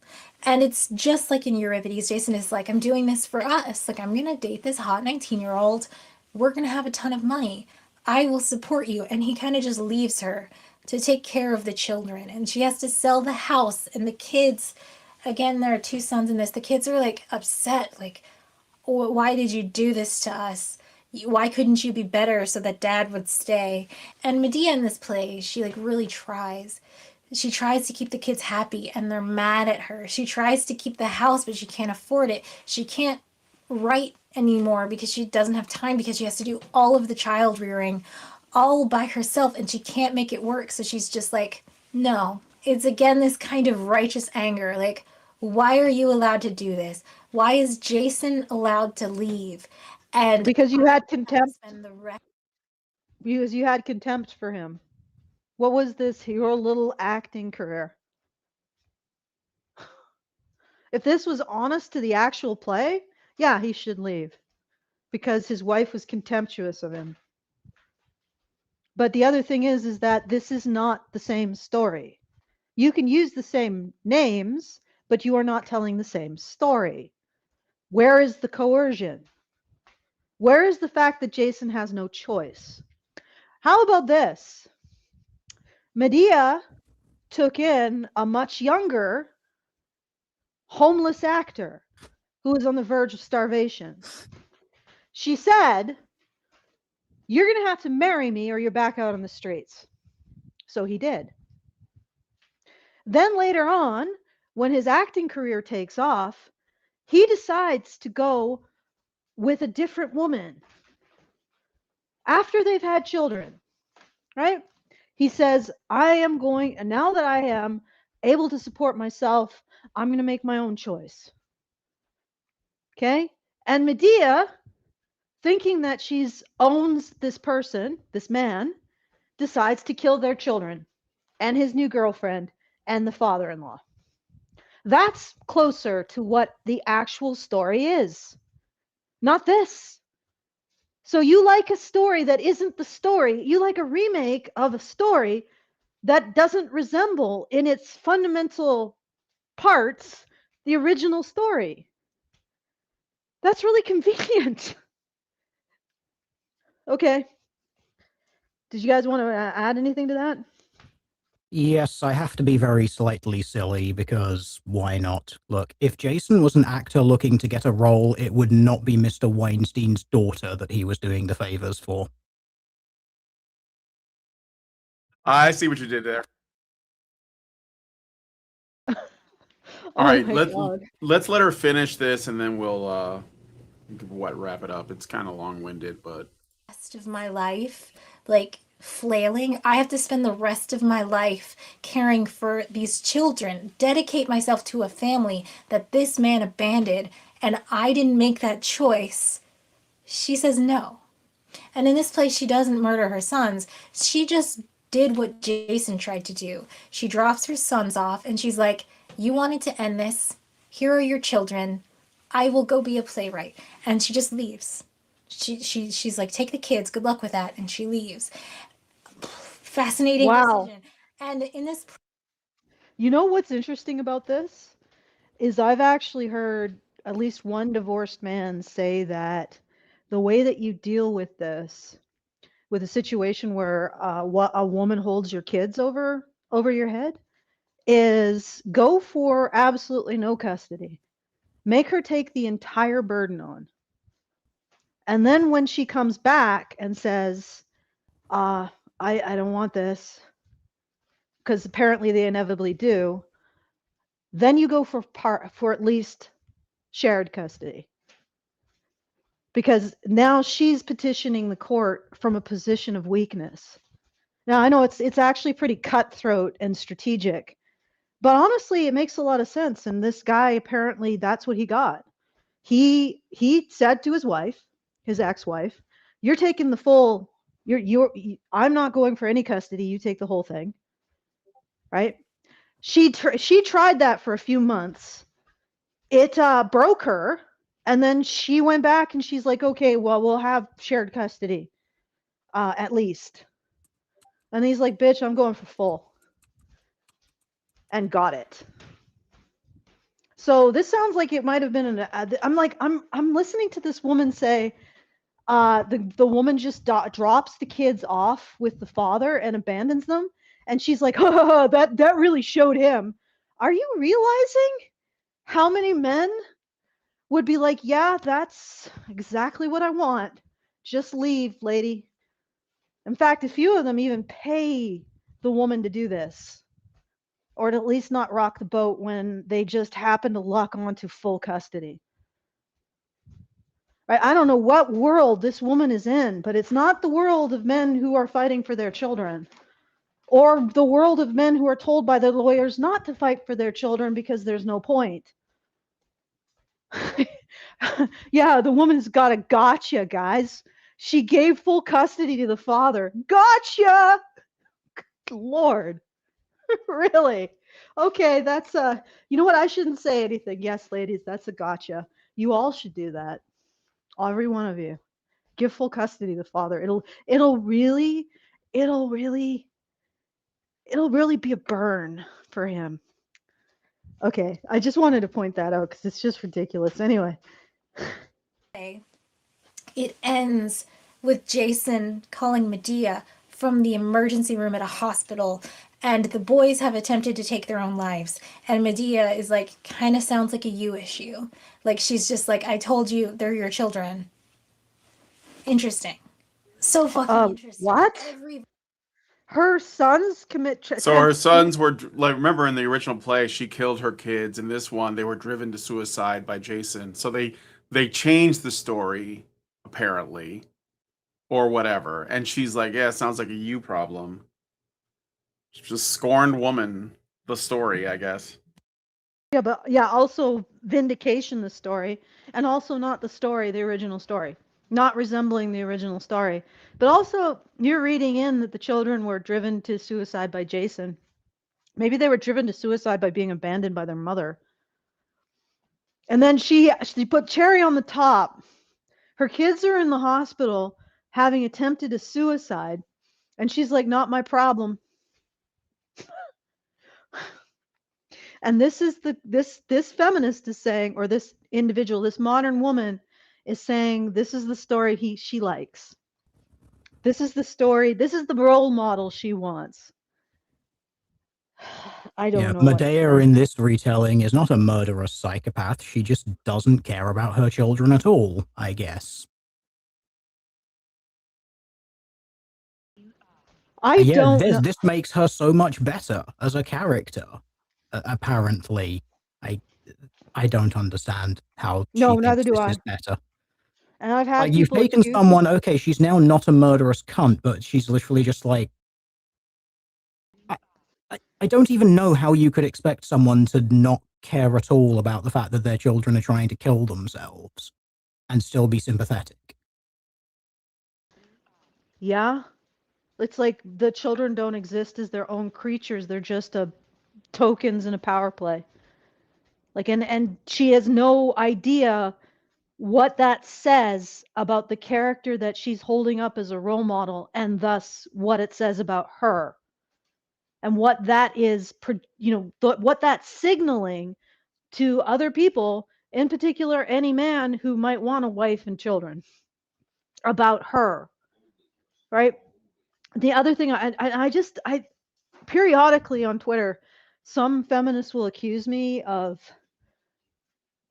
And it's just like in Euripides. Jason is like, I'm doing this for us. Like, I'm going to date this hot 19-year-old. We're going to have a ton of money. I will support you. And he kind of just leaves her to take care of the children. And she has to sell the house. And the kids, again, there are 2 sons in this. The kids are like upset. Like, why did you do this to us? Why couldn't you be better so that Dad would stay? And Medea in this play, she like really tries. She tries to keep the kids happy and they're mad at her. She tries to keep the house, but she can't afford it. She can't write anymore because she doesn't have time, because she has to do all of the child rearing all by herself and she can't make it work. So she's just like, no. It's again this kind of righteous anger. Like, why are you allowed to do this? Why is Jason allowed to leave? And because you had contempt. Spend the rest. Because you had contempt for him. What was this, your little acting career? If this was honest to the actual play, yeah, he should leave. Because his wife was contemptuous of him. But the other thing is that this is not the same story. You can use the same names, but you are not telling the same story. Where is the coercion? Where is the fact that Jason has no choice? How about this? Medea took in a much younger, homeless actor who was on the verge of starvation. She said, you're going to have to marry me or you're back out on the streets. So he did. Then later on, when his acting career takes off, he decides to go with a different woman after they've had children, right? He says, I am going, and now that I am able to support myself, I'm going to make my own choice. Okay? And Medea, thinking that she's owns this person, this man, decides to kill their children and his new girlfriend and the father-in-law. That's closer to what the actual story is, not this. So you like a story that isn't the story. You like a remake of a story that doesn't resemble in its fundamental parts the original story. That's really convenient. Okay. Did you guys want to add anything to that? Yes, I have to be very slightly silly because why not? Look, if Jason was an actor looking to get a role, it would not be Mr. Weinstein's daughter that he was doing the favors for. I see what you did there. All Oh right, my God. let's let her finish this, and then we'll wrap it up. It's kind of long-winded, but Rest of my life, like flailing. I have to spend the rest of my life caring for these children, dedicate myself to a family that this man abandoned, and I didn't make that choice. She says no. And in this place, she doesn't murder her sons. She just did what Jason tried to do. She drops her sons off and she's like, you wanted to end this. Here are your children. I will go be a playwright. And she just leaves. She's like, take the kids. Good luck with that. And she leaves. Fascinating Wow. decision. And in this, You know what's interesting about this is I've actually heard at least one divorced man say that the way that you deal with this, with a situation where what a woman holds your kids over your head, is go for absolutely no custody. Make her take the entire burden on. And then when she comes back and says, I don't want this, because apparently they inevitably do, then you go for at least shared custody. Because now she's petitioning the court from a position of weakness. Now I know it's actually pretty cutthroat and strategic, but honestly it makes a lot of sense. And this guy, apparently that's what he got. He said to his wife, his ex-wife, you're taking the full, I'm not going for any custody, you take the whole thing. Right? She tried that for a few months. It broke her, and then she went back and she's like, okay, well, we'll have shared custody, at least. And he's like, bitch, I'm going for full. And got it. So this sounds like it might have been I'm listening to this woman say, the woman just drops the kids off with the father and abandons them, and she's like, oh, that really showed him. Are you realizing how many men would be like, yeah, that's exactly what I want, just leave, lady? In fact, a few of them even pay the woman to do this, or to at least not rock the boat when they just happen to luck onto full custody. Right? I don't know what world this woman is in, but it's not the world of men who are fighting for their children, or the world of men who are told by their lawyers not to fight for their children because there's no point. Yeah, the woman's got a gotcha, guys. She gave full custody to the father. Gotcha! Lord. Really? Okay, that's you know what? I shouldn't say anything. Yes, ladies, that's a gotcha. You all should do that. Every one of you. Give full custody to the father. It'll really be a burn for him. Okay, I just wanted to point that out because it's just ridiculous. Anyway. it ends with Jason calling Medea from the emergency room at a hospital, and the boys have attempted to take their own lives. And Medea is like, kind of sounds like a you issue. Like, she's just like, I told you they're your children. Interesting. So fucking interesting. What? Her sons commit. So her sons were like, remember in the original play, she killed her kids. In this one, they were driven to suicide by Jason. So they changed the story, apparently, or whatever. And she's like, yeah, it sounds like a you problem. She's just scorned woman. The story, I guess. Yeah, but yeah, also vindication, the story, and also not the story, the original story, not resembling the original story. But also, you're reading in that the children were driven to suicide by Jason. Maybe they were driven to suicide by being abandoned by their mother. And then she put cherry on the top. Her kids are in the hospital having attempted a suicide, and she's like, not my problem. And this is this feminist is saying, or this individual, this modern woman is saying, this is the story she likes. This is the story. This is the role model she wants. I don't know. Medea in this retelling is not a murderous psychopath. She just doesn't care about her children at all, I guess. This makes her so much better as a character. Apparently, I don't understand how she thinks this is better. And I've had you've taken someone. Okay, she's now not a murderous cunt, but she's literally just like. I don't even know how you could expect someone to not care at all about the fact that their children are trying to kill themselves and still be sympathetic. Yeah. It's like the children don't exist as their own creatures. They're just tokens in a power play. Like, and she has no idea what that says about the character that she's holding up as a role model, and thus what it says about her. And what that is, what that's signaling to other people, in particular, any man who might want a wife and children, about her, right? The other thing, I periodically on Twitter, some feminists will accuse me of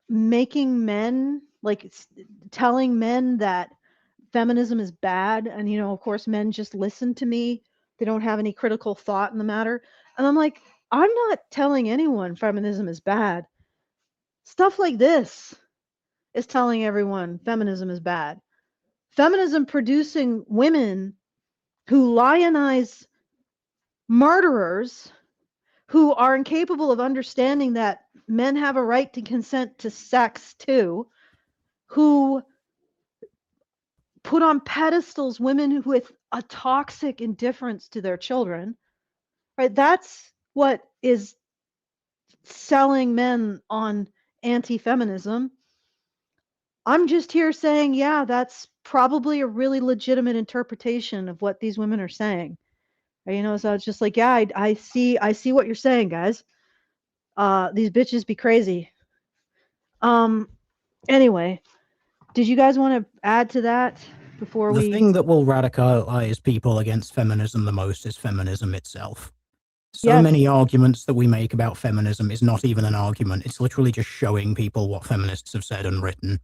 making men, like telling men that feminism is bad. And, of course, men just listen to me. They don't have any critical thought in the matter. And I'm like, I'm not telling anyone feminism is bad. Stuff like this is telling everyone feminism is bad. Feminism producing women who lionize murderers, who are incapable of understanding that men have a right to consent to sex too, who put on pedestals women with a toxic indifference to their children, right? That's what is selling men on anti-feminism. I'm just here saying, yeah, that's probably a really legitimate interpretation of what these women are saying. So it's just like, yeah, I see what you're saying, guys. These bitches be crazy. Anyway, did you guys want to add to that before the thing that will radicalize people against feminism the most is feminism itself. So many arguments that we make about feminism is not even an argument. It's literally just showing people what feminists have said and written.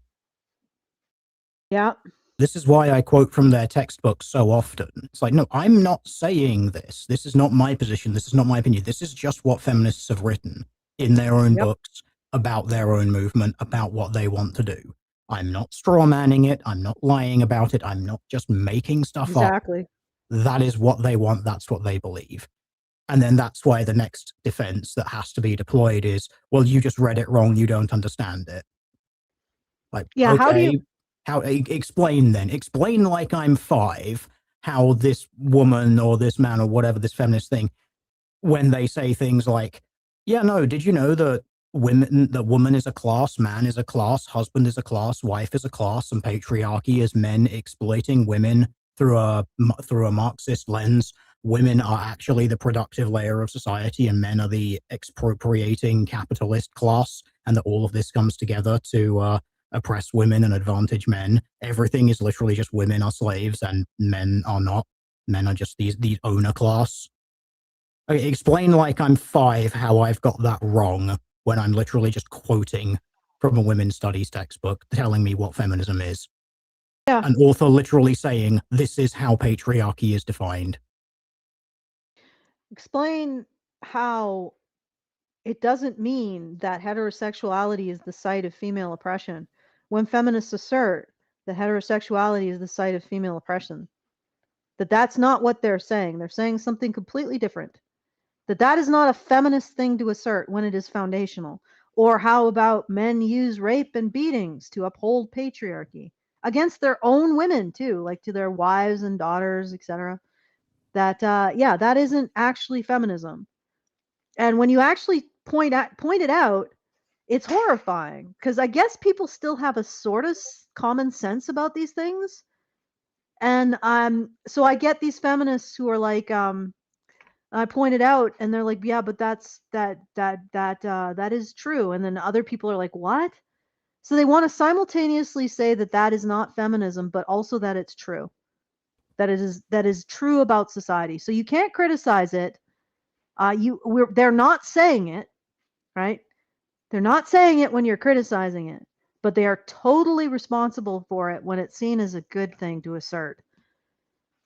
Yeah. This is why I quote from their textbooks so often. It's like, no, I'm not saying this. This is not my position. This is not my opinion. This is just what feminists have written in their own books about their own movement, about what they want to do. I'm not strawmanning it. I'm not lying about it. I'm not just making stuff up. Exactly. That is what they want. That's what they believe. And then that's why the next defense that has to be deployed is, well, you just read it wrong. You don't understand it. Like, yeah, okay, explain then. Explain like I'm 5 how this woman or this man or whatever, this feminist thing, when they say things like, yeah, no, did you know that woman is a class, man is a class, husband is a class, wife is a class, and patriarchy is men exploiting women through a Marxist lens. Women are actually the productive layer of society and men are the expropriating capitalist class, and that all of this comes together to oppress women and advantage men. Everything is literally just women are slaves and men are not. Men are just these owner class. Okay, explain like I'm 5 how I've got that wrong when I'm literally just quoting from a women's studies textbook telling me what feminism is. Yeah. An author literally saying, this is how patriarchy is defined. Explain how it doesn't mean that heterosexuality is the site of female oppression when feminists assert that heterosexuality is the site of female oppression. That's not what they're saying. They're saying something completely different. That is not a feminist thing to assert when it is foundational. Or how about men use rape and beatings to uphold patriarchy against their own women too, like to their wives and daughters, etc. That yeah, that isn't actually feminism. And when you actually point it out, it's horrifying, because I guess people still have a sort of common sense about these things. And so I get these feminists who are like, I pointed out, and they're like, yeah, but that is true. And then other people are like, what? So they want to simultaneously say that that is not feminism, but also that it's true. That is true about society. So you can't criticize it. They're not saying it, right? They're not saying it when you're criticizing it, but they are totally responsible for it when it's seen as a good thing to assert.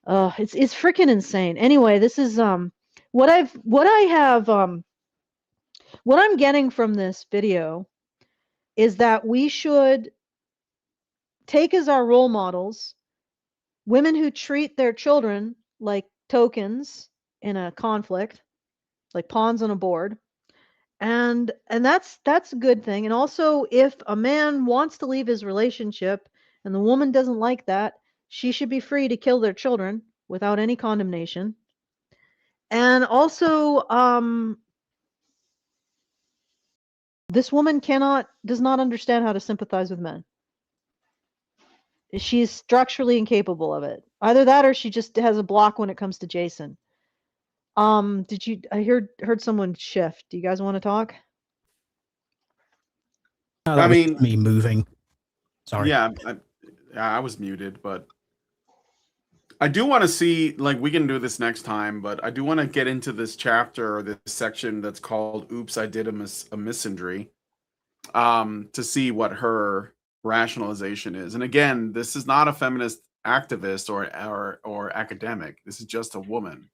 It's freaking insane. Anyway, this is what I'm getting from this video is that we should take as our role models women who treat their children like tokens in a conflict, like pawns on a board. And that's a good thing. And also, if a man wants to leave his relationship and the woman doesn't like that, she should be free to kill their children without any condemnation. And also, this woman does not understand how to sympathize with men. She's structurally incapable of it. Either that or she just has a block when it comes to Jason. I heard someone shift. Do you guys want to talk? No, that was me moving. Sorry. Yeah, I was muted, but I do want to see, like, we can do this next time, but I do want to get into this chapter or this section that's called "Oops, I Did a Misandry," to see what her rationalization is. And again, this is not a feminist activist or academic. This is just a woman.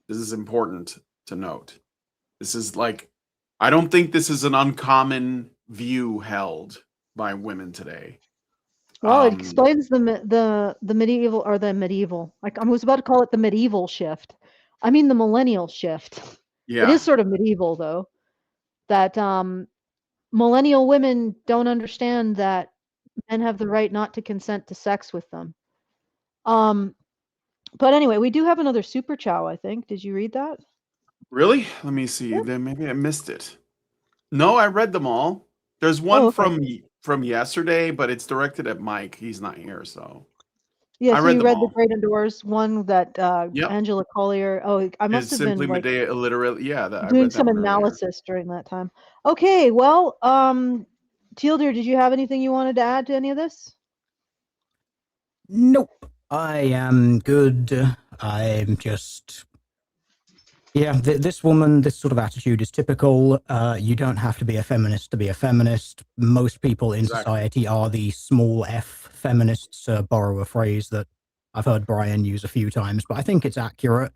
This is important to note. This is like, I don't think this is an uncommon view held by women today. Well, it explains the medieval, or the medieval. Like, I was about to call it the medieval shift. I mean the millennial shift. Yeah. It is sort of medieval though. That millennial women don't understand that men have the right not to consent to sex with them. But anyway, we do have another super chow, I think. Did you read that? Really? Let me see. Yep. Then maybe I missed it. No, I read them all. There's one from yesterday, but it's directed at Mike. He's not here, so. Yeah, so you read the all. Great Endorse one that Angela Collier. Oh, I must have been like Medea illiterate. Yeah, doing some analysis during that time. Okay, well, Teal'dir, did you have anything you wanted to add to any of this? Nope. I am good. I'm just... Yeah, this woman, this sort of attitude is typical. You don't have to be a feminist to be a feminist. Most people in society are the small f feminists, borrow a phrase that I've heard Brian use a few times, but I think it's accurate.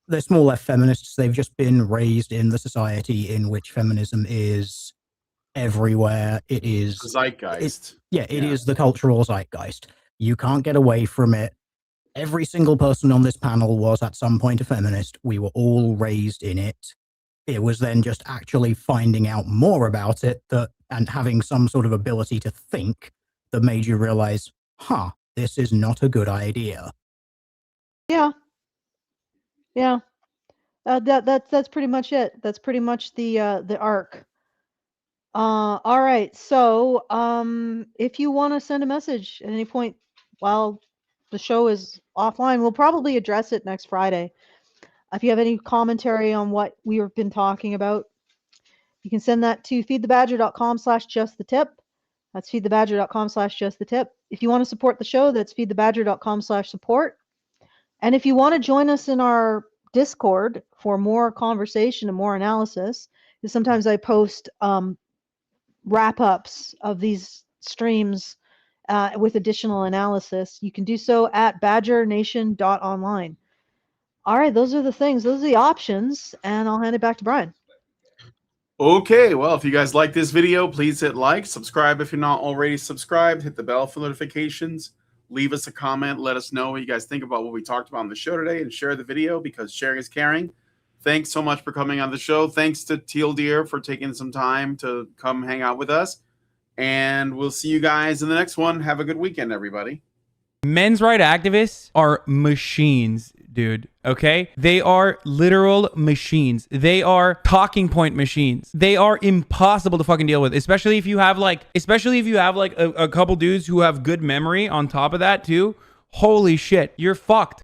They're small f feminists. They've just been raised in the society in which feminism is everywhere. It is... zeitgeist. It is the cultural zeitgeist. You can't get away from it. Every single person on this panel was at some point a feminist. We were all raised in it. It was then just actually finding out more about it and having some sort of ability to think that made you realize, this is not a good idea. Yeah. Yeah. That's pretty much it. That's pretty much the arc. All right. So, if you want to send a message at any point while the show is offline, we'll probably address it next Friday. If you have any commentary on what we've been talking about, you can send that to feedthebadger.com/justthetip. That's feedthebadger.com/justthetip. If you want to support the show, that's feedthebadger.com/support. And if you want to join us in our Discord for more conversation and more analysis, because sometimes I post wrap-ups of these streams with additional analysis, you can do so at badgernation.online. All right, those are the things. Those are the options, and I'll hand it back to Brian. Okay, well, if you guys like this video, please hit like, subscribe if you're not already subscribed, hit the bell for notifications, leave us a comment, let us know what you guys think about what we talked about on the show today, and share the video because sharing is caring. thanks so much for coming on the show. Thanks to Teal Deer for taking some time to come hang out with us. And we'll see you guys in the next one. Have a good weekend, everybody. Men's rights activists are machines, dude. Okay? They are literal machines. They are talking point machines. They are impossible to fucking deal with, especially if you have like a couple dudes who have good memory on top of that too. Holy shit, you're fucked.